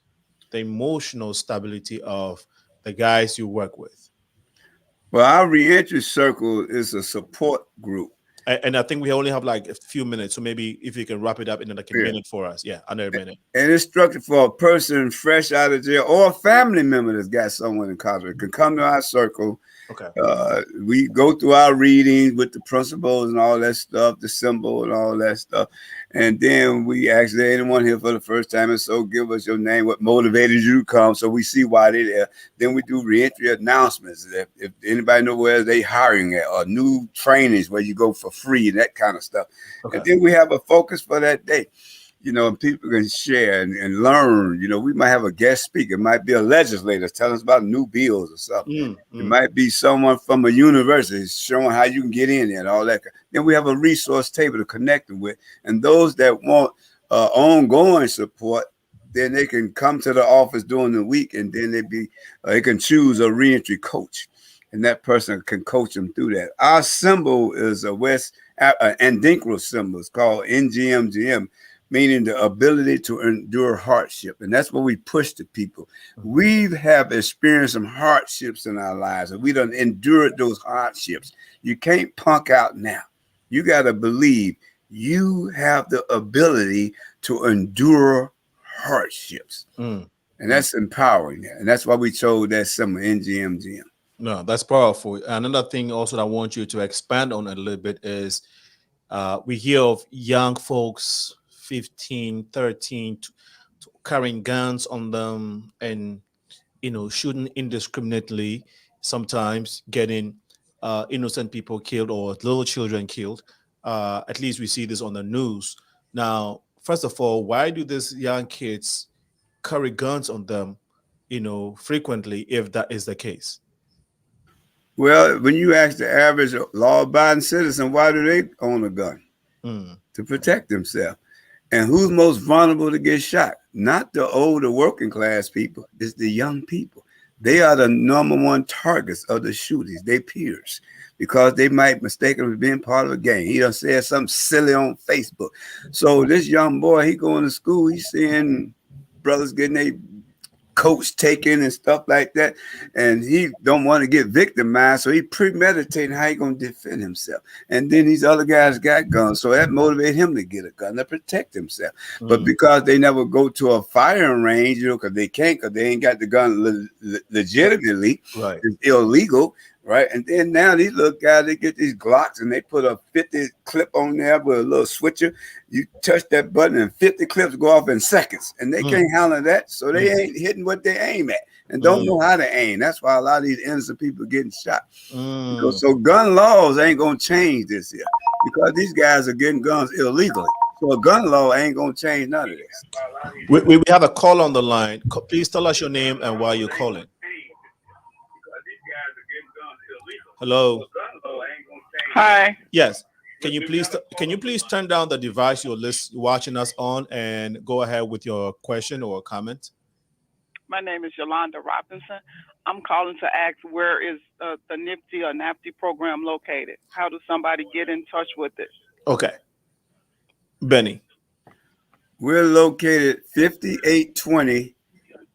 the emotional stability of the guys you work with. Well, our reentry circle is a support group. And I think we only have like a few minutes, so maybe if you can wrap it up in like a minute for us. Yeah, under a minute. And it's structured for a person fresh out of jail or a family member that's got someone incarcerated can come to our circle. Okay. We go through our readings with the principles and all that stuff, the symbol and all that stuff. And then we ask anyone here for the first time, and so give us your name, what motivated you to come, so we see why they're there. Then we do reentry announcements. If anybody know where they hiring at, or new trainings where you go for free and that kind of stuff. Okay. And then we have a focus for that day. And people can share and learn. We might have a guest speaker. It might be a legislator telling us about new bills or something. It might be someone from a university showing how you can get in there and all that. Then we have a resource table to connect them with. And those that want ongoing support, then they can come to the office during the week, and then they can choose a reentry coach. And that person can coach them through that. Our symbol is a West Andinkra symbol. It's called NGMGM. Meaning the ability to endure hardship. And that's what we push to people. We have experienced some hardships in our lives, and we done endured those hardships. You can't punk out now. You got to believe you have the ability to endure hardships. And that's empowering. And that's why we chose that symbol, NGMGM. No, that's powerful. Another thing also that I want you to expand on a little bit is we hear of young folks 15, 13, carrying guns on them and, shooting indiscriminately, sometimes getting innocent people killed or little children killed. At least we see this on the news. Now, first of all, why do these young kids carry guns on them, frequently, if that is the case? Well, when you ask the average law-abiding citizen, why do they own a gun? To protect themselves. And who's most vulnerable to get shot? Not the older working class people. It's the young people. They are the number one targets of the shootings, their peers, because they might mistakenly being part of a gang. He done said something silly on Facebook. So this young boy, he going to school, he's seeing brothers getting their coats taken and stuff like that, and he don't want to get victimized, so he premeditating how he gonna defend himself. And then these other guys got guns, so that motivated him to get a gun to protect himself. But because they never go to a firing range, because they can't, because they ain't got the gun legitimately, right? It's illegal. Right. And then now these little guys, they get these Glocks and they put a 50 clip on there with a little switcher. You touch that button and 50 clips go off in seconds. And they can't handle that. So they ain't hitting what they aim at and don't know how to aim. That's why a lot of these innocent people are getting shot. So gun laws ain't going to change this year because these guys are getting guns illegally. So a gun law ain't going to change none of this. We have a call on the line. Please tell us your name and why you're calling. Hello. Hi. Yes. Can you please turn down the device you're watching us on and go ahead with your question or comment? My name is Yolanda Robinson. I'm calling to ask where is the NIFTY or NAFTY program located? How does somebody get in touch with it? Okay. Benny. We're located 5820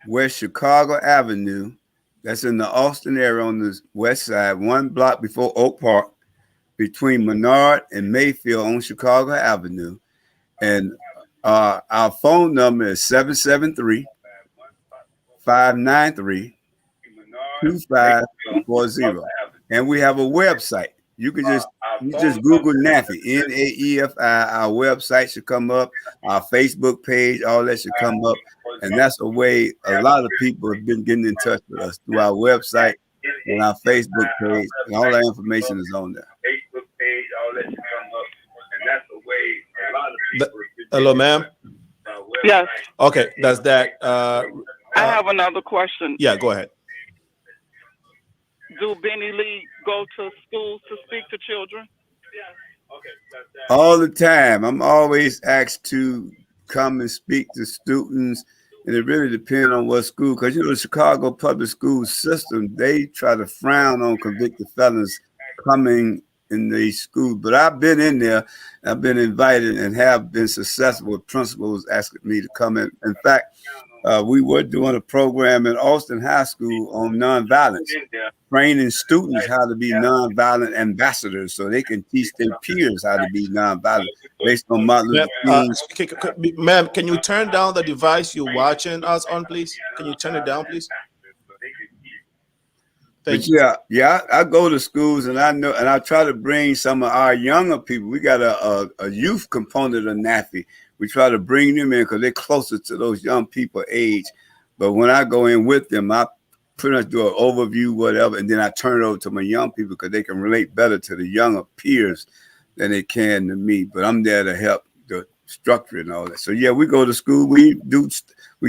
West Chicago Avenue. That's in the Austin area on the west side, 1 block before Oak Park, between Menard and Mayfield on Chicago Avenue. And our phone number is 593-2540. And we have a website. You just Google NAFI, NAEFI. Our website should come up. Our Facebook page, all that should come up. And that's a way a lot of people have been getting in touch with us through our website and our Facebook page. And all our information is on there. Facebook page, all that should come up. And that's a way a lot of people. Hello, ma'am. Yes. Okay, that's that. I have another question. Yeah, go ahead. Do Benny Lee go to schools to speak to children? All the time. I'm always asked to come and speak to students, and it really depends on what school. Because the Chicago public school system, they try to frown on convicted felons coming in these schools. But I've been in there. I've been invited and have been successful with principals asking me to come in. In fact, we were doing a program in Austin High School on nonviolence, training students how to be nonviolent ambassadors so they can teach their peers how to be nonviolent based on Martin Luther King's. Ma'am, can you turn down the device you're watching us on, please? Can you turn it down, please? But yeah, I go to schools and I know, and I try to bring some of our younger people. We got a youth component of NAFI. We try to bring them in because they're closer to those young people age. But when I go in with them, I pretty much do an overview, whatever, and then I turn it over to my young people because they can relate better to the younger peers than they can to me. But I'm there to help the structure and all that. So yeah, we go to school. We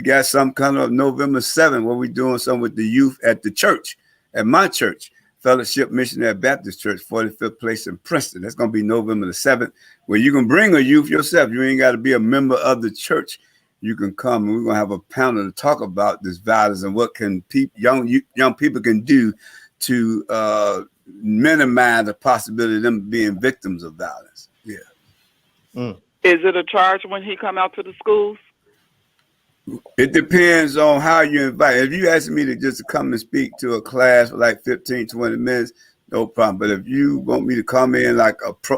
got some kind of November 7th where we're doing something with the youth at the church, at my church, Fellowship Missionary Baptist Church, 45th Place in Princeton. That's going to be November the 7th, where you can bring a youth yourself. You ain't got to be a member of the church. You can come, and we're going to have a panel to talk about this violence and what can young people can do to minimize the possibility of them being victims of violence. Yeah. Is it a charge when he come out to the schools? It depends on how you invite. If you ask me to just come and speak to a class for like 15, 20 minutes, no problem. But if you want me to come in like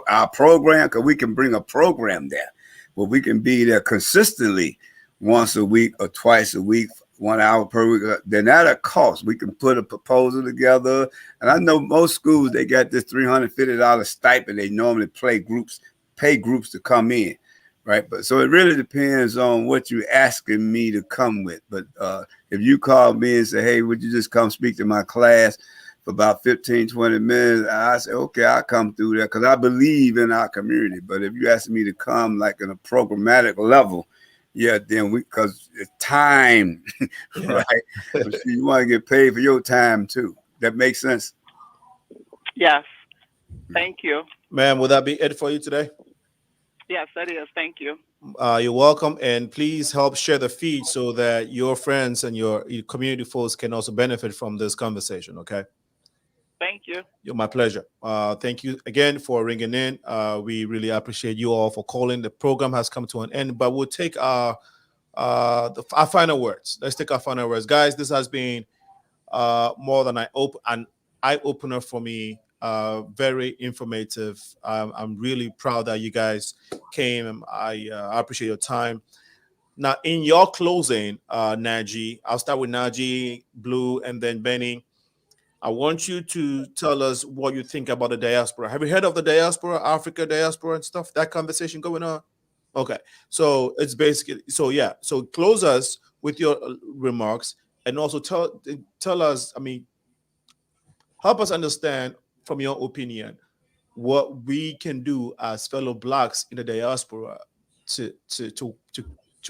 our program, because we can bring a program there where we can be there consistently once a week or twice a week, 1 hour per week, then at a cost. We can put a proposal together. And I know most schools, they got this $350 stipend. They normally pay groups to come in. Right. But so it really depends on what you're asking me to come with. But if you call me and say, hey, would you just come speak to my class for about 15, 20 minutes? I say, OK, I'll come through there because I believe in our community. But if you ask me to come like in a programmatic level, yeah, then because it's time, right? But you want to get paid for your time, too. That makes sense. Yes. Thank you. Ma'am, will that be it for you today? Yes, that is. Thank you. You're welcome. And please help share the feed so that your friends and your community folks can also benefit from this conversation. OK? Thank you. You're my pleasure. Thank you again for ringing in. We really appreciate you all for calling. The program has come to an end, but we'll take our final words. Let's take our final words. Guys, this has been more than an eye-opener for me. Very informative. I'm really proud that you guys came. I appreciate your time. Now, in your closing, Naji, I'll start with Naji, Blue, and then Benny. I want you to tell us what you think about the diaspora. Have you heard of the diaspora, Africa diaspora and stuff? That conversation going on? Okay. So it's basically, so close us with your remarks and also tell us, help us understand from your opinion what we can do as fellow Blacks in the diaspora to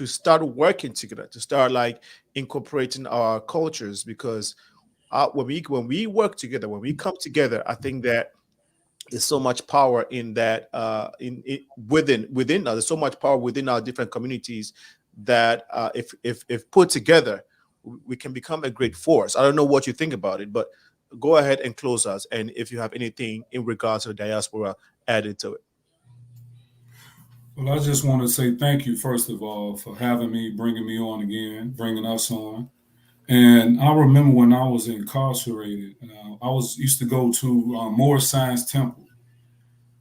start working together, to start like incorporating our cultures, because when we work together, when we come together, I think that there's so much power in that within us. There's so much power within our different communities that if put together, we can become a great force. I don't know what you think about it, but go ahead and close us. And if you have anything in regards to the diaspora, add it to it. Well, I just want to say thank you, first of all, for having me, bringing me on again, bringing us on. And I remember when I was incarcerated, I used to go to Moore Science Temple.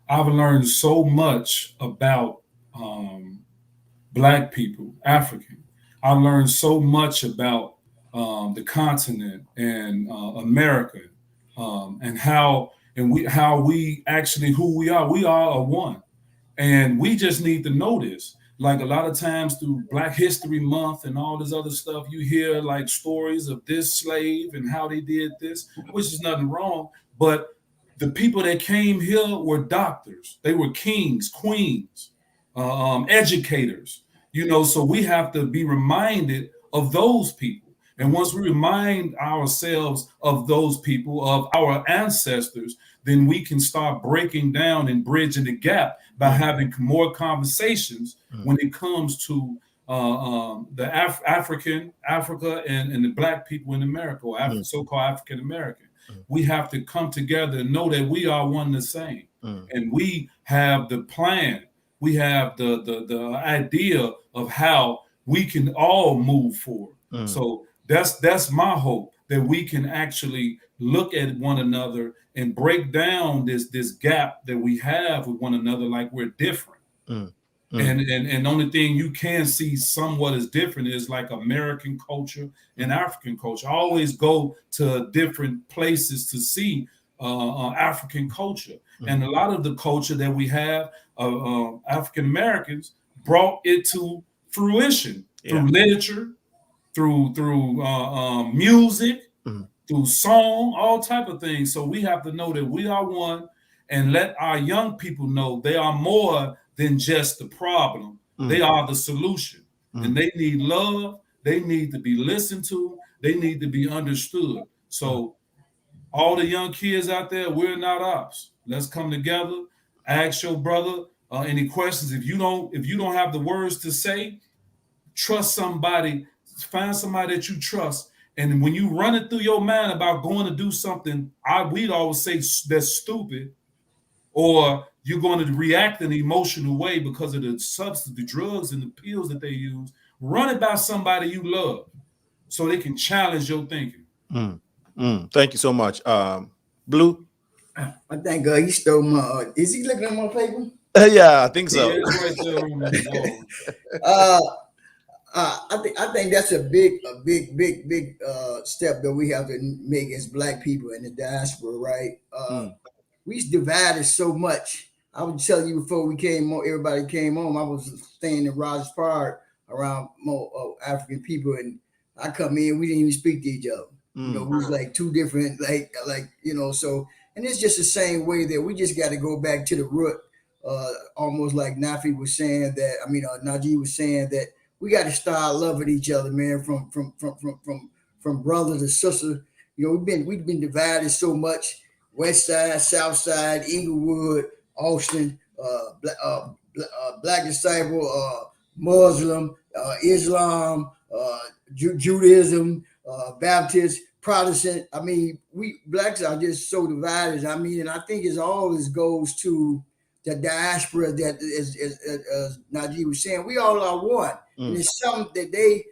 I've learned so much about Black people, African. I learned so much about the continent and America, and how we actually who we are. We are a one, and we just need to know this. Like a lot of times through Black History Month and all this other stuff, you hear like stories of this slave and how they did this, which is nothing wrong. But the people that came here were doctors. They were kings, queens, educators. So we have to be reminded of those people. And once we remind ourselves of those people, of our ancestors, then we can start breaking down and bridging the gap by having more conversations when it comes to the Africa and the Black people in America, or so-called African American. We have to come together and know that we are one and the same, and we have the plan. We have the idea of how we can all move forward. So that's my hope, that we can actually look at one another and break down this gap that we have with one another, like we're different. And the only thing you can see somewhat as different is like American culture and African culture. I always go to different places to see African culture. And a lot of the culture that we have, African Americans brought it to fruition through literature, through music, through song, all type of things. So we have to know that we are one, and let our young people know they are more than just the problem. They are the solution. And they need love. They need to be listened to. They need to be understood. So all the young kids out there, we're not ops. Let's come together. Ask your brother any questions. If you don't have the words to say, trust somebody. Find somebody that you trust. And when you run it through your mind about going to do something, we'd always say that's stupid, or you're going to react in an emotional way because of the substance, the drugs and the pills that they use. Run it by somebody you love so they can challenge your thinking. Thank you so much. Blue? I think he stole my, is he looking at my paper? Yeah, I think so. Yeah, it's right there on the wall. I think that's a big step that we have to make as Black people in the diaspora, right? We divided so much. I was telling you before we came on, everybody came on. I was staying in Rogers Park around more African people, and I come in, we didn't even speak to each other. We was like two different, so, and it's just the same way that we just got to go back to the root, almost like Nafi was saying that, Naji was saying that we got to start loving each other, man, from brother to sister. We've been divided so much. West Side, South Side, Inglewood, Austin, Black Disciple, Muslim, Islam, Judaism, Baptist, Protestant. We Blacks are just so divided. And I think it always goes to the diaspora that, as Naji was saying, we all are one. And it's something that they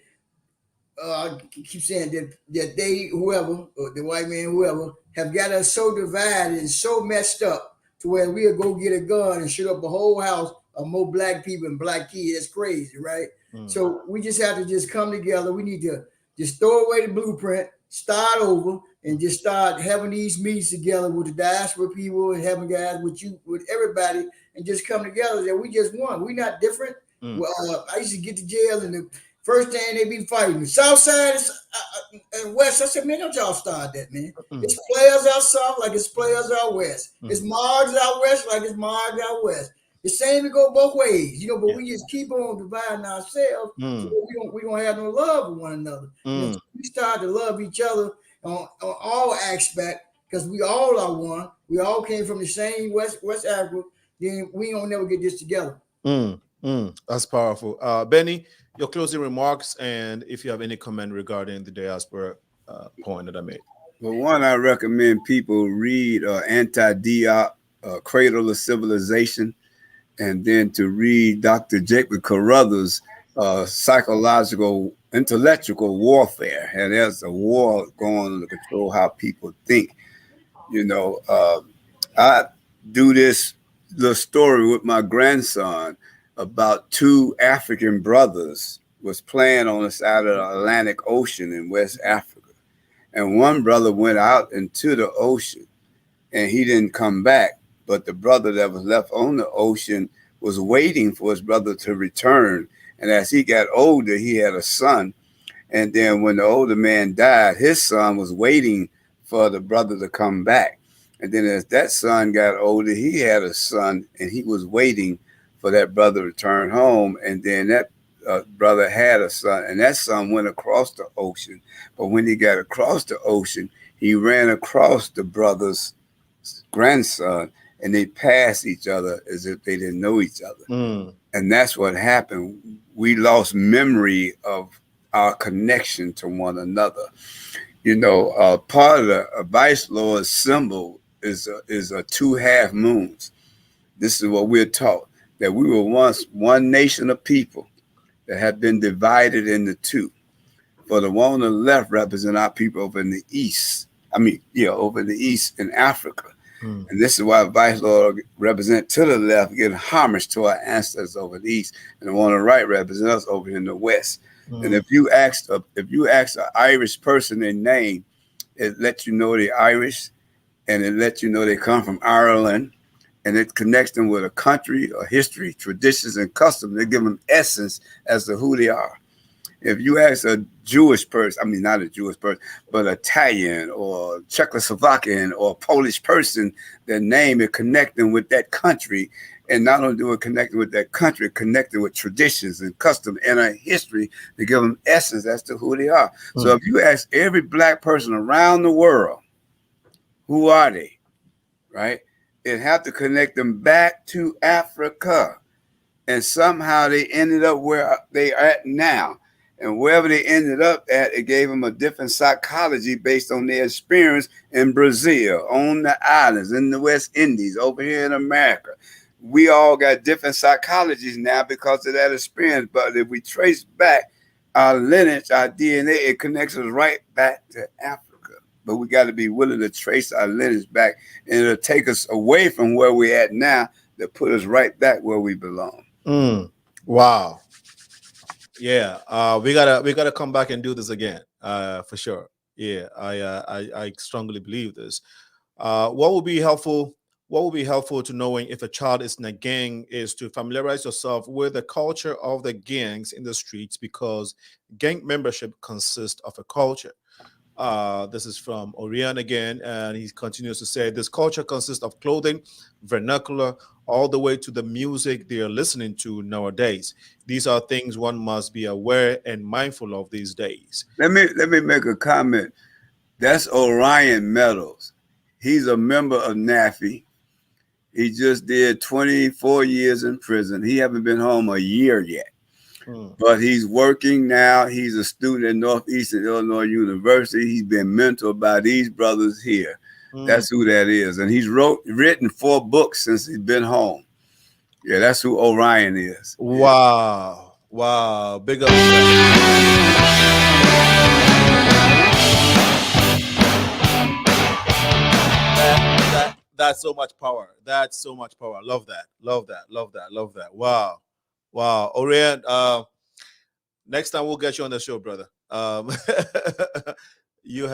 keep saying that they, whoever, or the white man, whoever, have got us so divided and so messed up to where we'll go get a gun and shoot up a whole house of more Black people and Black kids. That's crazy, right? So we just have to just come together. We need to just throw away the blueprint, start over, and just start having these meetings together with the diaspora people and having guys with you, with everybody, and just come together that we just one. We're not different. Well, I used to get to jail, and the first thing they be fighting, South Side and West. I said, man, don't y'all start that, man. It's players out South like it's players out West. It's Margs out West like it's Margs out West. The same to go both ways, but we just keep on dividing ourselves. So we don't have no love for one another. So we start to love each other on all aspects, because we all are one. We all came from the same West Africa. Then we don't never get this together. That's powerful. Benny, your closing remarks, and if you have any comment regarding the diaspora point that I made. Well, one, I recommend people read Anti-Diop, Cradle of Civilization, and then to read Dr. Jacob Carruthers' Psychological, Intellectual Warfare. And there's a war going on to control how people think. I do this little story with my grandson about two African brothers was playing on the side of the Atlantic Ocean in West Africa. And one brother went out into the ocean and he didn't come back. But the brother that was left on the ocean was waiting for his brother to return. And as he got older, he had a son. And then when the older man died, his son was waiting for the brother to come back. And then as that son got older, he had a son and he was waiting for that brother to return home. And then that brother had a son, and that son went across the ocean. But when he got across the ocean, he ran across the brother's grandson, and they passed each other as if they didn't know each other. And that's what happened. We lost memory of our connection to one another. You know, part of the Vice Lord's symbol is a 2 half moons. This is what we're taught, that we were once one nation of people that have been divided into two. For the one on the left represent our people over in the east. Over in the east in Africa. And this is why Vice Lord represent to the left, giving homage to our ancestors over the east, and the one on the right represent us over in the west. And if you ask an Irish person their name, it lets you know they're Irish, and it lets you know they come from Ireland, and it connects them with a country, a history, traditions, and customs. They give them essence as to who they are. If you ask a Jewish person, not a Jewish person, but Italian or Czechoslovakian or Polish person, their name, it connect them with that country. And not only do it connect with that country, it connect with traditions and custom and a history to give them essence as to who they are. So if you ask every black person around the world, who are they, right? It have to connect them back to Africa. And somehow they ended up where they are at now. And wherever they ended up at, it gave them a different psychology based on their experience in Brazil, on the islands, in the West Indies, over here in America. We all got different psychologies now because of that experience. But if we trace back our lineage, our DNA, it connects us right back to Africa. But we got to be willing to trace our lineage back, and it'll take us away from where we're at now to put us right back where we belong. Wow. Yeah, we gotta come back and do this again, for sure. Yeah, I strongly believe this. What would be helpful? What would be helpful to knowing if a child is in a gang is to familiarize yourself with the culture of the gangs in the streets, because gang membership consists of a culture. This is from Orion again, and he continues to say, this culture consists of clothing, vernacular, all the way to the music they are listening to nowadays. These are things one must be aware and mindful of these days. Let me make a comment. That's Orion Meadows. He's a member of NAFI. He just did 24 years in prison. He haven't been home a year yet. But he's working now. He's a student at Northeastern Illinois University. He's been mentored by these brothers here. That's who that is. And he's written 4 books since he's been home. Yeah, that's who Orion is. Wow. Yeah. Wow. Big up. That's so much power. That's so much power. Love that. Love that. Love that. Love that. Wow. Wow. Orion, next time we'll get you on the show, brother. You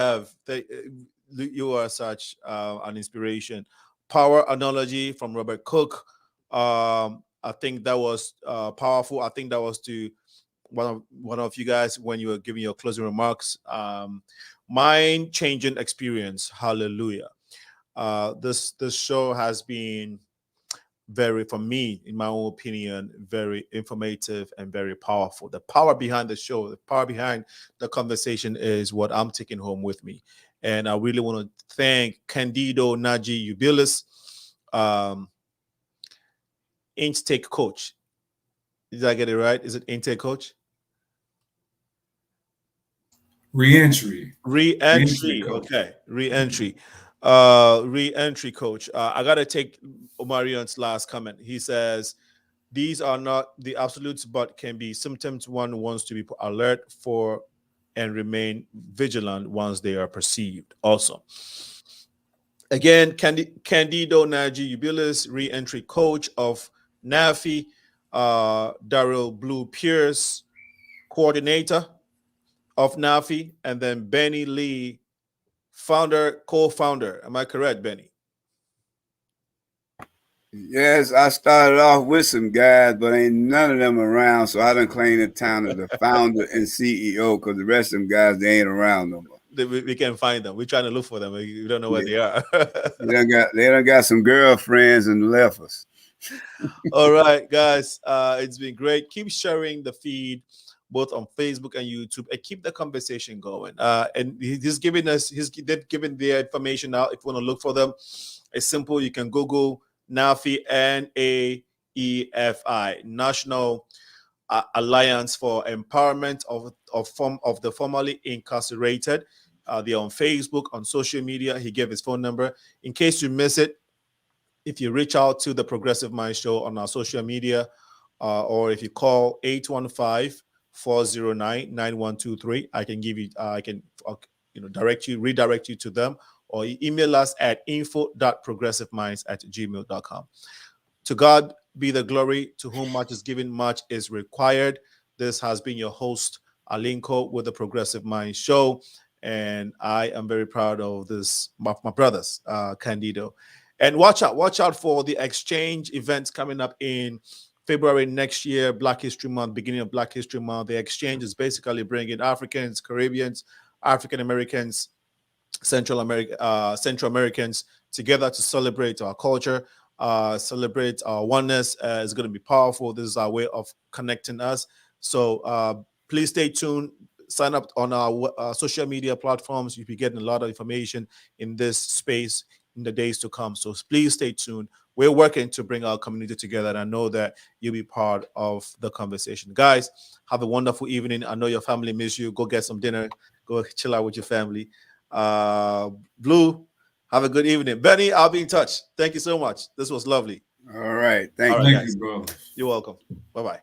are such an inspiration. Power analogy from Robert Cook. I think that was powerful. I think that was to one of you guys when you were giving your closing remarks. Mind-changing experience. Hallelujah. This show has been very, for me, in my own opinion, very informative and very powerful. The power behind the show, the power behind the conversation is what I'm taking home with me. And I really want to thank CANDIDO, NAJI, UBILES, intake coach. Did I get it right? Is it intake coach? Re-entry. Okay. Re-entry coach. I gotta take Omarion's last comment. He says these are not the absolutes, but can be symptoms one wants to be alert for and remain vigilant once they are perceived. Awesome. Again, CANDIDO, NAJI, UBILES, re-entry coach of NAFI, DARYL Blue Pierce, coordinator of NAFI, and then Benny Lee, founder, co-founder. Am I correct, Benny? Yes, I started off with some guys, but ain't none of them around, so I done claim the town as the founder and CEO, because the rest of them guys, they ain't around no more. We can't find them. We're trying to look for them. We don't know where they are. They done got some girlfriends and left us. All right, guys, it's been great. Keep sharing the feed both on Facebook and YouTube, and keep the conversation going. And he's given given the information out. If you want to look for them, it's simple. You can Google NAFI, NAEFI, National Alliance for Empowerment of the Formerly Incarcerated. They're on Facebook, on social media. He gave his phone number. In case you miss it, if you reach out to the Progressive Mind Show on our social media, or if you call 815-409-9123, I can give you, redirect you to them, or email us at info.progressiveminds@gmail.com. To God be the glory, to whom much is given, much is required. This has been your host, Alinko, with the Progressive Mind Show. And I am very proud of this, my brothers, Candido. And watch out for the exchange events coming up in February next year, Black History Month, beginning of Black History Month. The exchange is basically bringing Africans, Caribbeans, African Americans, Central Americans together to celebrate our culture, celebrate our oneness. It's going to be powerful. This is our way of connecting us. So please stay tuned. Sign up on our social media platforms. You'll be getting a lot of information in this space in the days to come. So please stay tuned. We're working to bring our community together, and I know that you'll be part of the conversation. Guys, have a wonderful evening. I know your family miss you. Go get some dinner. Go chill out with your family. Blue, have a good evening. Benny, I'll be in touch. Thank you so much. This was lovely. All right. Thank you, guys. bro. You're welcome. Bye-bye.